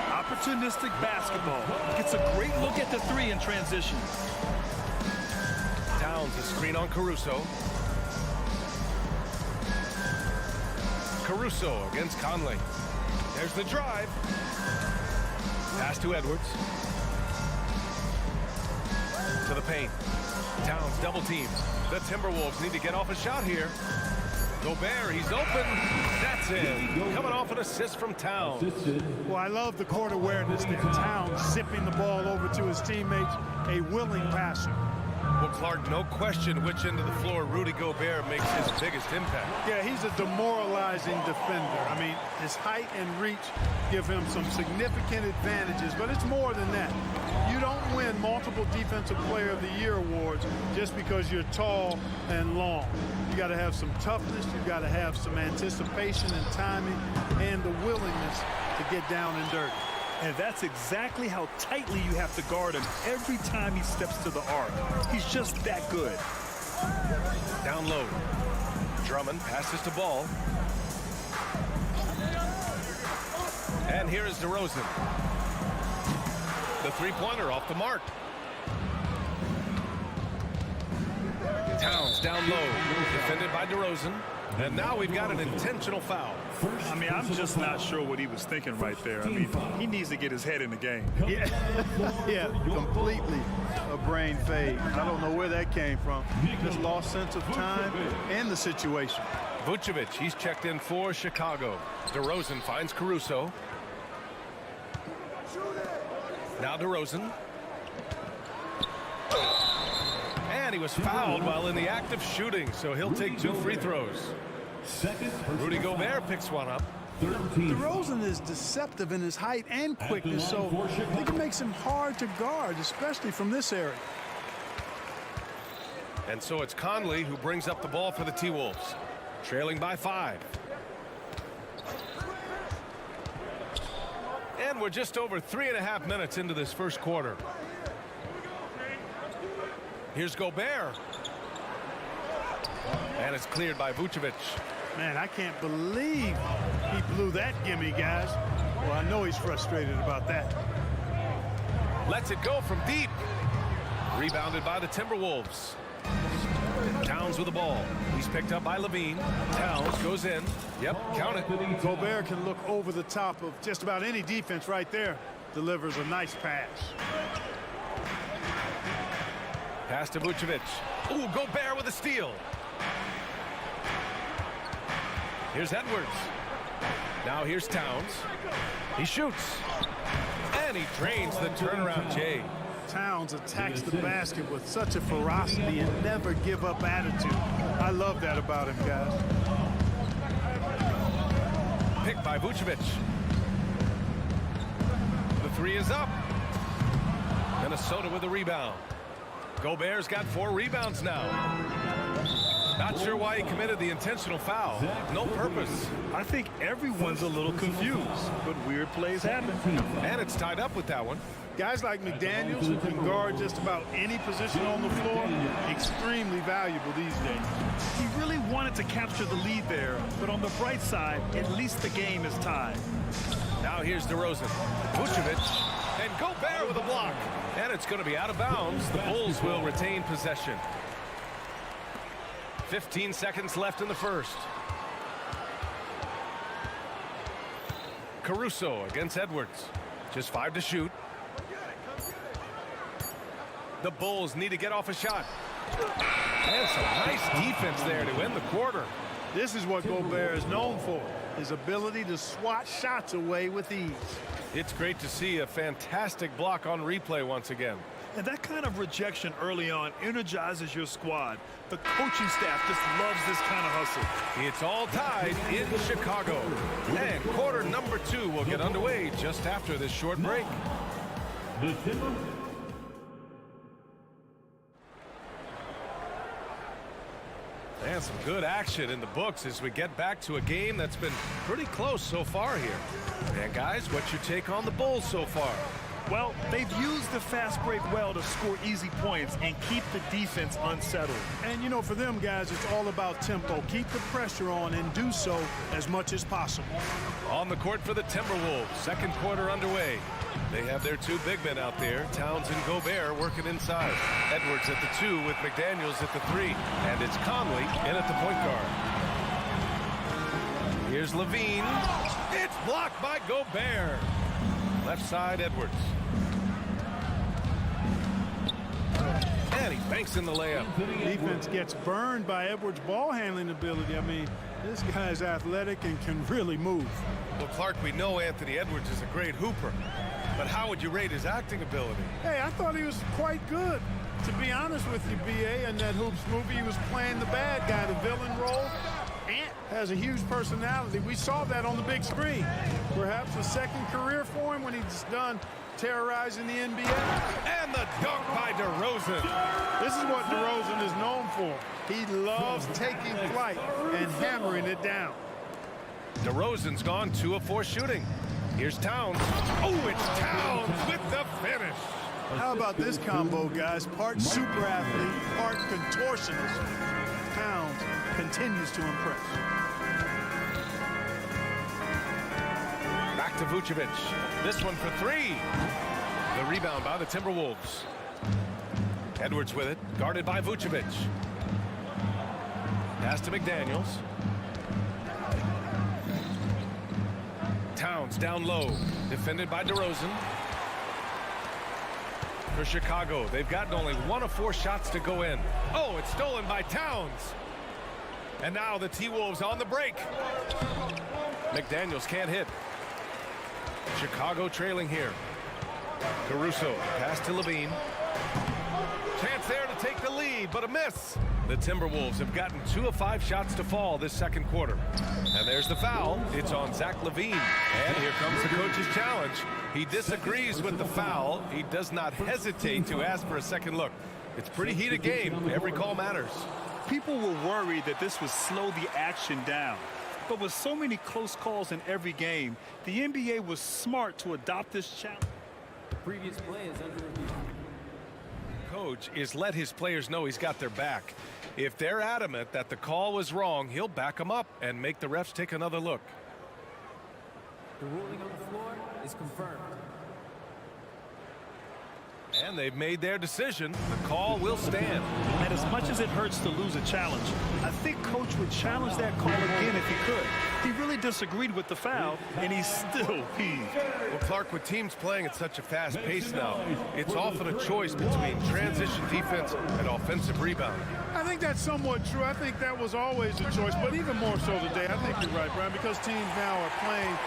Opportunistic basketball. Gets a great look at the 3 in transition. Towns a screen on Caruso. Caruso against Conley. There's the drive. Pass to Edwards. To the paint. Towns double teams. The Timberwolves need to get off a shot here. Gobert, he's open. That's it. Coming off an assist from Towns. Well, I love the court awareness there. Towns zipping the ball over to his teammates. A willing passer. Well, Clark, no question which end of the floor Rudy Gobert makes his biggest impact. Yeah, he's a demoralizing defender. I mean, his height and reach give him some significant advantages, but it's more than that. You don't win multiple Defensive Player of the Year awards just because you're tall and long. You got to have some toughness, you got to have some anticipation and timing, and the willingness to get down and dirty. And that's exactly how tightly you have to guard him every time he steps to the arc. He's just that good. Down low. Drummond passes to Ball. And here is DeRozan. The three-pointer off the mark. Towns down low. Defended by DeRozan. And now we've got an intentional foul. I mean, I'm just not sure what he was thinking right there. I mean, he needs to get his head in the game. Yeah, completely a brain fade. I don't know where that came from. Just lost sense of time and the situation. Vucevic, he's checked in for Chicago. DeRozan finds Caruso. Now DeRozan. And he was fouled while in the act of shooting, so he'll take 2 free throws. Rudy Gobert picks one up. DeRozan is deceptive in his height and quickness, so I think it makes him hard to guard, especially from this area. And so it's Conley who brings up the ball for the T-Wolves, trailing by 5. And we're just over 3.5 minutes into this first quarter. Here's Gobert. And it's cleared by Vucevic. Man, I can't believe he blew that gimme, guys. Well, I know he's frustrated about that. Lets it go from deep. Rebounded by the Timberwolves. Towns with the ball. He's picked up by Levine. Towns goes in. Yep, count it. Gobert can look over the top of just about any defense right there. Delivers a nice pass. Pass to Vucevic. Ooh, Gobert with a steal. Here's Edwards. Now here's Towns. He shoots. And he drains the turnaround, Jay. Towns attacks the basket with such a ferocity and never give up attitude. I love that about him, guys. Picked by Vucevic. The three is up. Minnesota with a rebound. Gobert's got 4 rebounds now. Not sure why he committed the intentional foul. No purpose. I think everyone's a little confused, but weird plays happen. And it's tied up with that one. Guys like McDaniels, who can guard just about any position on the floor, extremely valuable these days. He really wanted to capture the lead there, but on the bright side, at least the game is tied. Now here's DeRozan. Vucevic. And Gobert with a block. And it's going to be out of bounds. The Bulls will retain possession. 15 seconds left in the first. Caruso against Edwards. Just 5 to shoot. The Bulls need to get off a shot. And some nice defense there to end the quarter. This is what Gobert is known for, his ability to swat shots away with ease. It's great to see a fantastic block on replay once again. And that kind of rejection early on energizes your squad. The coaching staff just loves this kind of hustle. It's all tied in Chicago. And quarter number 2 will get underway just after this short break. And some good action in the books as we get back to a game that's been pretty close so far here. And guys, what's your take on the Bulls so far? Well, they've used the fast break well to score easy points and keep the defense unsettled. And, you know, for them guys, it's all about tempo. Keep the pressure on and do so as much as possible. On the court for the Timberwolves, second quarter underway. They have their 2 big men out there, Towns and Gobert, working inside. Edwards at the 2 with McDaniels at the 3. And it's Conley in at the point guard. Here's Levine. It's blocked by Gobert. Left side, Edwards. And he banks in the layup. Defense gets burned by Edwards' ball handling ability. I mean, this guy's athletic and can really move. Well, Clark, we know Anthony Edwards is a great hooper. But how would you rate his acting ability? Hey, I thought he was quite good. To be honest with you, B.A., in that Hoops movie, he was playing the bad guy, the villain role. Ant has a huge personality. We saw that on the big screen. Perhaps a second career for him when he's done terrorizing the NBA. And the dunk by DeRozan. This is what DeRozan is known for. He loves taking flight and hammering it down. DeRozan's gone 2 of 4 shooting. Here's Towns. Oh, it's Towns with the finish. How about this combo, guys? Part super athlete, part contortionist. Towns continues to impress. Back to Vucevic. This one for 3. The rebound by the Timberwolves. Edwards with it, guarded by Vucevic. Pass to McDaniels. Towns down low, defended by DeRozan. For Chicago, they've gotten only 1 of 4 shots to go in. Oh, it's stolen by Towns. And now the T-Wolves on the break. McDaniels can't hit. Chicago trailing here. Caruso, pass to Levine. Chance there to take the lead, but a miss. The Timberwolves have gotten 2 of 5 shots to fall this second quarter. And there's the foul. It's on Zach LaVine. And here comes the coach's challenge. He disagrees with the foul. He does not hesitate to ask for a second look. It's a pretty heated game. Every call matters. People were worried that this would slow the action down. But with so many close calls in every game, the NBA was smart to adopt this challenge. The previous play is under review. Coach is let his players know he's got their back. If they're adamant that the call was wrong, he'll back them up and make the refs take another look. The ruling on the floor is confirmed. And they've made their decision. The call will stand. And as much as it hurts to lose a challenge, I think Coach would challenge that call again if he could. He really disagreed with the foul, and he still heaved. Well, Clark, with teams playing at such a fast pace now, it's often a choice between transition defense and offensive rebound. I think that's somewhat true. I think that was always the choice, but even more so today. I think you're right, Brian, because teams now are playing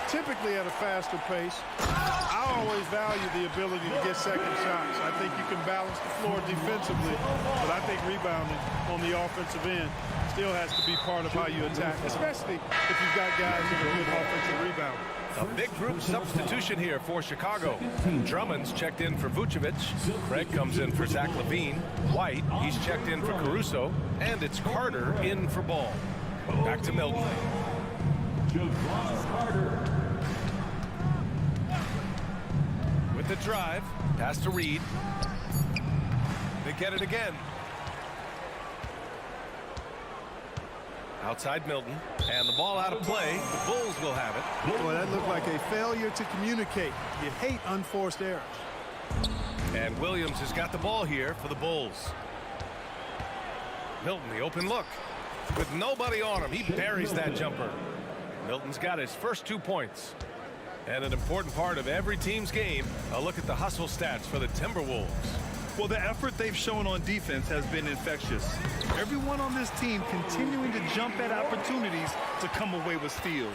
typically at a faster pace. I always value the ability to get second shots. I think you can balance the floor defensively, but I think rebounding on the offensive end still has to be part of how you attack, especially if you've got guys that are good offensive rebounding. A big group substitution here for Chicago. Drummond's checked in for Vucevic. Craig comes in for Zach LaVine. White, he's checked in for Caruso. And it's Carter in for Ball. Back to Milton. With the drive, pass to Reed. They get it again. Outside Milton, and the ball out of play. The Bulls will have it. Boy, that looked like a failure to communicate. You hate unforced errors. And Williams has got the ball here for the Bulls. Milton, the open look. With nobody on him, he buries that jumper. Milton's got his first 2 points. And an important part of every team's game, a look at the hustle stats for the Timberwolves. Well, the effort they've shown on defense has been infectious. Everyone on this team continuing to jump at opportunities to come away with steals.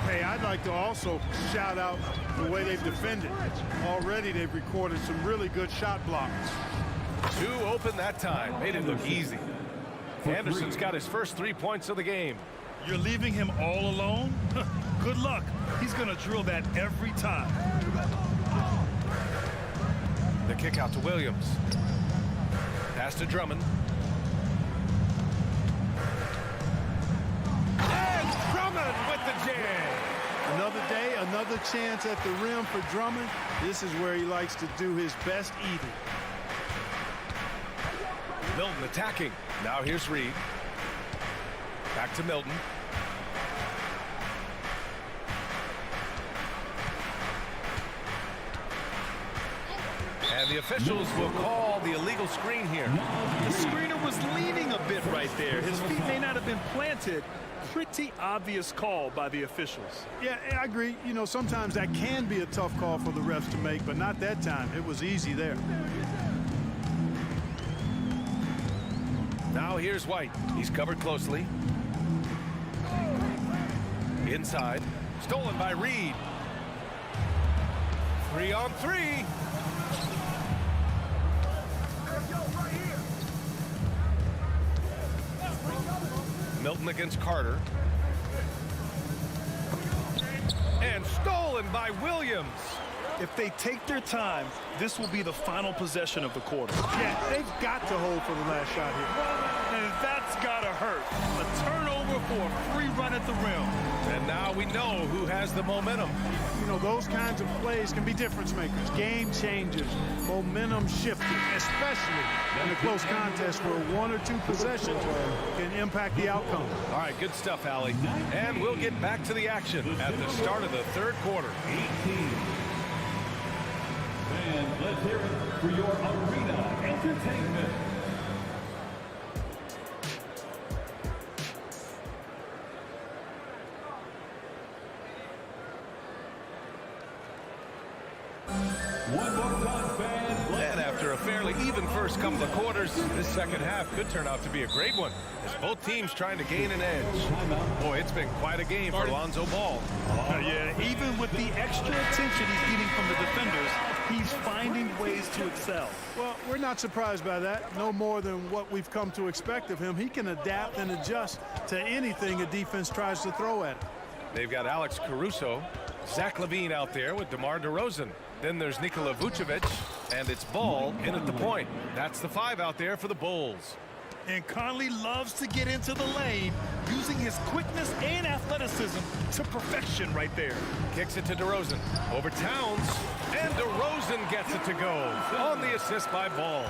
Hey, I'd like to also shout out the way they've defended. Already they've recorded some really good shot blocks. 2 open that time. Made it look easy. Anderson's got his first 3 points of the game. You're leaving him all alone? Good luck. He's going to drill that every time. The kick out to Williams. Pass to Drummond. And Drummond with the jam. Another day, another chance at the rim for Drummond. This is where he likes to do his best eating. Milton attacking. Now here's Reed. Back to Milton. And the officials will call the illegal screen here. The screener was leaning a bit right there. His feet may not have been planted. Pretty obvious call by the officials. Yeah, I agree. You know, sometimes that can be a tough call for the refs to make, but not that time. It was easy there. Now here's White. He's covered closely. Inside. Stolen by Reed. 3-on-3. Milton against Carter. And stolen by Williams. If they take their time, this will be the final possession of the quarter. Yeah, they've got to hold for the last shot here. And that's gotta hurt. A turnover for a free run at the rim. And now we know who has the momentum. You know, those kinds of plays can be difference makers, game changers, momentum shifters, especially in a close contest where 1 or 2 possessions can impact the outcome. All right, good stuff, Allie. And we'll get back to the action at the start of the third quarter. And let's hear it for your arena entertainment. One more time, fans. And after a fairly even first couple of quarters, this second half could turn out to be a great one, as both teams trying to gain an edge. Boy, it's been quite a game for Lonzo Ball. Yeah, even with the extra attention he's getting from the defenders, he's finding ways to excel. Well, we're not surprised by that. No more than what we've come to expect of him. He can adapt and adjust to anything a defense tries to throw at him. They've got Alex Caruso, Zach LaVine out there with DeMar DeRozan. Then there's Nikola Vucevic, and it's Ball in at the point. That's the 5 out there for the Bulls. And Conley loves to get into the lane, using his quickness and athleticism to perfection right there. Kicks it to DeRozan. Over Towns, and DeRozan gets it to go on the assist by Ball.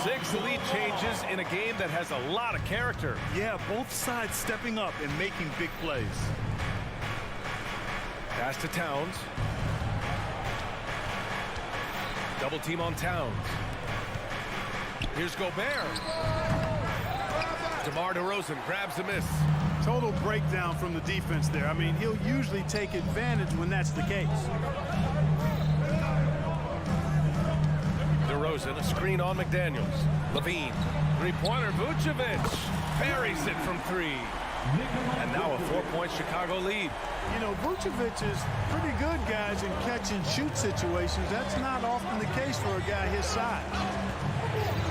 6 lead changes in a game that has a lot of character. Yeah, both sides stepping up and making big plays. Pass to Towns. Double team on Towns. Here's Gobert. DeMar DeRozan grabs a miss. Total breakdown from the defense there. I mean, he'll usually take advantage when that's the case. DeRozan, a screen on McDaniels. Levine, three-pointer, Vucevic buries it from three. And now a 4-point Chicago lead. You know, Vucevic is pretty good, guys, in catch-and-shoot situations. That's not often the case for a guy his size.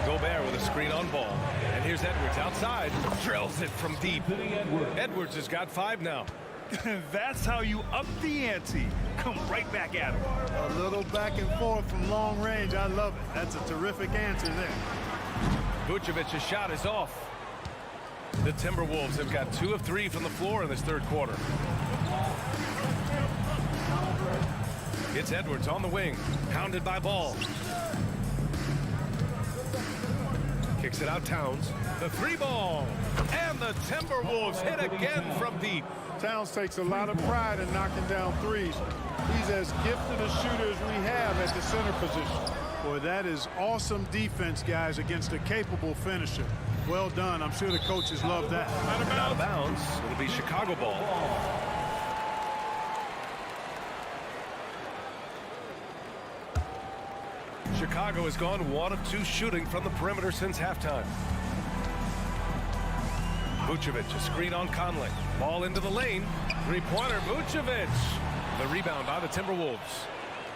Gobert with a screen on ball. And here's Edwards outside. Drills it from deep. Edwards has got 5 now. That's how you up the ante. Come right back at him. A little back and forth from long range. I love it. That's a terrific answer there. Vucevic's shot is off. The Timberwolves have got 2 of 3 from the floor in this third quarter. It's Edwards on the wing, hounded by Ball. Kicks it out Towns. The 3-ball. And the Timberwolves hit again from deep. Towns takes a lot of pride in knocking down threes. He's as gifted a shooter as we have at the center position. Boy, that is awesome defense, guys, against a capable finisher. Well done. I'm sure the coaches love that. Out of bounds. It'll be Chicago ball. Chicago has gone 1 of 2 shooting from the perimeter since halftime. Vucevic, a screen on Conley. Ball into the lane. 3-pointer, Vucevic. The rebound by the Timberwolves.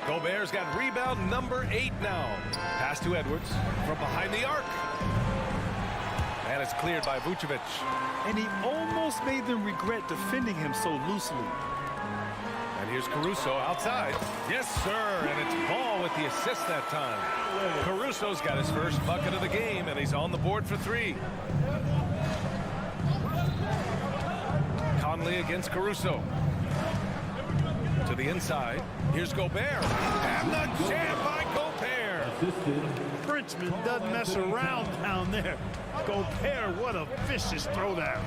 Gobert's got rebound number 8 now. Pass to Edwards from behind the arc. And it's cleared by Vucevic. And he almost made them regret defending him so loosely. And here's Caruso outside. Yes, sir. And it's Ball with the assist that time. Caruso's got his first bucket of the game, and he's on the board for 3. Conley against Caruso. To the inside. Here's Gobert. And the jam by Gobert. Frenchman doesn't mess around down there. Gobert, what a vicious throwdown.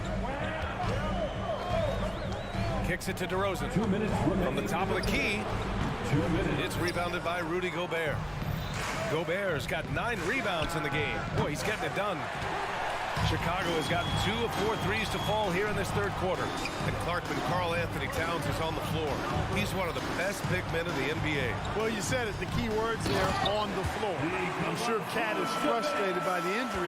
Kicks it to DeRozan. From the top of the key. It's rebounded by Rudy Gobert. Gobert's got 9 rebounds in the game. Boy, he's getting it done. Chicago has gotten 2 of 4 threes to fall here in this third quarter. And Clarkman, Karl Anthony Towns is on the floor. He's one of the best big men in the NBA. Well, you said it. The key words there, on the floor. I'm sure Cat is frustrated by the injury.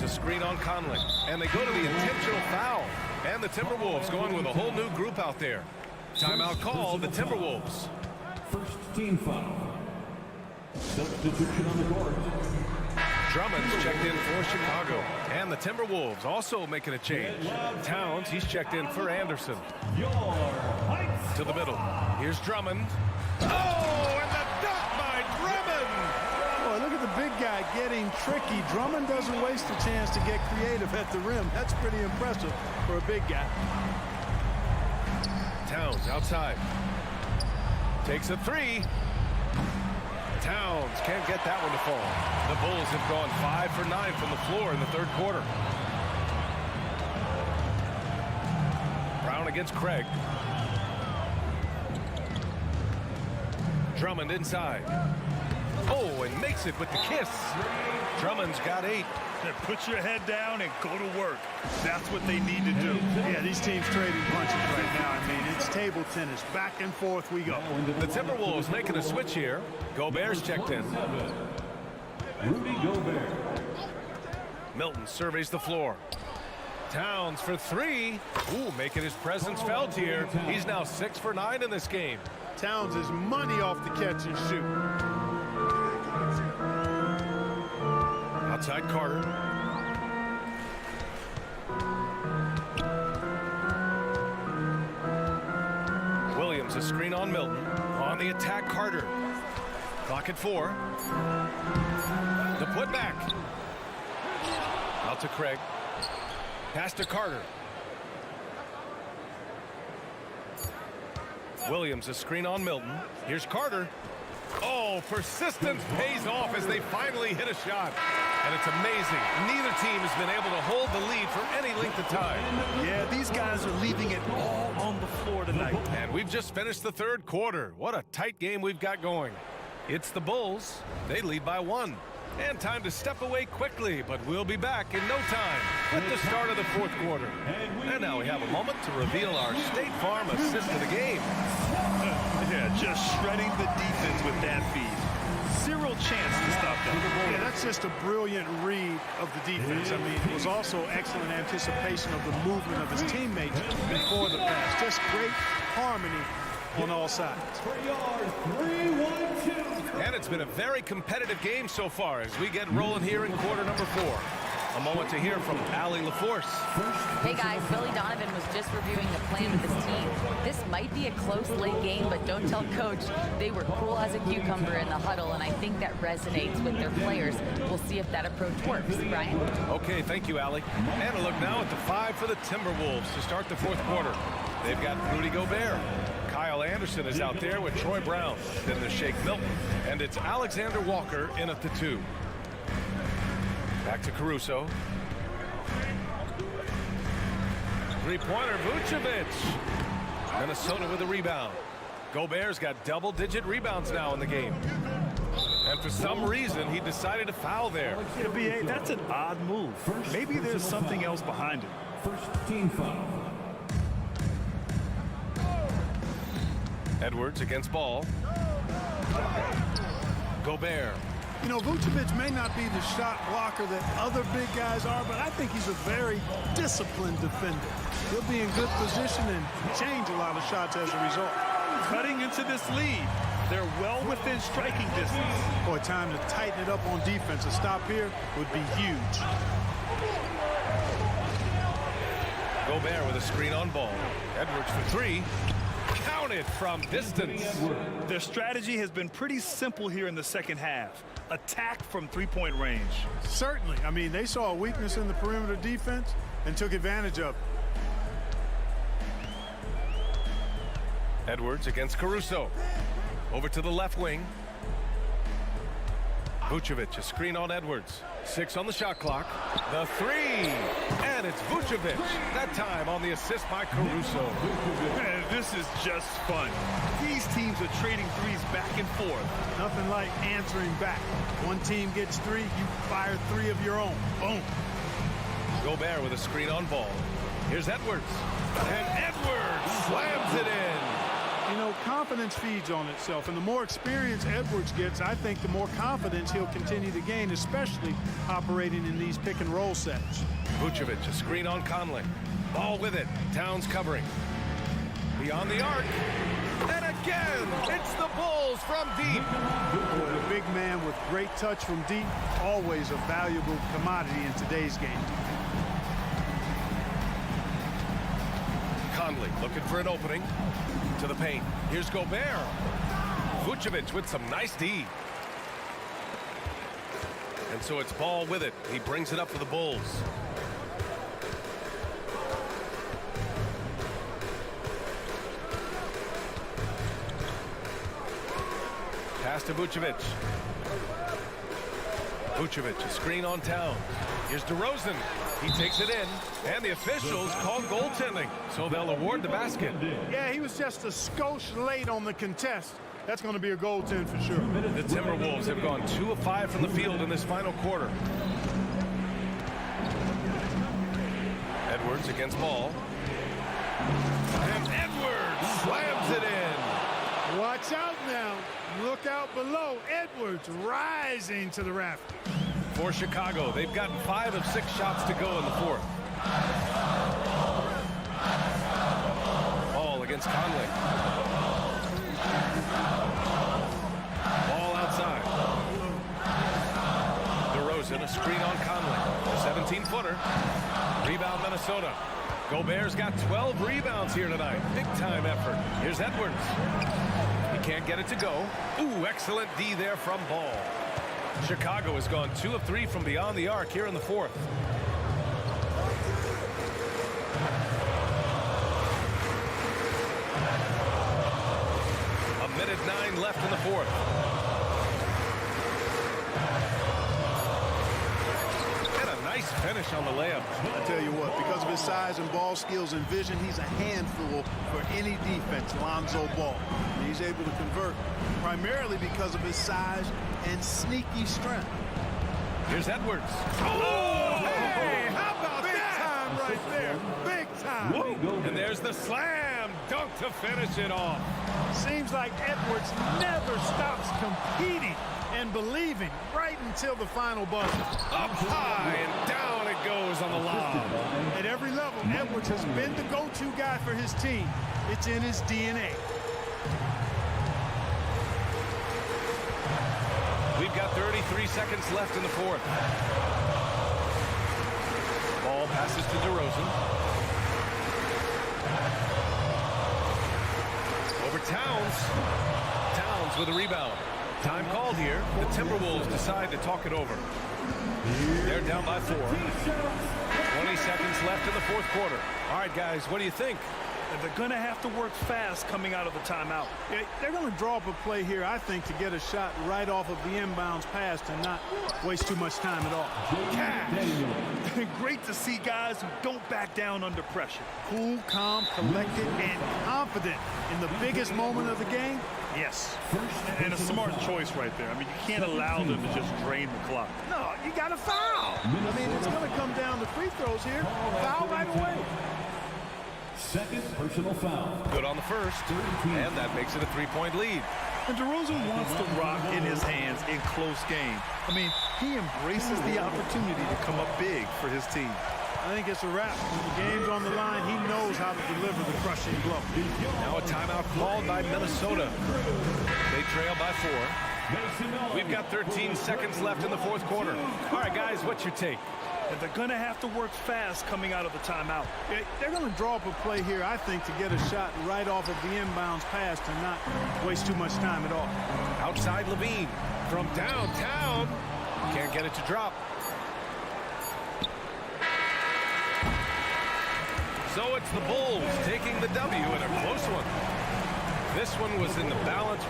A screen on Conley, and they go to the intentional foul, and the Timberwolves going with a whole new group out there. Timeout called, the Timberwolves. First team foul. Substitution on the court. Drummond's checked in for Chicago, and the Timberwolves also making a change. Towns, he's checked in for Anderson. To the middle. Here's Drummond. Oh, and the dunk by Drummond! Boy, look at the big guy getting tricky. Drummond doesn't waste a chance to get creative at the rim. That's pretty impressive for a big guy. Towns outside. Takes a 3. Towns can't get that one to fall. The Bulls have gone 5 for 9 from the floor in the third quarter. Brown against Craig. Drummond inside. Oh, and makes it with the kiss. Drummond's got 8. Put your head down and go to work. That's what they need to do. Yeah, these teams trading punches right now. I mean, it's table tennis. Back and forth we go. The Timberwolves making a switch here. Gobert's checked in. Rudy Gobert. Milton surveys the floor. Towns for 3. Ooh, making his presence felt here. He's now 6 for 9 in this game. Towns is money off the catch and shoot. Outside Carter. Williams, a screen on Milton. On the attack, Carter. Clock at 4. The putback. Out to Craig. Pass to Carter. Williams, a screen on Milton. Here's Carter. Oh, persistence pays off as they finally hit a shot. And it's amazing. Neither team has been able to hold the lead for any length of time. Yeah, these guys are leaving it all on the floor tonight. And we've just finished the third quarter. What a tight game we've got going. It's the Bulls. They lead by 1. And time to step away quickly, but we'll be back in no time with the start of the fourth quarter. And now we have a moment to reveal our State Farm assist of the game. Yeah, just shredding the defense with that feed. Zero chance to stop them. Yeah, that's just a brilliant read of the defense. I mean, it was also excellent anticipation of the movement of his teammates before the pass. Just great harmony on all sides. And it's been a very competitive game so far as we get rolling here in quarter number 4. A moment to hear from Allie LaForce. Hey guys, Billy Donovan was just reviewing the plan with his team. This might be a close late game, but don't tell coach. They were cool as a cucumber in the huddle, and I think that resonates with their players. We'll see if that approach works. Brian? Okay, thank you, Allie. And a look now at the 5 for the Timberwolves to start the fourth quarter. They've got Rudy Gobert. Kyle Anderson is out there with Troy Brown. Then there's Shake Milton. And it's Alexander Walker in at the 2. Back to Caruso. Three-pointer, Vucevic. Minnesota with a rebound. Gobert's got double-digit rebounds now in the game. And for some reason, he decided to foul there. Yeah, B.A., that's an odd move. Maybe there's something else behind it. First team foul. Edwards against Ball. Gobert. You know, Vucevic may not be the shot blocker that other big guys are, but I think he's a very disciplined defender. He'll be in good position and change a lot of shots as a result. Cutting into this lead. They're well within striking distance. Boy, time to tighten it up on defense. A stop here would be huge. Gobert with a screen on Ball. Edwards for 3. Counted from distance. Their strategy has been pretty simple here in the second half. Attack from three-point range. Certainly. I mean, they saw a weakness in the perimeter defense and took advantage of it. Edwards against Caruso. Over to the left wing. Vucevic, a screen on Edwards. 6 on the shot clock. The 3. And it's Vucevic. That time on the assist by Caruso. Man, this is just fun. These teams are trading threes back and forth. Nothing like answering back. One team gets 3, you fire 3 of your own. Boom. Gobert with a screen on Ball. Here's Edwards. And Edwards slams it in. You know, confidence feeds on itself, and the more experience Edwards gets, I think the more confidence he'll continue to gain, especially operating in these pick-and-roll sets. Vucevic, a screen on Conley. Ball with it. Towns covering. Beyond the arc. And again, it's the Bulls from deep. Boy, a big man with great touch from deep, always a valuable commodity in today's game. Conley looking for an opening. To the paint. Here's Gobert. Vucevic with some nice D. And so it's Ball with it. He brings it up for the Bulls. Pass to Vucevic. Vucevic, a screen on Towns. Here's DeRozan. He takes it in, and the officials call goaltending, so they'll award the basket. Yeah, he was just a skosh late on the contest. That's going to be a goaltend for sure. The Timberwolves have gone 2 of 5 from the field in this final quarter. Edwards against Ball. And Edwards slams it in. Watch out now. Look out below. Edwards rising to the raft. For Chicago, they've gotten 5 of 6 shots to go in the fourth. Ball against Conley. Ball outside. DeRozan, a screen on Conley. A 17-footer. Rebound Minnesota. Gobert's got 12 rebounds here tonight. Big time effort. Here's Edwards. He can't get it to go. Ooh, excellent D there from Ball. Chicago has gone 2 of 3 from beyond the arc here in the fourth. 1:09 left in the fourth. And a nice finish on the layup. I tell you what, because of his size and ball skills and vision, he's a handful for any defense, Lonzo Ball. And he's able to convert primarily because of his size and sneaky strength. Here's Edwards. Oh, hey, how about Big that? time right there. Big time. Whoa. And there's the slam dunk to finish it off. Seems like Edwards never stops competing and believing right until the final buzzer. Up high and down it goes on the lob. At every level, Edwards has been the go-to guy for his team. It's in his DNA. We've got 33 seconds left in the fourth. Ball passes to DeRozan. Over Towns. Towns with a rebound. Time called here. The Timberwolves decide to talk it over. They're down by 4. 20 seconds left in the fourth quarter. All right, guys, what do you think? And they're going to have to work fast coming out of the timeout. They're going to draw up a play here, I think, to get a shot right off of the inbounds pass and not waste too much time at all. Great to see guys who don't back down under pressure. Cool, calm, collected, and confident in the biggest moment of the game. Yes. And a smart choice right there. I mean, you can't allow them to just drain the clock. No, you got to foul. I mean, it's going to come down to free throws here. Foul right away. Second personal foul. Good on the first, and that makes it a 3-point lead. And DeRozan wants the rock in his hands in close game. I mean, he embraces the opportunity to come up big for his team. I think it's a wrap. The game's on the line. He knows how to deliver the crushing blow. Now a timeout called by Minnesota. They trail by 4. We've got 13 seconds left in the fourth quarter. All right, guys, what's your take? And they're going to have to work fast coming out of the timeout. They're going to draw up a play here, I think, to get a shot right off of the inbounds pass to not waste too much time at all. Outside Levine from downtown. Can't get it to drop. So it's the Bulls taking the W in a close one. This one was in the balance.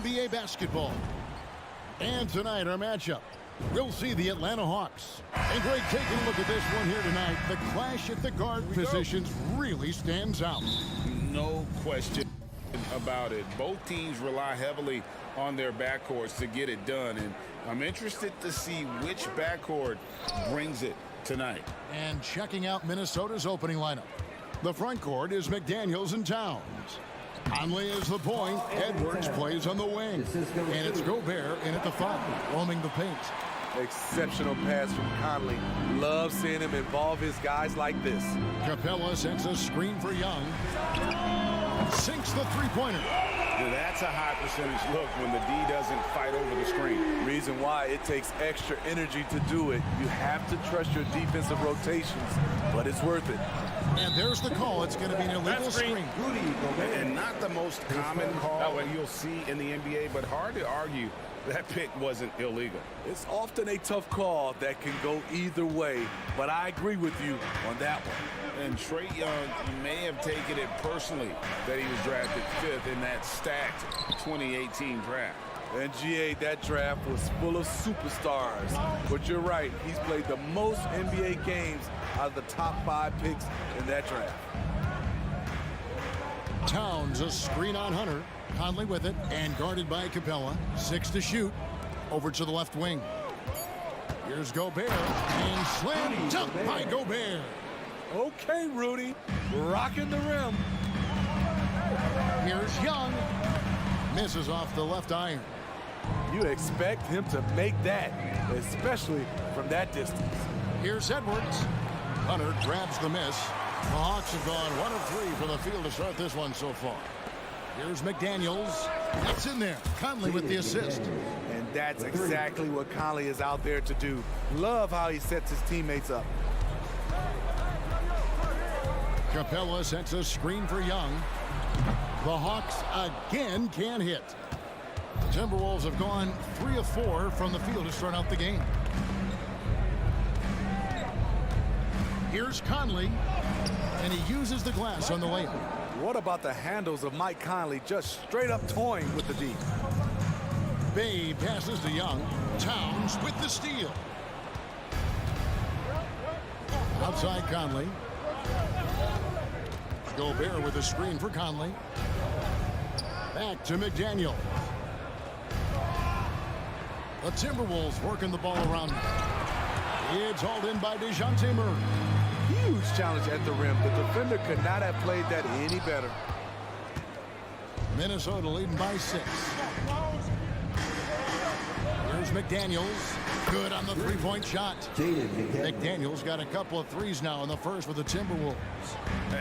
NBA basketball. And tonight, our matchup, we'll see the Atlanta Hawks. And Greg, taking a look at this one here tonight, the clash at the guard positions really stands out. No question about it. Both teams rely heavily on their backcourts to get it done, and I'm interested to see which backcourt brings it tonight. And checking out Minnesota's opening lineup. The front court is McDaniels and Towns. Conley is the point. Edwards plays on the wing. And it's Gobert in at the 5, roaming the paint. Exceptional pass from Conley. Love seeing him involve his guys like this. Capella sends a screen for Young. Sinks the three-pointer. That's a high percentage look when the D doesn't fight over the screen. Reason why it takes extra energy to do it. You have to trust your defensive rotations, but it's worth it. And there's the call. It's going to be an illegal screen. And not the most common call you'll see in the NBA, but hard to argue that pick wasn't illegal. It's often a tough call that can go either way, but I agree with you on that one. And Trae Young may have taken it personally that he was drafted 5th in that stacked 2018 draft. And GA, that draft was full of superstars. But you're right, he's played the most NBA games out of the top 5 picks in that draft. Towns, a screen on Hunter. Conley with it, and guarded by Capella. 6 to shoot. Over to the left wing. Here's Gobert, and slam dunk by Gobert. Okay, Rudy, rocking the rim. Here's Young. Misses off the left iron. You expect him to make that, especially from that distance. Here's Edwards. Hunter grabs the miss. The Hawks have gone 1 of 3 from the field to start this one so far. Here's McDaniels. That's in there. Conley with the assist. And that's exactly what Conley is out there to do. Love how he sets his teammates up. Capella sets a screen for Young. The Hawks again can't hit. The Timberwolves have gone 3 of 4 from the field to start out the game. Here's Conley, and he uses the glass on the layup. What about the handles of Mike Conley just straight up toying with the D? Bay passes to Young. Towns with the steal. Outside Conley. Gobert with a screen for Conley. Back to McDaniel. The Timberwolves working the ball around. It's hauled in by DeJounte Murray. Huge challenge at the rim. The defender could not have played that any better. Minnesota leading by 6. Here's McDaniels. Good on the three-point shot. McDaniels got a couple of threes now in the first with the Timberwolves.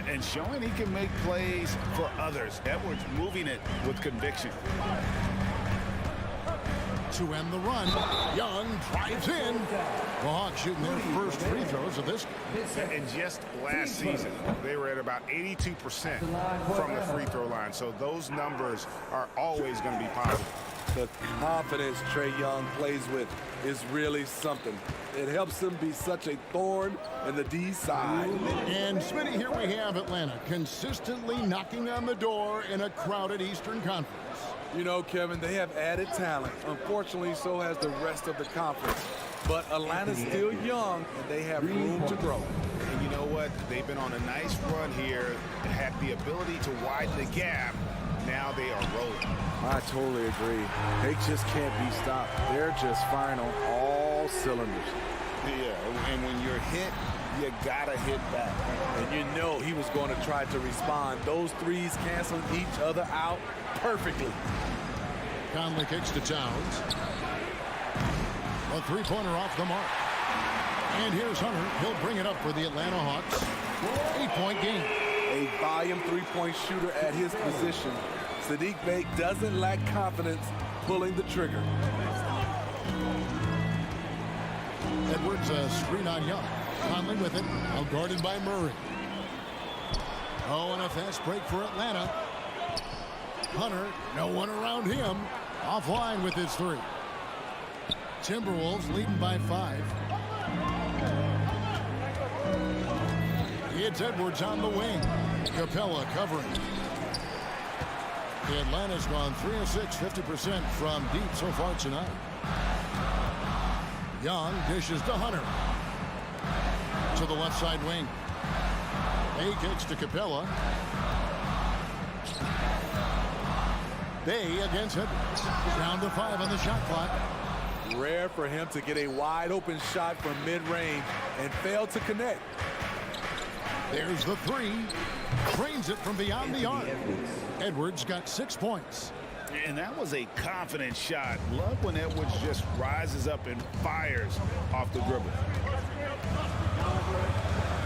And showing he can make plays for others. Edwards moving it with conviction. To end the run, Young drives in. The Hawks shooting their first free throws of this. And just last season, they were at about 82% from the free throw line. So those numbers are always going to be positive. The confidence Trae Young plays with is really something. It helps him be such a thorn in the D side. And Smitty, here we have Atlanta consistently knocking on the door in a crowded Eastern Conference. You know, Kevin, they have added talent. Unfortunately, so has the rest of the conference. But Atlanta's still young, and they have room to grow. And you know what? They've been on a nice run here, had the ability to widen the gap. Now they are rolling. I totally agree. They just can't be stopped. They're just firing on all cylinders. Yeah, and when you're hit, you gotta hit back. And you know he was going to try to respond. Those threes canceling each other out perfectly. Conley kicks to Towns. A three-pointer off the mark. And here's Hunter. He'll bring it up for the Atlanta Hawks. 8-point game. A volume three-point shooter at his position. Sadiq Bey doesn't lack confidence pulling the trigger. Edwards a screen on Young. Conley with it. Now guarded by Murray. Oh, and a fast break for Atlanta. Hunter, no one around him. Offline with his 3. Timberwolves leading by 5. It's Edwards on the wing. Capella covering. Atlanta's gone 3 of 6, 50% from deep so far tonight. Young dishes to Hunter. To the left side wing. Bay kicks to Capella. Bay against it. Down to 5 on the shot clock. Rare for him to get a wide open shot from mid-range and fail to connect. There's the 3. Drains it from beyond the arc. Edwards got 6 points. And that was a confident shot. Love when Edwards just rises up and fires off the dribble.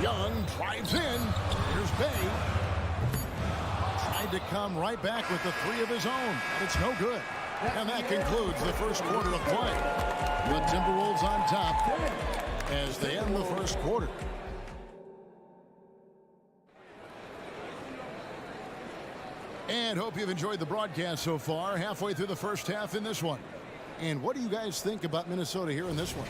Young drives in. Here's Bay. Tried to come right back with the 3 of his own, but it's no good. And that concludes the first quarter of play. The Timberwolves on top as they end the first quarter. And hope you've enjoyed the broadcast so far. Halfway through the first half in this one. And what do you guys think about Minnesota here in this one?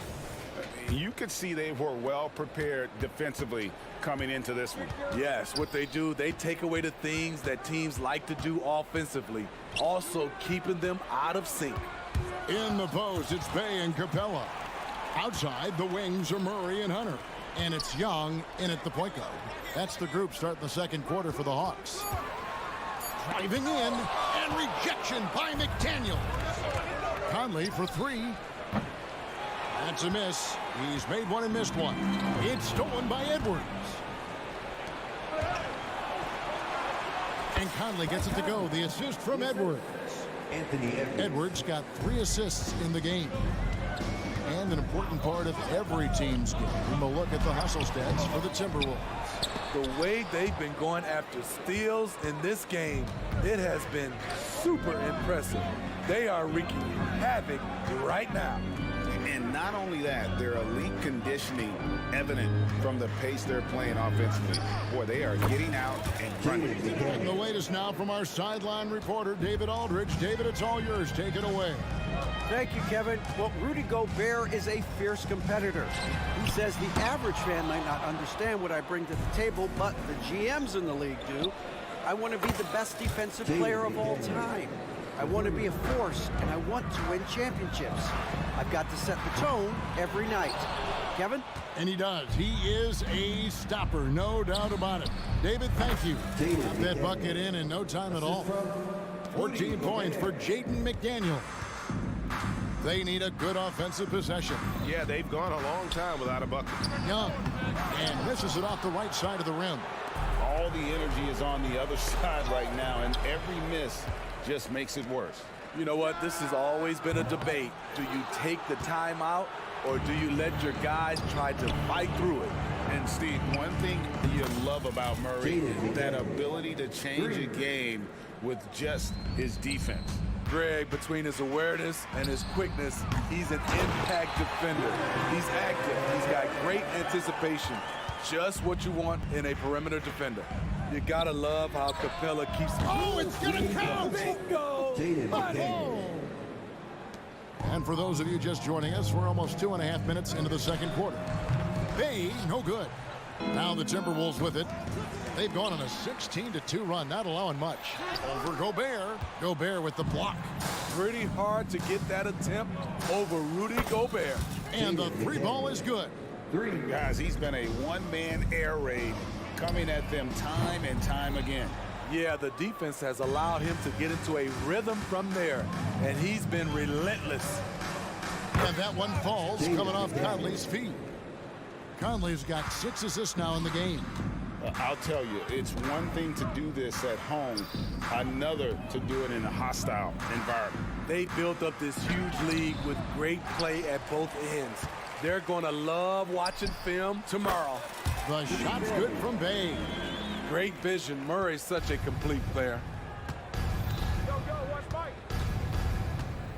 You could see they were well prepared defensively coming into this one. Yes, what they do, they take away the things that teams like to do offensively, also keeping them out of sync. In the post, it's Bay and Capella. Outside, the wings are Murray and Hunter. And it's Young in at the point guard. That's the group starting the second quarter for the Hawks. Driving in, and rejection by McDaniel. Conley for 3. That's a miss. He's made one and missed one. It's stolen by Edwards. And Conley gets it to go. The assist from Edwards. Edwards got 3 assists in the game. And an important part of every team's game. We'll look at the hustle stats for the Timberwolves. The way they've been going after steals in this game, it has been super impressive. They are wreaking havoc right now. And not only that, their elite conditioning evident from the pace they're playing offensively. Boy, they are getting out and running. And the latest now from our sideline reporter, David Aldridge. David, it's all yours. Take it away. Thank you, Kevin. Well, Rudy Gobert is a fierce competitor. He says the average fan might not understand what I bring to the table, but the GMs in the league do. I want to be the best defensive player of all time. I want to be a force, and I want to win championships. I've got to set the tone every night. Kevin? And he does. He is a stopper, no doubt about it. David, thank you. Got that bucket in no time at all. 14 points for Jaden McDaniel. They need a good offensive possession. Yeah, they've gone a long time without a bucket. Young, and misses it off the right side of the rim. All the energy is on the other side right now, and every miss just makes it worse. You know what? This has always been a debate. Do you take the timeout, or do you let your guys try to fight through it? And Steve, one thing you love about Murray is that ability to change a game with just his defense. Greg, between his awareness and his quickness, he's an impact defender. He's active. He's got great anticipation. Just what you want in a perimeter defender. You gotta love how Capella keeps. Oh, it's gonna count! Bingo! And for those of you just joining us, we're almost 2.5 minutes into the second quarter. Bay, no good. Now the Timberwolves with it. They've gone on a 16-2 run, not allowing much. Over Gobert. Gobert with the block. Pretty hard to get that attempt over Rudy Gobert. And the 3 ball is good. Guys, he's been a one-man air raid coming at them time and time again. Yeah, the defense has allowed him to get into a rhythm from there, and he's been relentless. And that one falls coming off Conley's feet. Conley's got 6 assists now in the game. I'll tell you, it's one thing to do this at home, another to do it in a hostile environment. They built up this huge league with great play at both ends. They're going to love watching film tomorrow. The shot's good from Bay. Great vision. Murray's such a complete player.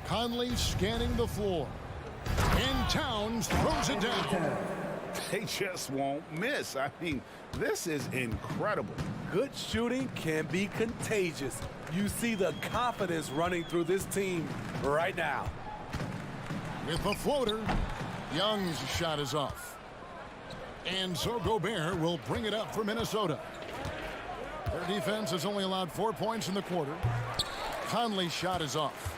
Conley scanning the floor. And Towns throws it down. They just won't miss. I mean, this is incredible. Good shooting can be contagious. You see the confidence running through this team right now. With a floater, Young's shot is off. And so Gobert will bring it up for Minnesota. Their defense has only allowed 4 points in the quarter. Conley's shot is off.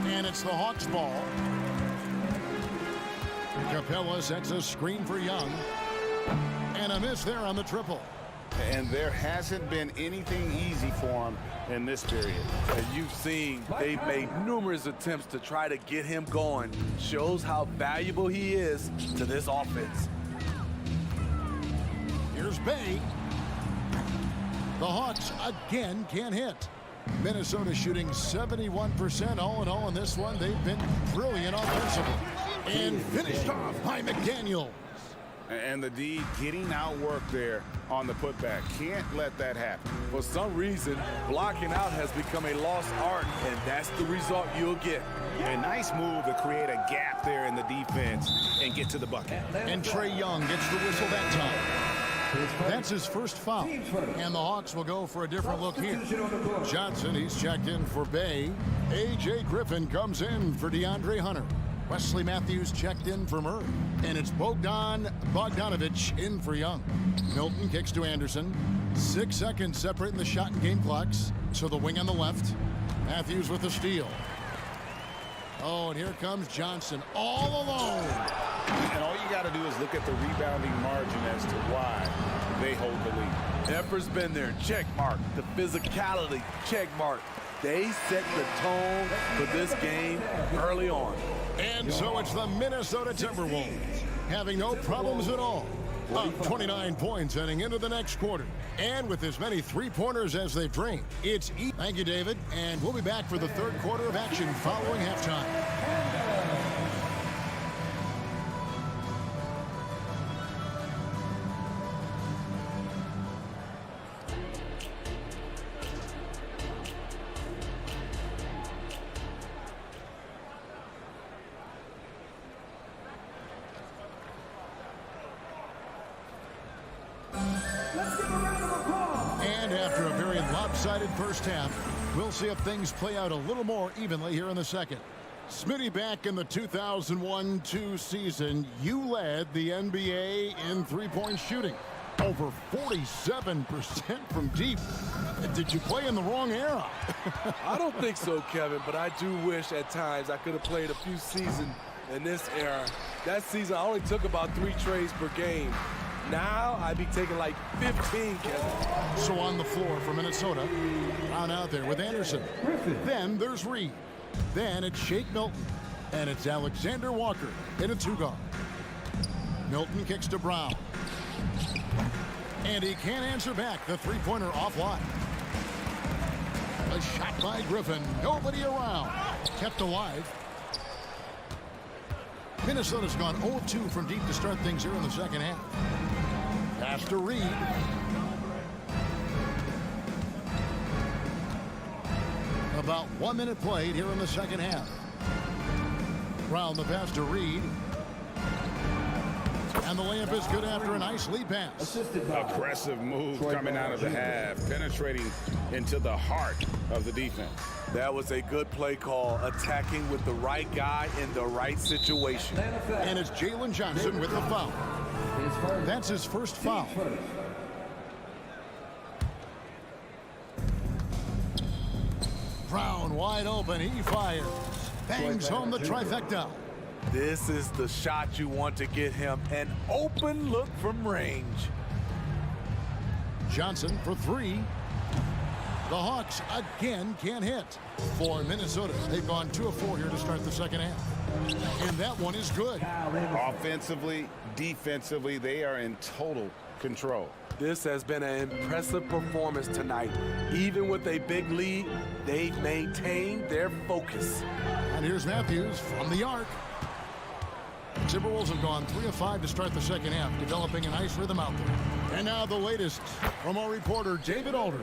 And it's the Hawks' ball. Capella sets a screen for Young. And a miss there on the triple. And there hasn't been anything easy for him in this period. As you've seen, they've made numerous attempts to try to get him going. Shows how valuable he is to this offense. Here's Bay. The Hawks again can't hit. Minnesota shooting 71% all in all in this one. They've been brilliant offensively. And finished off by McDaniels. And the D getting outworked there on the putback. Can't let that happen. For some reason, blocking out has become a lost art, and that's the result you'll get. A nice move to create a gap there in the defense and get to the bucket. And Trae Young gets the whistle that time. That's his first foul. And the Hawks will go for a different look here. Johnson, he's checked in for Bay. A.J. Griffin comes in for DeAndre Hunter. Wesley Matthews checked in for Murray. And it's Bogdanovich in for Young. Milton kicks to Anderson. 6 seconds separating the shot and game clocks. So the wing on the left. Matthews with the steal. Oh, and here comes Johnson all alone. And all you got to do is look at the rebounding margin as to why they hold the lead. Effort's been there. Check mark. The physicality. Check mark. They set the tone for this game early on. And so it's the Minnesota Timberwolves having no problems at all. Up 29 points heading into the next quarter. And with as many three-pointers as they've drained, it's Thank you, David. And we'll be back for the third quarter of action following halftime. First half. We'll see if things play out a little more evenly here in the second. Smitty, back in the 2001-2 season, you led the NBA in three-point shooting. Over 47% from deep. Did you play in the wrong era? I don't think so, Kevin, but I do wish at times I could have played a few seasons in this era. That season, I only took about 3 trades per game. Now, I'd be taking like 15, Kevin. So on the floor for Minnesota, on out there with Anderson. Then there's Reed. Then it's Shake Milton. And it's Alexander Walker in a 2-guard. Milton kicks to Brown. And he can't answer back. The three-pointer offline. A shot by Griffin. Nobody around. Kept alive. Minnesota's gone 0-2 from deep to start things here in the second half. Pass to Reed. About 1 minute played here in the second half. Brown the pass to Reed. And the layup is good after a nice lead pass. Aggressive move coming out of the half, penetrating into the heart of the defense. That was a good play call, attacking with the right guy in the right situation. And it's Jalen Johnson with the foul. That's his first foul. Brown wide open, he fires. Bangs home the trifecta. This is the shot you want to get him, an open look from range. Johnson for 3. The Hawks again can't hit. For Minnesota, they've gone 2 of 4 here to start the second half. And that one is good. Offensively, defensively, they are in total control. This has been an impressive performance tonight. Even with a big lead, they've maintained their focus. And here's Matthews from the arc. Timberwolves have gone 3 of 5 to start the second half, developing a nice rhythm out there. And now the latest from our reporter, David Aldridge.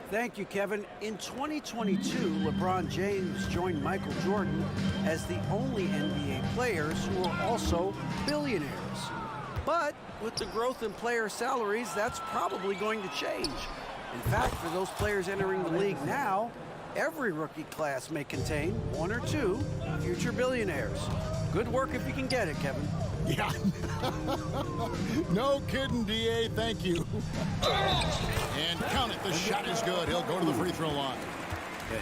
Thank you, Kevin. In 2022, LeBron James joined Michael Jordan as the only NBA players who are also billionaires. But with the growth in player salaries, that's probably going to change. In fact, for those players entering the league now, every rookie class may contain 1 or 2 future billionaires. Good work if you can get it, Kevin. Yeah. No kidding, DA. Thank you. And count it. The shot is good. He'll go to the free throw line.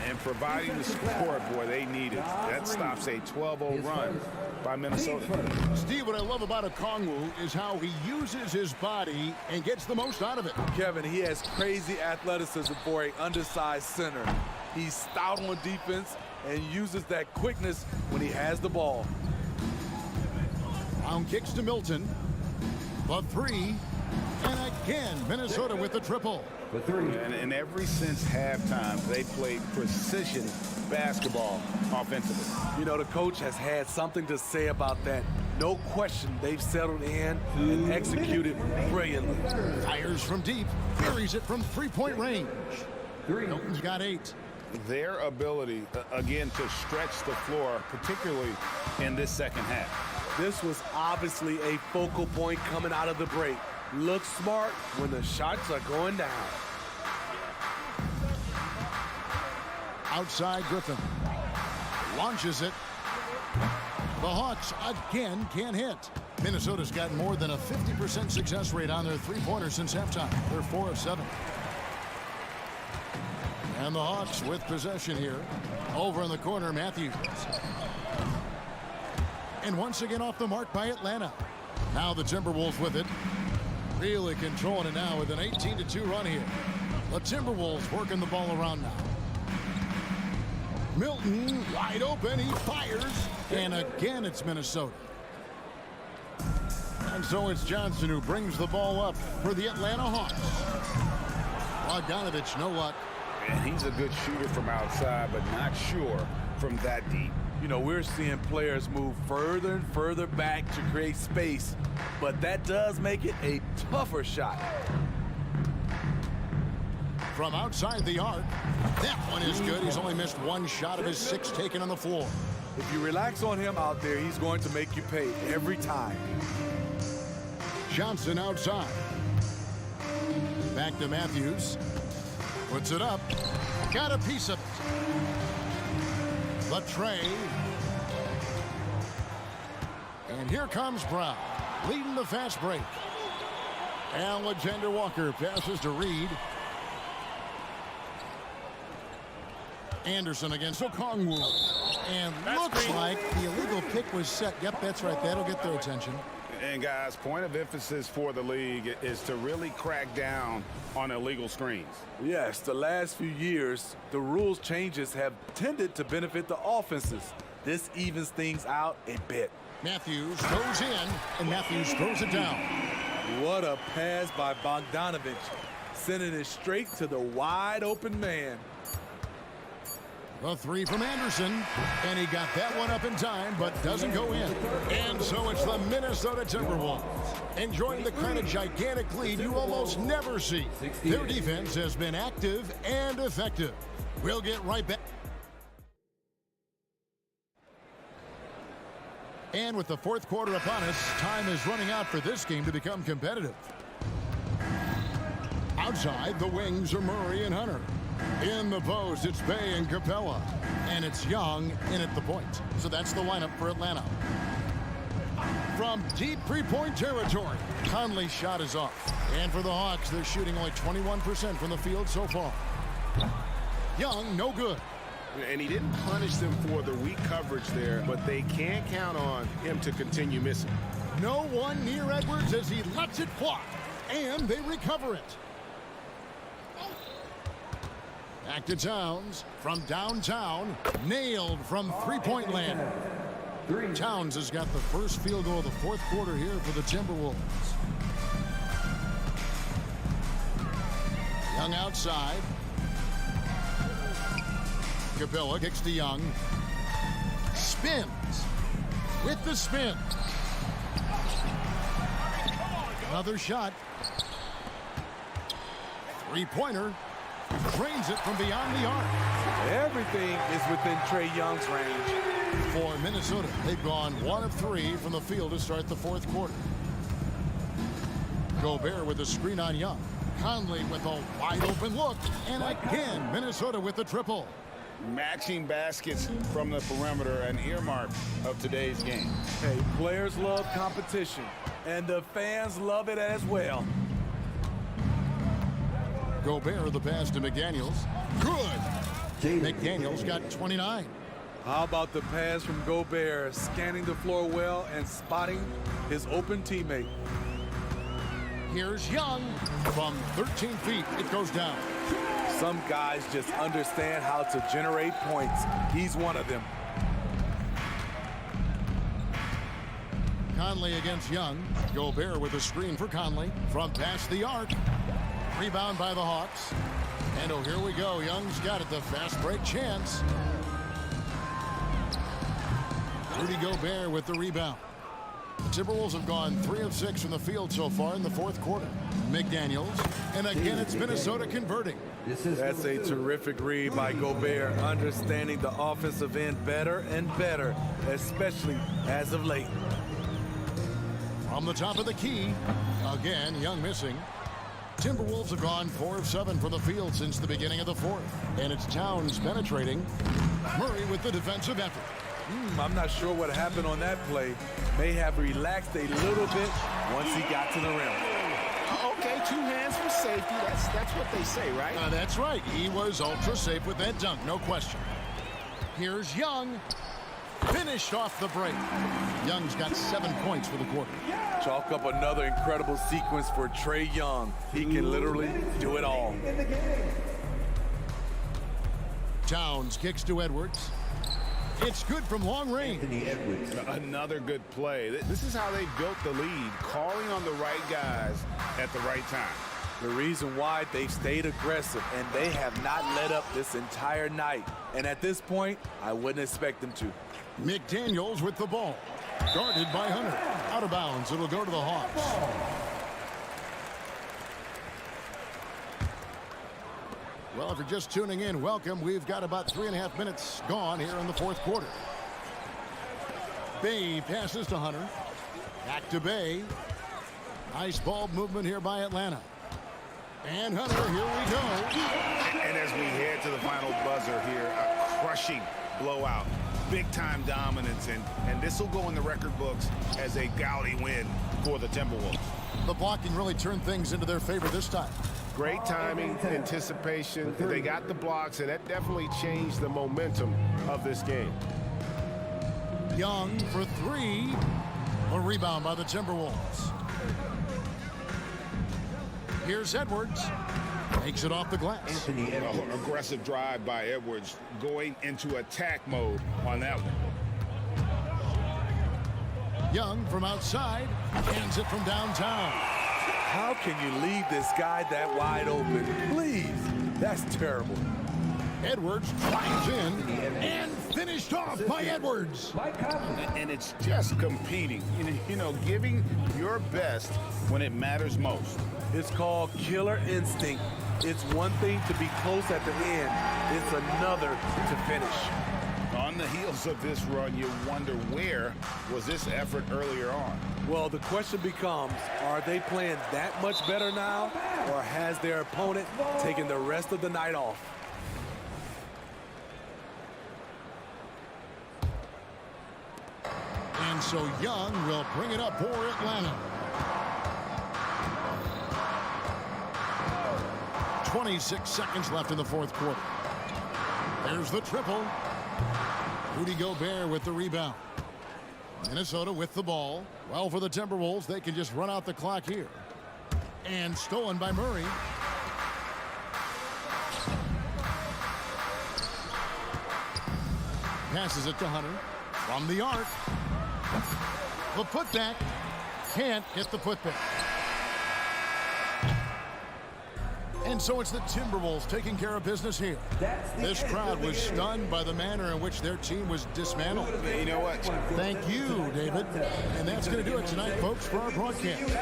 and providing the support, boy, they needed. That stops a 12-0 run by Minnesota. Steve, what I love about Okongwu is how he uses his body and gets the most out of it. Kevin, he has crazy athleticism for an undersized center. He's stout on defense and uses that quickness when he has the ball. Round kicks to Milton. The three. And again, Minnesota with the triple. And ever since halftime, they played precision basketball offensively. You know, the coach has had something to say about that. No question, they've settled in and executed brilliantly. Fires from deep, buries it from three-point range. Milton's got 8. Their ability, again, to stretch the floor, particularly in this second half. This was obviously a focal point coming out of the break. Look smart when the shots are going down. Outside Griffin. Launches it. The Hawks again can't hit. Minnesota's got more than a 50% success rate on their three-pointers since halftime. They're 4 of 7. And the Hawks with possession here. Over in the corner, Matthews. And once again off the mark by Atlanta. Now the Timberwolves with it. Really controlling it now with an 18-2 run here. The Timberwolves working the ball around now. Milton wide open. He fires. And again, it's Minnesota. And so it's Johnson who brings the ball up for the Atlanta Hawks. Bogdanovich, no luck. And he's a good shooter from outside, but not sure from that deep. You know, we're seeing players move further and further back to create space, but that does make it a tougher shot. From outside the arc, that one is good. He's only missed 1 shot of his 6 taken on the floor. If you relax on him out there, he's going to make you pay every time. Johnson outside. Back to Matthews. Puts it up. Got a piece of it. The tray. And here comes Brown, leading the fast break. Alexander Walker passes to Reed. Anderson against Okongwu. And looks like the illegal pick was set. Yep, that's right. That'll get their attention. And guys, point of emphasis for the league is to really crack down on illegal screens. Yes, the last few years, the rules changes have tended to benefit the offenses. This evens things out a bit. Matthews goes in, and Matthews throws it down. What a pass by Bogdanovich, sending it straight to the wide open man. A 3 from Anderson, and he got that one up in time, but doesn't go in. And so it's the Minnesota Timberwolves, enjoying the kind of gigantic lead you almost never see. Their defense has been active and effective. We'll get right back. And with the fourth quarter upon us, time is running out for this game to become competitive. Outside, the wings are Murray and Hunter. In the post, it's Bay and Capella. And it's Young in at the point. So that's the lineup for Atlanta. From deep three-point territory, Conley's shot is off. And for the Hawks, they're shooting only 21% from the field so far. Young, no good. And he didn't punish them for the weak coverage there, but they can't count on him to continue missing. No one near Edwards as he lets it fly. And they recover it. Back to Towns from downtown. Nailed from three-point land. Towns has got the first field goal of the fourth quarter here for the Timberwolves. Young outside. Capella kicks to Young. Spins. With the spin. Another shot. Three-pointer. Drains it from beyond the arc. Everything is within Trae Young's range. For Minnesota, they've gone 1 of 3 from the field to start the fourth quarter. Gobert with a screen on Young. Conley with a wide open look. And again, Minnesota with the triple. Matching baskets from the perimeter, an earmark of today's game. Hey, players love competition, and the fans love it as well. Gobert the pass to McDaniels. Good. McDaniels got 29. How about the pass from Gobert, scanning the floor well and spotting his open teammate. Here's Young from 13 feet. It goes down. Some guys just understand how to generate points. He's one of them. Conley against Young. Gobert with a screen for Conley from past the arc. Rebound by the Hawks. And oh, here we go. Young's got it. The fast break chance. Rudy Gobert with the rebound. The Timberwolves have gone 3 of 6 from the field so far in the fourth quarter. McDaniels. And again, it's Minnesota converting. That's a terrific read by Gobert, understanding the offensive end better and better, especially as of late. From the top of the key. Again, Young missing. Timberwolves have gone 4 of 7 from the field since the beginning of the fourth. And it's Towns penetrating. Murray with the defensive effort. I'm not sure what happened on that play. May have relaxed a little bit once he got to the rim. Okay, 2 hands for safety. That's what they say, right? That's right. He was ultra safe with that dunk, no question. Here's Young. Finished off the break. Young's got 7 points for the quarter. Chalk up another incredible sequence for Trae Young. He can literally do it all. Towns kicks to Edwards. It's good from long range. Another good play. This is how they built the lead, calling on the right guys at the right time. The reason why they've stayed aggressive, and they have not let up this entire night. And at this point, I wouldn't expect them to. McDaniels with the ball. Guarded by Hunter. Out of bounds. It'll go to the Hawks. Well, if you're just tuning in, welcome. We've got about 3.5 minutes gone here in the fourth quarter. Bay passes to Hunter. Back to Bay. Nice ball movement here by Atlanta. And Hunter, here we go. And as we head to the final buzzer here, a crushing blowout. Big-time dominance, and this will go in the record books as a gaudy win for the Timberwolves. The blocking really turned things into their favor this time. Great timing, anticipation. They got the blocks, and that definitely changed the momentum of this game. Young for 3. A rebound by the Timberwolves. Here's Edwards. Takes it off the glass. Aggressive drive by Edwards, going into attack mode on that one. Young from outside. Hands it from downtown. How can you leave this guy that wide open? Please. That's terrible. Edwards drives in and finished off by Edwards. And it's just competing, you know, giving your best when it matters most. It's called killer instinct. It's one thing to be close at the end. It's another to finish. On the heels of this run, you wonder, where was this effort earlier on? Well, the question becomes, are they playing that much better now, or has their opponent taken the rest of the night off? And so Young will bring it up for Atlanta. 26 seconds left in the fourth quarter. There's the triple. Rudy Gobert with the rebound. Minnesota with the ball. Well, for the Timberwolves, they can just run out the clock here. And stolen by Murray. Passes it to Hunter. From the arc. The putback. Can't get the putback. And so it's the Timberwolves taking care of business here. This crowd was stunned by the manner in which their team was dismantled. You know what? Thank you, David. And that's going to do it tonight, folks, for our broadcast.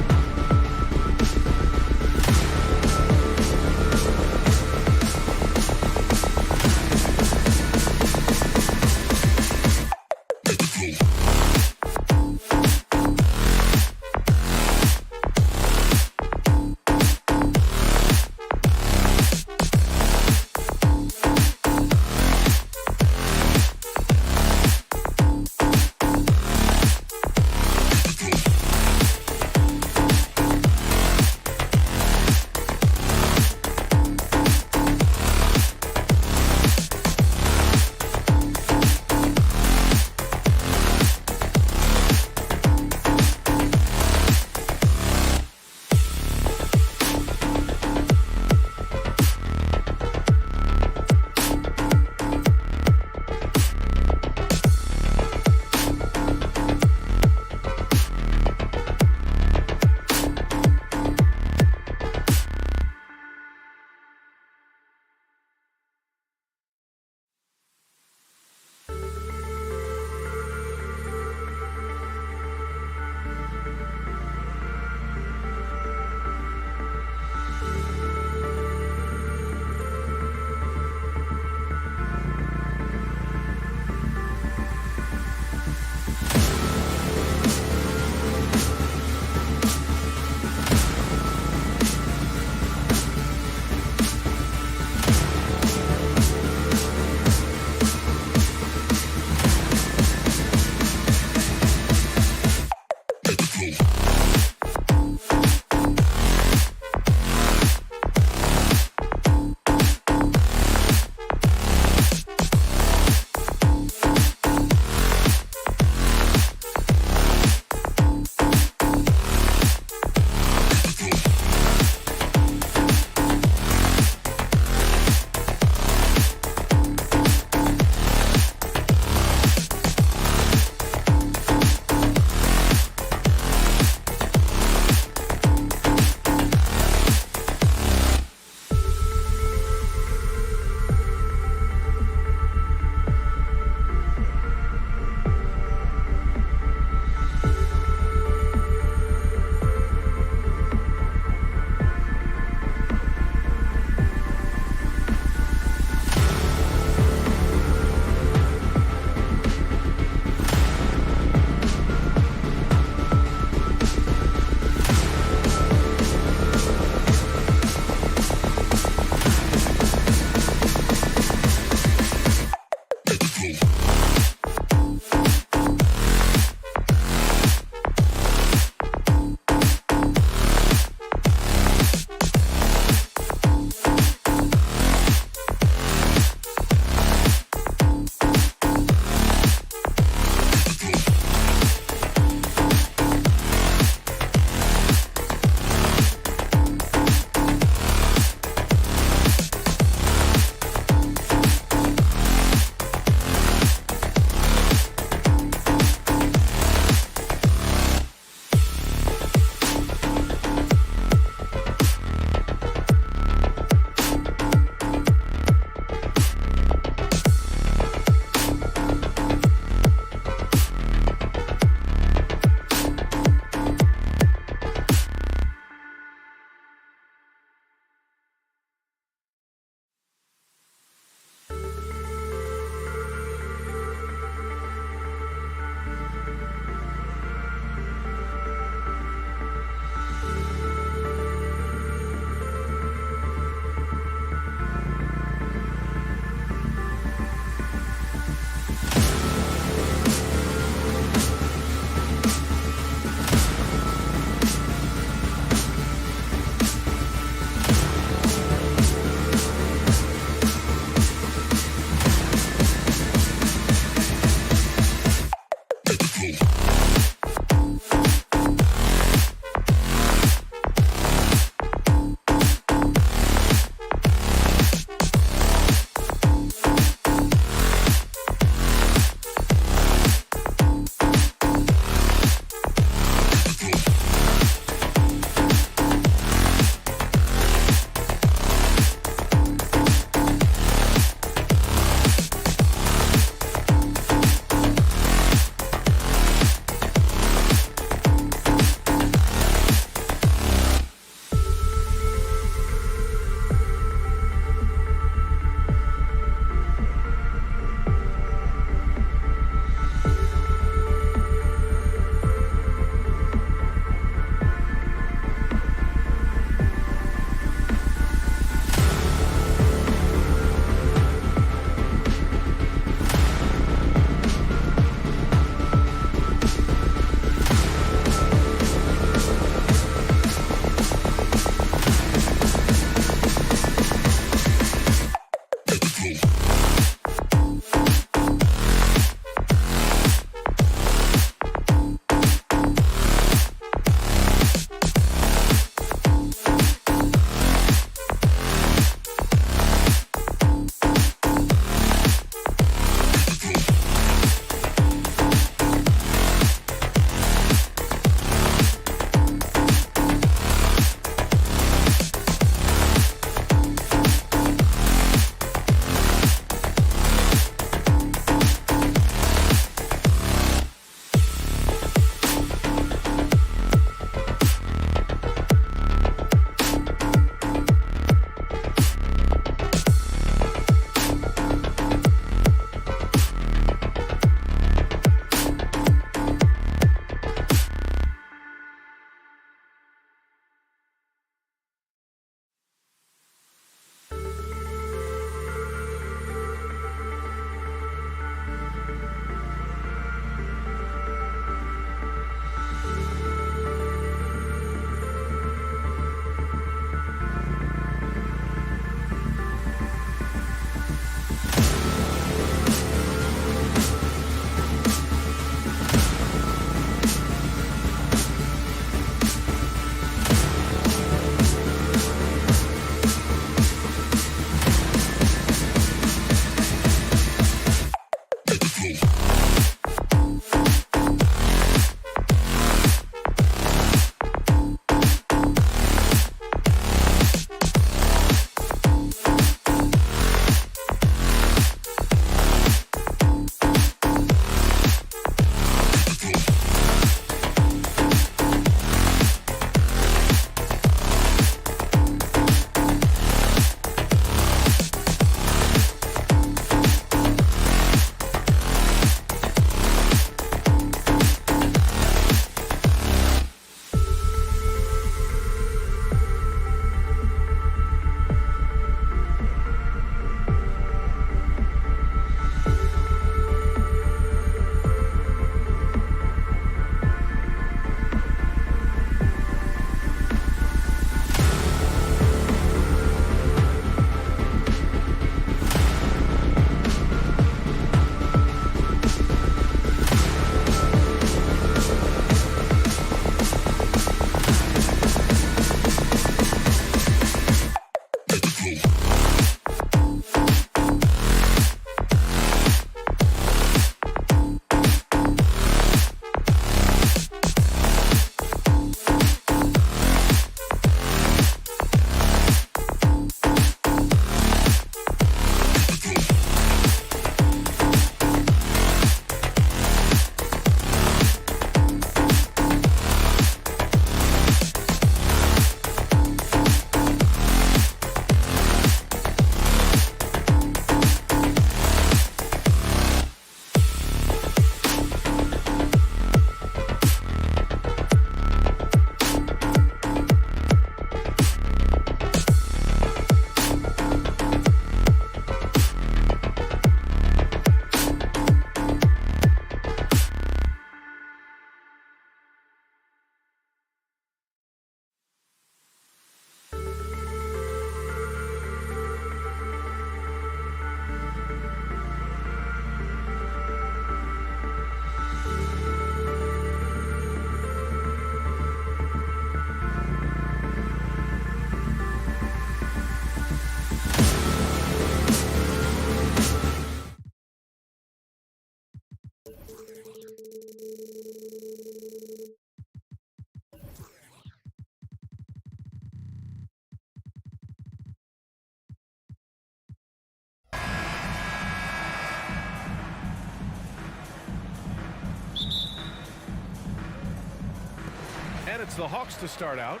And it's the Hawks to start out.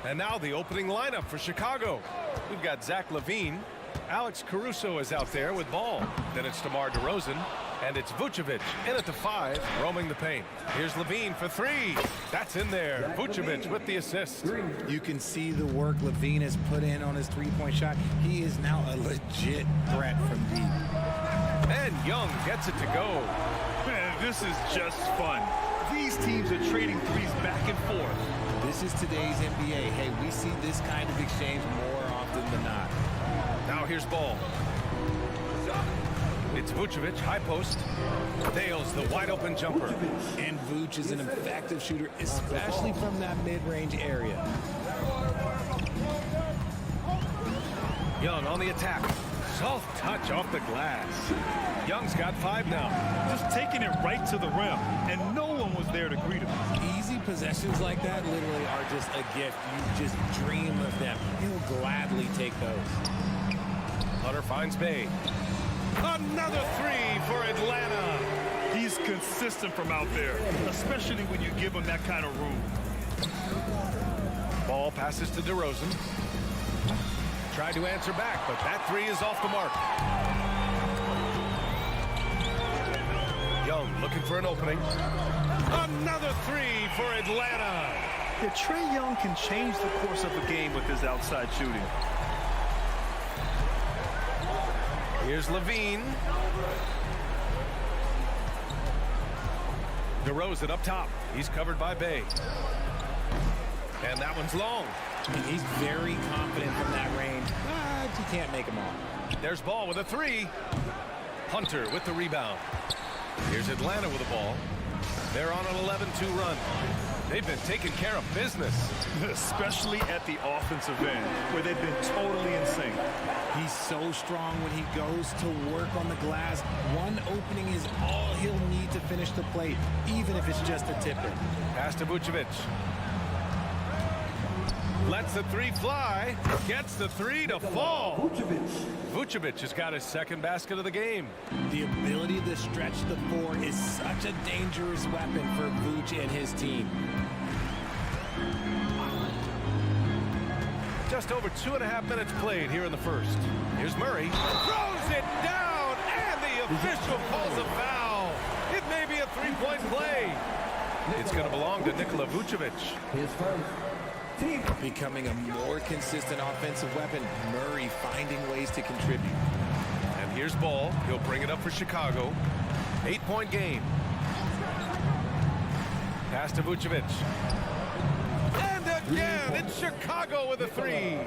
And now the opening lineup for Chicago. We've got Zach LaVine. Alex Caruso is out there with ball. Then it's DeMar DeRozan. And it's Vucevic in at the 5, roaming the paint. Here's LaVine for 3. That's in there. Vucevic with the assist. You can see the work LaVine has put in on his three-point shot. He is now a legit threat from deep. And Young gets it to go. Man, this is just fun. These teams are trading threes back and forth. This is today's NBA. Hey, we see this kind of exchange more often than not. Now here's Ball. It's Vucevic, high post. Nails the wide open jumper. And Vuce is an effective shooter, especially from that mid-range area. Young on the attack. Soft touch off the glass. Young's got 5 now. Just taking it right to the rim, and no one was there to greet him. Easy possessions like that literally are just a gift. You just dream of them. He'll gladly take those. Hunter finds Bay. Another 3 for Atlanta. He's consistent from out there, especially when you give him that kind of room. Ball passes to DeRozan. Tried to answer back, but that 3 is off the mark. Young looking for an opening. Another 3 for Atlanta. Yeah, Trae Young can change the course of a game with his outside shooting. Here's LaVine. DeRozan up top. He's covered by Bay. And that one's long. He's very confident from that range, but you can't make him all. There's Ball with a 3. Hunter with the rebound. Here's Atlanta with the ball. They're on an 11-2 run. They've been taking care of business. Especially at the offensive end, where they've been totally in sync. He's so strong when he goes to work on the glass. One opening is all he'll need to finish the play, even if it's just a tip-in. Pass to Vucevic. Lets the 3 fly. Gets the 3 to fall. Vucevic has got his second basket of the game. The ability to stretch the 4 is such a dangerous weapon for Vuce and his team. Just over 2.5 minutes played here in the first. Here's Murray. Throws it down, and the official calls a foul. It may be a 3-point play. It's going to belong to Nikola Vucevic. His first. Becoming a more consistent offensive weapon, Murray finding ways to contribute. And here's Ball. He'll bring it up for Chicago. 8-point game. Pass to Vucevic. And again, it's Chicago with a 3.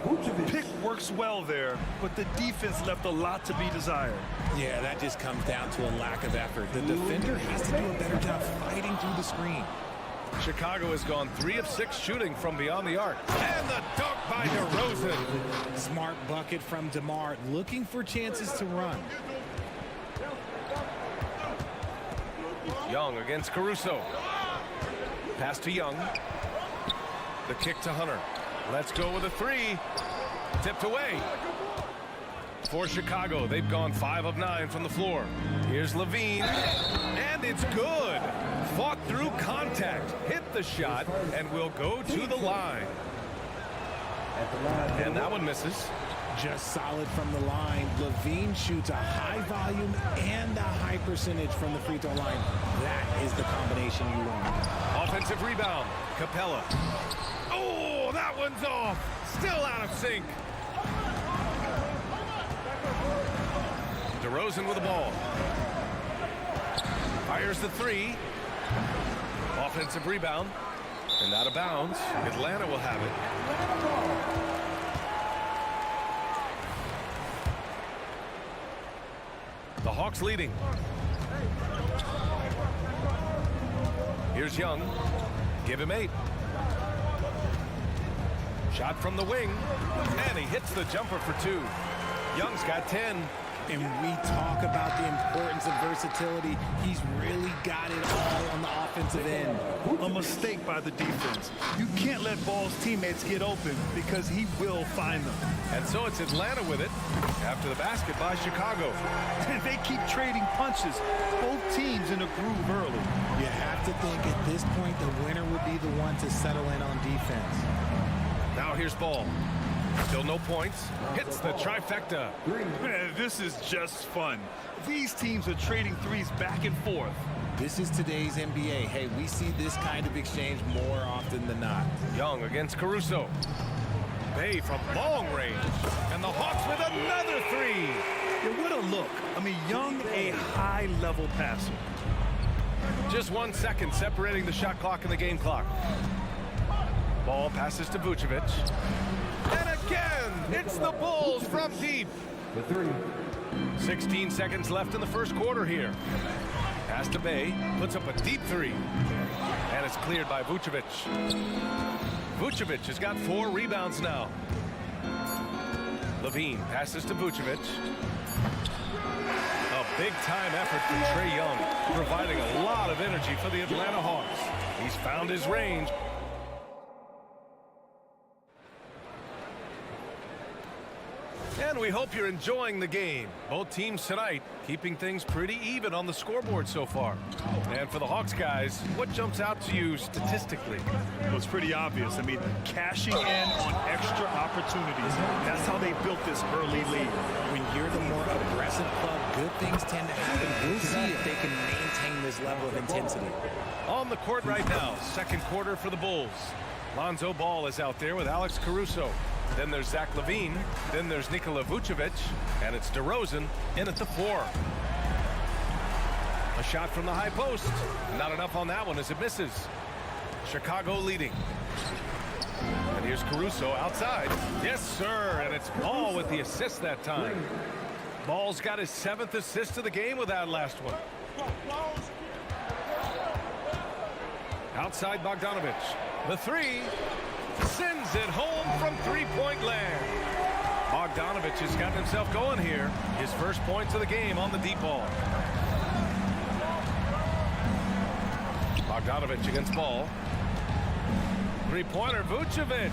Pick works well there, but the defense left a lot to be desired. Yeah, that just comes down to a lack of effort. The defender has to do a better job fighting through the screen. Chicago has gone 3 of 6 shooting from beyond the arc. And the dunk by DeRozan. Smart bucket from DeMar, looking for chances to run. Young against Caruso. Pass to Young. The kick to Hunter. Let's go with a 3. Tipped away. For Chicago, they've gone 5 of 9 from the floor. Here's LaVine. And it's good. Fought through contact. Hit the shot and will go to the line. And that one misses. Just solid from the line. LaVine shoots a high volume and a high percentage from the free throw line. That is the combination you want. Offensive rebound. Capella. Oh, that one's off. Still out of sync. DeRozan with the ball. Fires the 3. Offensive rebound. And out of bounds. Atlanta will have it. The Hawks leading. Here's Young. Give him 8. Shot from the wing. And he hits the jumper for 2. Young's got 10. And we talk about the importance of versatility. He's really got it all on the offensive end. A mistake by the defense. You can't let Ball's teammates get open because he will find them. And so it's Atlanta with it after the basket by Chicago. And they keep trading punches. Both teams in a groove early. You have to think at this point the winner would be the one to settle in on defense. Now here's Ball. Still no points. Hits the trifecta. Man, this is just fun. These teams are trading threes back and forth. This is today's NBA. Hey, we see this kind of exchange more often than not. Young against Caruso. Bay from long range. And the Hawks with another three. Yeah, what a look. I mean, Young, a high-level passer. Just 1 second separating the shot clock and the game clock. Ball passes to Vucevic. And again, it's the Bulls from deep. 16 seconds left in the first quarter here. Pass to Bay, puts up a deep three. And it's cleared by Vucevic. Vucevic has got 4 rebounds now. Levine passes to Vucevic. A big-time effort from Trae Young, providing a lot of energy for the Atlanta Hawks. He's found his range. And we hope you're enjoying the game. Both teams tonight keeping things pretty even on the scoreboard so far. And for the Hawks guys, what jumps out to you statistically? Well, it's pretty obvious. I mean, cashing in on extra opportunities. That's how they built this early lead. When you're the more aggressive club, good things tend to happen. We'll see if they can maintain this level of intensity. On the court right now, second quarter for the Bulls. Lonzo Ball is out there with Alex Caruso. Then there's Zach LaVine. Then there's Nikola Vucevic. And it's DeRozan in at the 4. A shot from the high post. Not enough on that one as it misses. Chicago leading. And here's Caruso outside. Yes, sir. And it's Ball with the assist that time. Ball's got his 7th assist of the game with that last one. Outside Bogdanovic. The 3. Sends it home from three-point land. Bogdanovic has gotten himself going here. His first points of the game on the deep ball. Bogdanovic against Ball. Three-pointer Vucevic.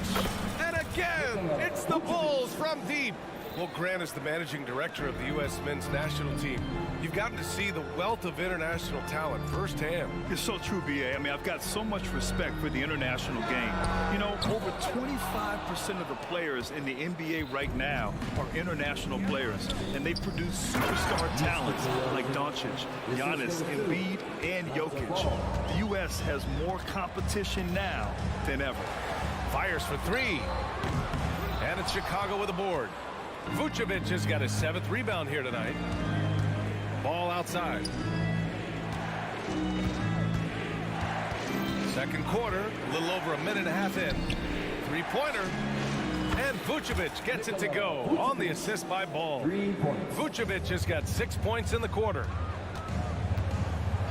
And again, it's the Bulls from deep. Well, Grant is the managing director of the U.S. men's national team. You've gotten to see the wealth of international talent firsthand. It's so true, B.A. I mean, I've got so much respect for the international game. You know, over 25% of the players in the NBA right now are international players, and they produce superstar talents like Doncic, Giannis, Embiid, and Jokic. The U.S. has more competition now than ever. Fires for 3. And it's Chicago with a board. Vucevic has got his 7th rebound here tonight. Ball outside. Second quarter, a little over a minute and a half in. Three-pointer. And Vucevic gets it to go on the assist by Ball. Vucevic has got 6 points in the quarter.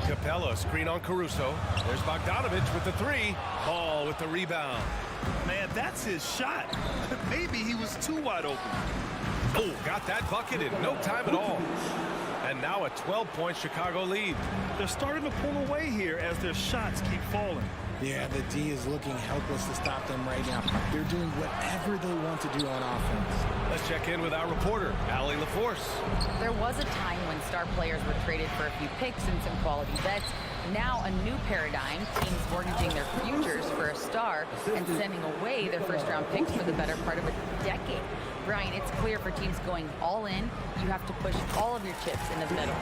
Capella screen on Caruso. There's Bogdanovic with the 3. Ball with the rebound. Man, that's his shot. Maybe he was too wide open. Oh, got that bucket in no time at all. And now a 12-point Chicago lead. They're starting to pull away here as their shots keep falling. Yeah, the D is looking helpless to stop them right now. They're doing whatever they want to do on offense. Let's check in with our reporter, Allie LaForce. There was a time when star players were traded for a few picks and some quality vets. Now a new paradigm, teams mortgaging their futures for a star and sending away their first-round picks for the better part of a decade. Brian, it's clear for teams going all in, you have to push all of your chips in the middle.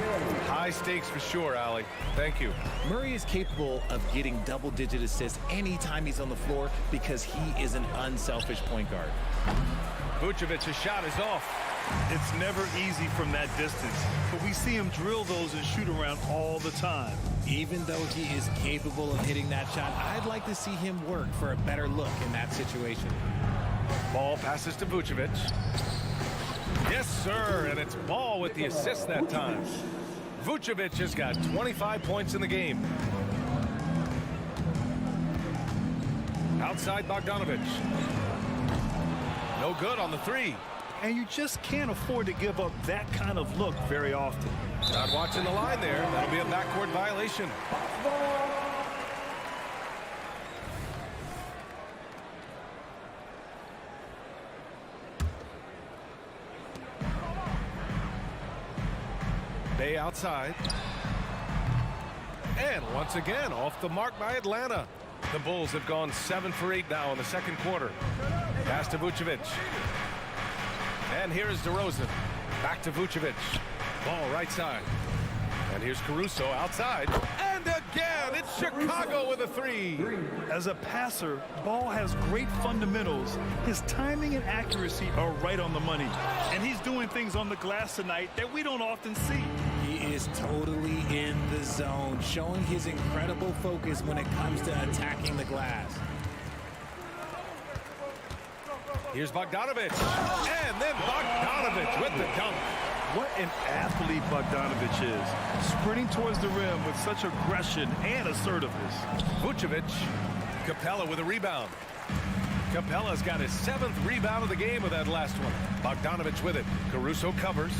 High stakes for sure, Allie. Thank you. Murray is capable of getting double-digit assists anytime he's on the floor because he is an unselfish point guard. Vucevic's shot is off. It's never easy from that distance, but we see him drill those and shoot around all the time. Even though he is capable of hitting that shot, I'd like to see him work for a better look in that situation. Ball passes to Vucevic. Yes, sir, and it's Ball with the assist that time. Vucevic has got 25 points in the game. Outside Bogdanovic. No good on the 3. and you just can't afford to give up that kind of look very often. Not watching the line there. That'll be a backcourt violation. Bay outside. And once again, off the mark by Atlanta. The Bulls have gone 7 for 8 now in the second quarter. Pass to Vucevic. And here is DeRozan. Back to Vucevic. Ball right side. And here's Caruso outside. And again, it's Chicago with a three. As a passer, Ball has great fundamentals. His timing and accuracy are right on the money. And he's doing things on the glass tonight that we don't often see. He is totally in the zone, showing his incredible focus when it comes to attacking the glass. Here's Bogdanovic. And then Bogdanovic with the dunk. What an athlete Bogdanovic is. Sprinting towards the rim with such aggression and assertiveness. Vucevic. Capella with a rebound. Capella's got his 7th rebound of the game with that last one. Bogdanovic with it. Caruso covers.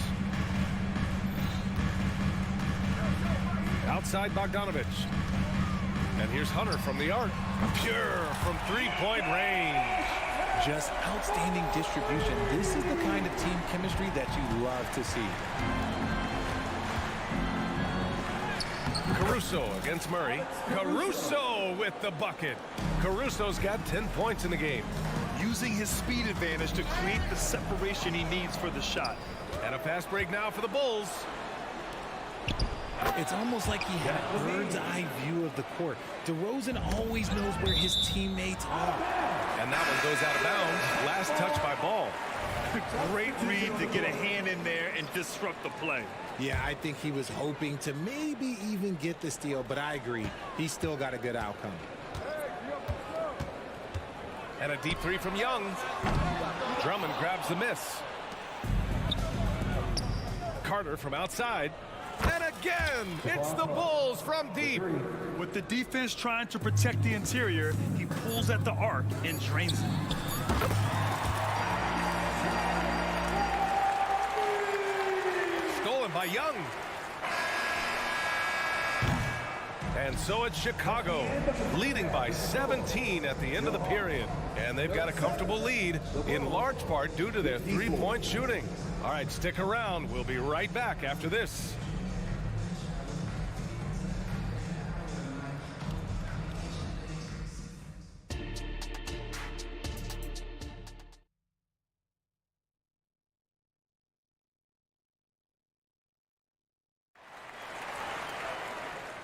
Outside Bogdanovic. And here's Hunter from the arc. Pure from three-point range. Just outstanding distribution. This is the kind of team chemistry that you love to see. Caruso against Murray. Caruso with the bucket. Caruso's got 10 points in the game. Using his speed advantage to create the separation he needs for the shot. And a fast break now for the Bulls. It's almost like he had a bird's-eye view of the court. DeRozan always knows where his teammates are. And that one goes out of bounds. Last touch by Ball. Great read to get a hand in there and disrupt the play. Yeah, I think he was hoping to maybe even get the steal, but I agree. He still got a good outcome. And a deep three from Young. Drummond grabs the miss. Carter from outside. And again, it's the Bulls from deep. With the defense trying to protect the interior, he pulls at the arc and drains it. Stolen by Young. And so it's Chicago, leading by 17 at the end of the period. And they've got a comfortable lead, in large part due to their three-point shooting. All right, stick around. We'll be right back after this.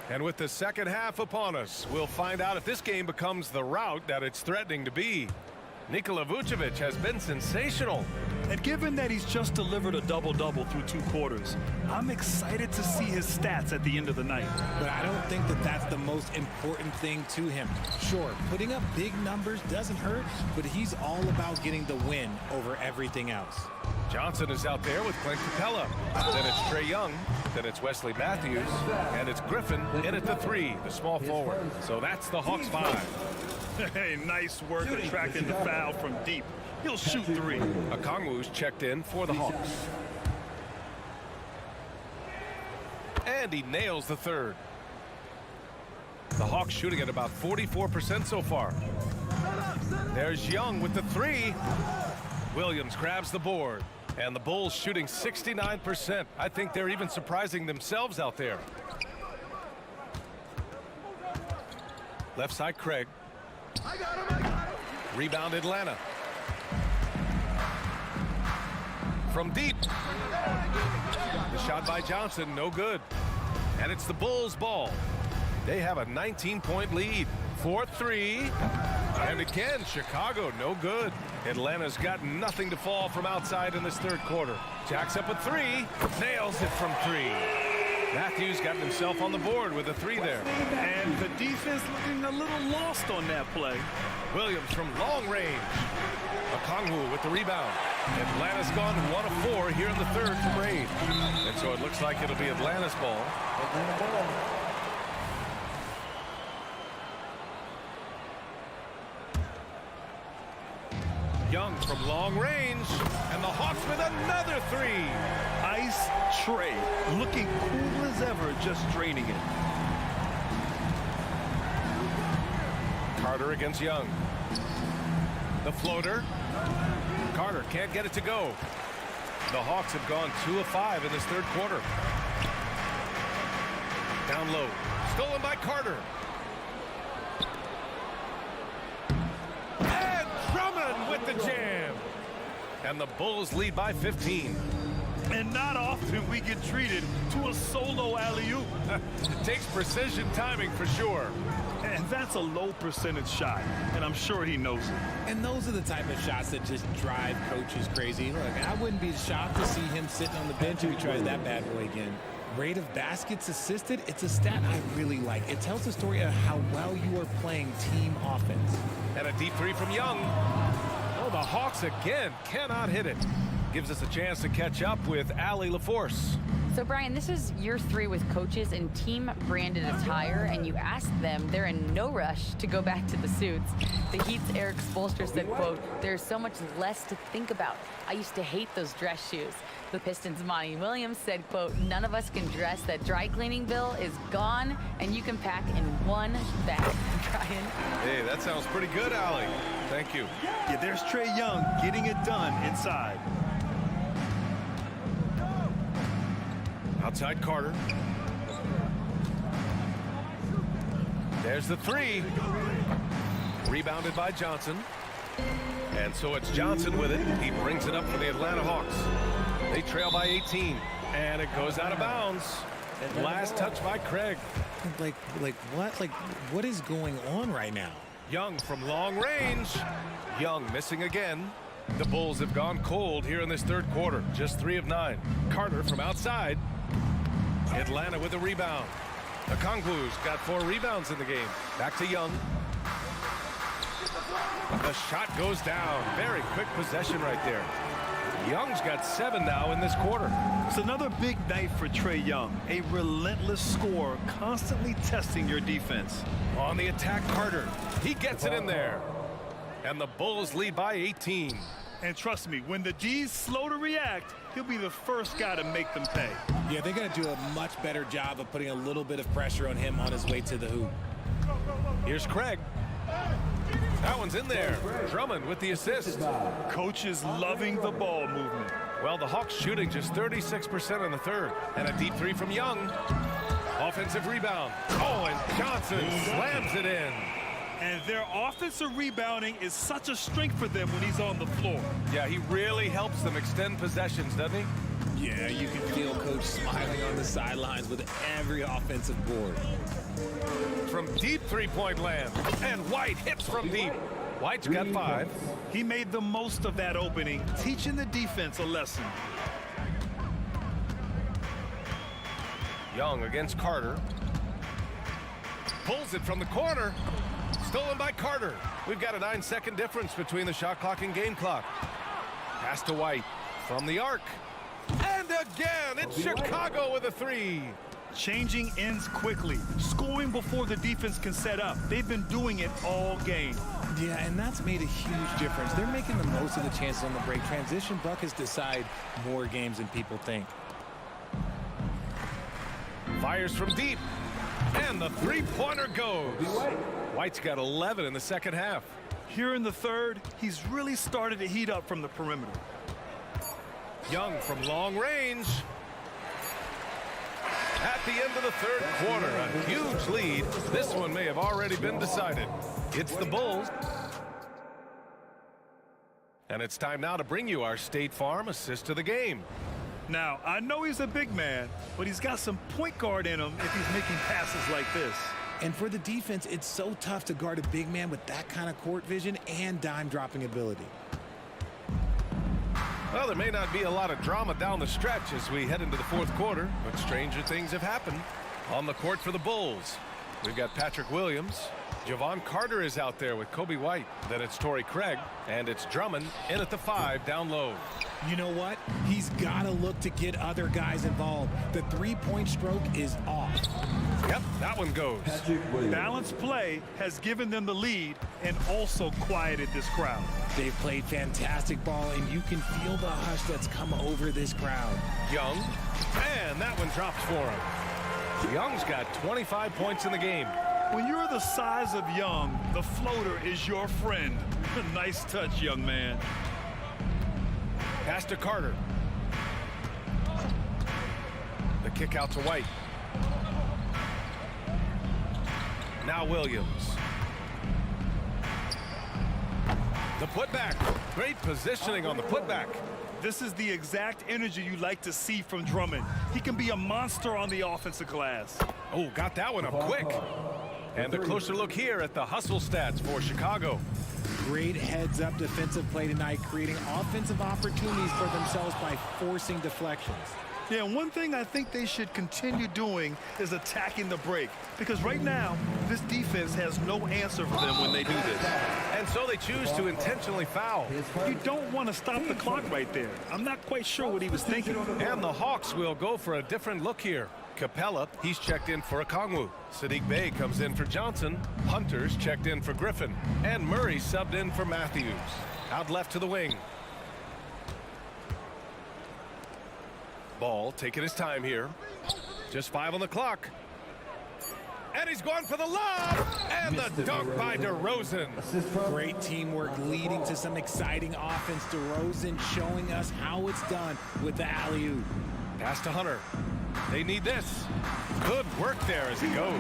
And with the second half upon us, we'll find out if this game becomes the rout that it's threatening to be. Nikola Vucevic has been sensational. And given that he's just delivered a double-double through 2 quarters, I'm excited to see his stats at the end of the night. But I don't think that that's the most important thing to him. Sure, putting up big numbers doesn't hurt, but he's all about getting the win over everything else. Johnson is out there with Clint Capella. Then it's Trae Young. Then it's Wesley Matthews. And it's Griffin in at the 3, the small forward. So that's the Hawks 5. Hey, nice work attracting the foul from deep. He'll shoot 3. Okongwu's checked in for the Hawks. And he nails the 3rd. The Hawks shooting at about 44% so far. There's Young with the 3. Williams grabs the board. And the Bulls shooting 69%. I think they're even surprising themselves out there. Left side, Craig. Rebound, Atlanta. From deep. The shot by Johnson, no good. And it's the Bulls' ball. They have a 19-point lead. 4-3. And again, Chicago, no good. Atlanta's got nothing to fall from outside in this 3rd quarter. Jacks up a 3. Nails it from 3. Matthews got himself on the board with a 3 there. And the defense looking a little lost on that play. Williams from long range. Okongwu with the rebound. Atlanta's gone 1 of 4 here in the 3rd from range. And so it looks like it'll be Atlanta's ball. Young from long range, and the Hawks with another three. Ice tray, looking cool as ever, just draining it. Carter against Young. The floater. Carter can't get it to go. The Hawks have gone 2 of 5 in this third quarter. Down low. Stolen by Carter. And Drummond with the jam. And the Bulls lead by 15. And not often we get treated to a solo alley-oop. It takes precision timing for sure. And that's a low percentage shot, and I'm sure he knows it. And those are the type of shots that just drive coaches crazy. Look, I wouldn't be shocked to see him sitting on the bench if he tries that bad boy again. Rate of baskets assisted, it's a stat I really like. It tells the story of how well you are playing team offense. And a deep three from Young. Oh, the Hawks again cannot hit it. Gives us a chance to catch up with Allie LaForce. So, Brian, this is year 3 with coaches in team-branded attire, and you ask them, they're in no rush to go back to the suits. The Heat's Eric Spoelstra said, quote, "There's so much less to think about. I used to hate those dress shoes." The Pistons' Monty Williams said, quote, "None of us can dress. That dry cleaning bill is gone, and you can pack in one bag." Brian? Hey, that sounds pretty good, Allie. Thank you. Yeah, there's Trae Young getting it done inside. Outside Carter. There's the three. Rebounded by Johnson. And so it's Johnson with it. He brings it up for the Atlanta Hawks. They trail by 18. And it goes out of bounds. And last touch by Craig. Like what? Like, what is going on right now? Young from long range. Young missing again. The Bulls have gone cold here in this third quarter. Just 3 of 9. Carter from outside. Atlanta with a rebound. The Okongwu's got 4 rebounds in the game. Back to Young. The shot goes down. Very quick possession right there. Young's got 7 now in this quarter. It's another big night for Trae Young. A relentless scorer, constantly testing your defense. On the attack, Carter. He gets it in there. And the Bulls lead by 18. And trust me, when the D's slow to react, he'll be the first guy to make them pay. Yeah, they're going to do a much better job of putting a little bit of pressure on him on his way to the hoop. Here's Craig. That one's in there. Drummond with the assist. Coach is loving the ball movement. Well, the Hawks shooting just 36% in the third. And a deep three from Young. Offensive rebound. Oh, and Johnson slams it in. And their offensive rebounding is such a strength for them when he's on the floor. Yeah, he really helps them extend possessions, doesn't he? Yeah, you can feel Coach smiling on the sidelines with every offensive board. From deep three-point land. And White hits from deep. White's got 5. He made the most of that opening, teaching the defense a lesson. Young against Carter. Pulls it from the corner. Stolen by Carter. We've got a 9-second difference between the shot clock and game clock. Pass to White from the arc. And again, it's Chicago with a 3. Changing ends quickly, scoring before the defense can set up. They've been doing it all game. Yeah, and that's made a huge difference. They're making the most of the chances on the break. Transition buckets decide more games than people think. Fires from deep. And the three-pointer goes. White's got 11 in the second half. Here in the third, he's really started to heat up from the perimeter. Young from long range. At the end of the third quarter, a huge lead. This one may have already been decided. It's the Bulls. And it's time now to bring you our State Farm assist of the game. Now, I know he's a big man, but he's got some point guard in him if he's making passes like this. And for the defense, it's so tough to guard a big man with that kind of court vision and dime-dropping ability. Well, there may not be a lot of drama down the stretch as we head into the fourth quarter, but stranger things have happened. On the court for the Bulls, we've got Patrick Williams. Javon Carter is out there with Kobe White. Then it's Torrey Craig, and it's Drummond in at the 5 down low. You know what? He's got to look to get other guys involved. The three-point stroke is off. Yep, that one goes. Balanced play has given them the lead and also quieted this crowd. They've played fantastic ball, and you can feel the hush that's come over this crowd. Young, and that one drops for him. Young's got 25 points in the game. When you're the size of Young, the floater is your friend. Nice touch, young man. Pass to Carter. The kick out to White. Now Williams. The putback. Great positioning on the putback. This is the exact energy you like to see from Drummond. He can be a monster on the offensive glass. Oh, got that one up quick. And a closer look here at the hustle stats for Chicago. Great heads-up defensive play tonight, creating offensive opportunities for themselves by forcing deflections. Yeah, one thing I think they should continue doing is attacking the break. Because right now, this defense has no answer for them when they do this. And so they choose to intentionally foul. You don't want to stop the clock right there. I'm not quite sure what he was thinking. And the Hawks will go for a different look here. Capella, he's checked in for Okongwu. Sadiq Bey comes in for Johnson. Hunter's checked in for Griffin. And Murray subbed in for Matthews. Out left to the wing. Ball taking his time here. Just 5 on the clock. And he's going for the lob. And the dunk by DeRozan. Great teamwork leading to some exciting offense. DeRozan showing us how it's done with the alley-oop. Pass to Hunter. They need this. Good work there as he goes.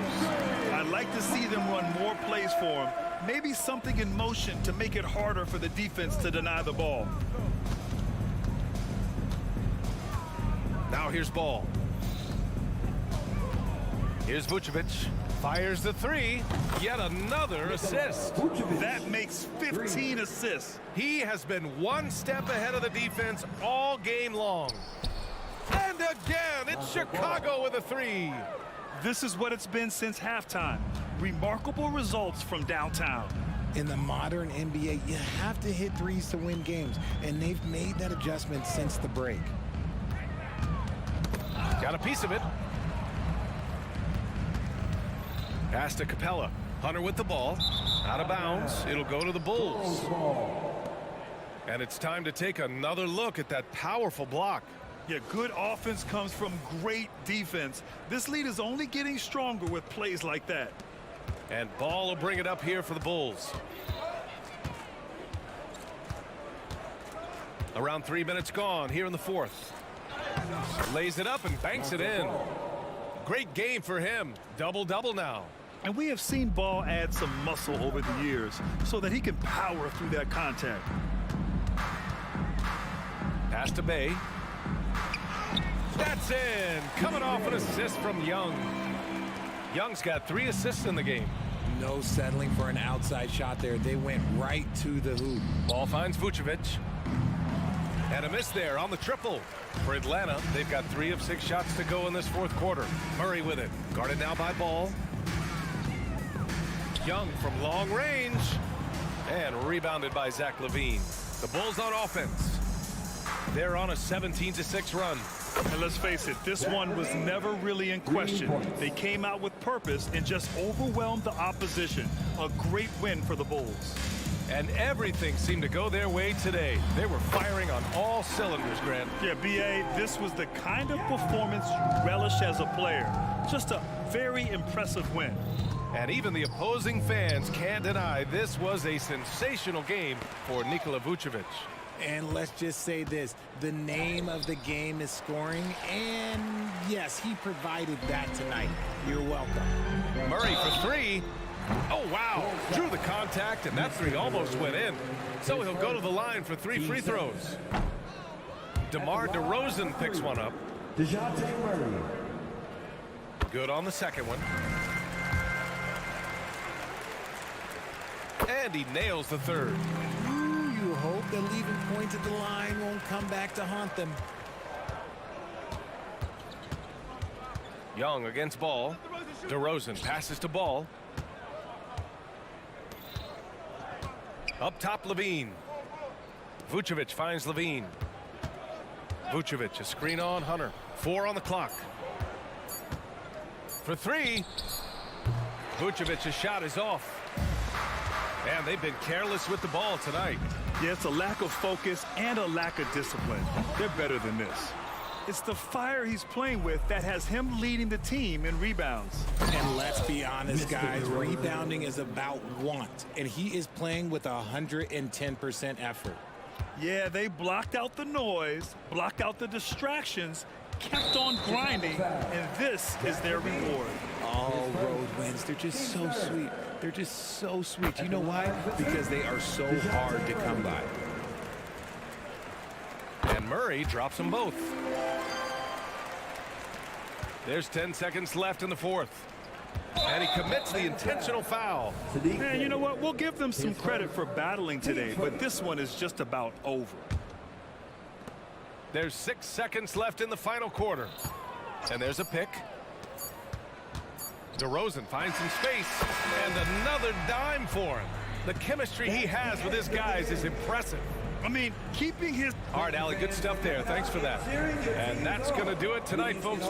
I'd like to see them run more plays for him. Maybe something in motion to make it harder for the defense to deny the ball. Now here's Ball. Here's Vucevic. Fires the 3. Yet another assist. That makes 15 assists. He has been one step ahead of the defense all game long. And again, it's Chicago with a 3. This is what it's been since halftime. Remarkable results from downtown. In the modern NBA, you have to hit threes to win games, and they've made that adjustment since the break. Got a piece of it. Pass to Capella. Hunter with the ball. Out of bounds. It'll go to the Bulls. And it's time to take another look at that powerful block. Yeah, good offense comes from great defense. This lead is only getting stronger with plays like that. And Ball will bring it up here for the Bulls. Around 3 minutes gone here in the fourth. Lays it up and banks it in. Great game for him. Double-double now. And we have seen Ball add some muscle over the years so that he can power through that contact. Pass to Bey. That's in. Coming off an assist from Young. Young's got 3 assists in the game. No settling for an outside shot there. They went right to the hoop. Ball finds Vucevic. And a miss there on the triple. For Atlanta, they've got 3 of 6 shots to go in this fourth quarter. Murray with it. Guarded now by Ball. Young from long range. And rebounded by Zach LaVine. The Bulls on offense. They're on a 17-6 run. And let's face it, this one was never really in question. They came out with purpose and just overwhelmed the opposition. A great win for the Bulls. And everything seemed to go their way today. They were firing on all cylinders, Grant. Yeah, B.A., this was the kind of performance you relish as a player. Just a very impressive win. And even the opposing fans can't deny this was a sensational game for Nikola Vucevic. And let's just say this, the name of the game is scoring, and yes, he provided that tonight. You're welcome. Murray for 3. Oh, wow. Drew the contact, and that 3 almost went in. So he'll go to the line for 3 free throws. DeMar DeRozan picks one up. Good on the second one. And he nails the third. You hope the leaving point at the line won't come back to haunt them. Young against Ball. DeRozan passes to Ball. Up top, LaVine. Vucevic finds LaVine. Vucevic, a screen on Hunter. 4 on the clock. for three. Vucevic's shot is off. And they've been careless with the ball tonight. Yeah, it's a lack of focus and a lack of discipline. They're better than this. It's the fire he's playing with that has him leading the team in rebounds. And let's be honest, guys, rebounding is about want, and he is playing with 110% effort. Yeah, they blocked out the noise, blocked out the distractions, kept on grinding, and this is their reward. All road wins. They're just so sweet. They're just so sweet. You know why? Because they are so hard to come by. And Murray drops them both. There's 10 seconds left in the fourth. And he commits the intentional foul. Man, you know what? We'll give them some credit for battling today, but this one is just about over. There's 6 seconds left in the final quarter. And there's a pick. DeRozan finds some space. And another dime for him. The chemistry he has with his guys is impressive. I mean, keeping his... All right, Allie, good stuff there. Thanks for that. And that's going to do it tonight, folks.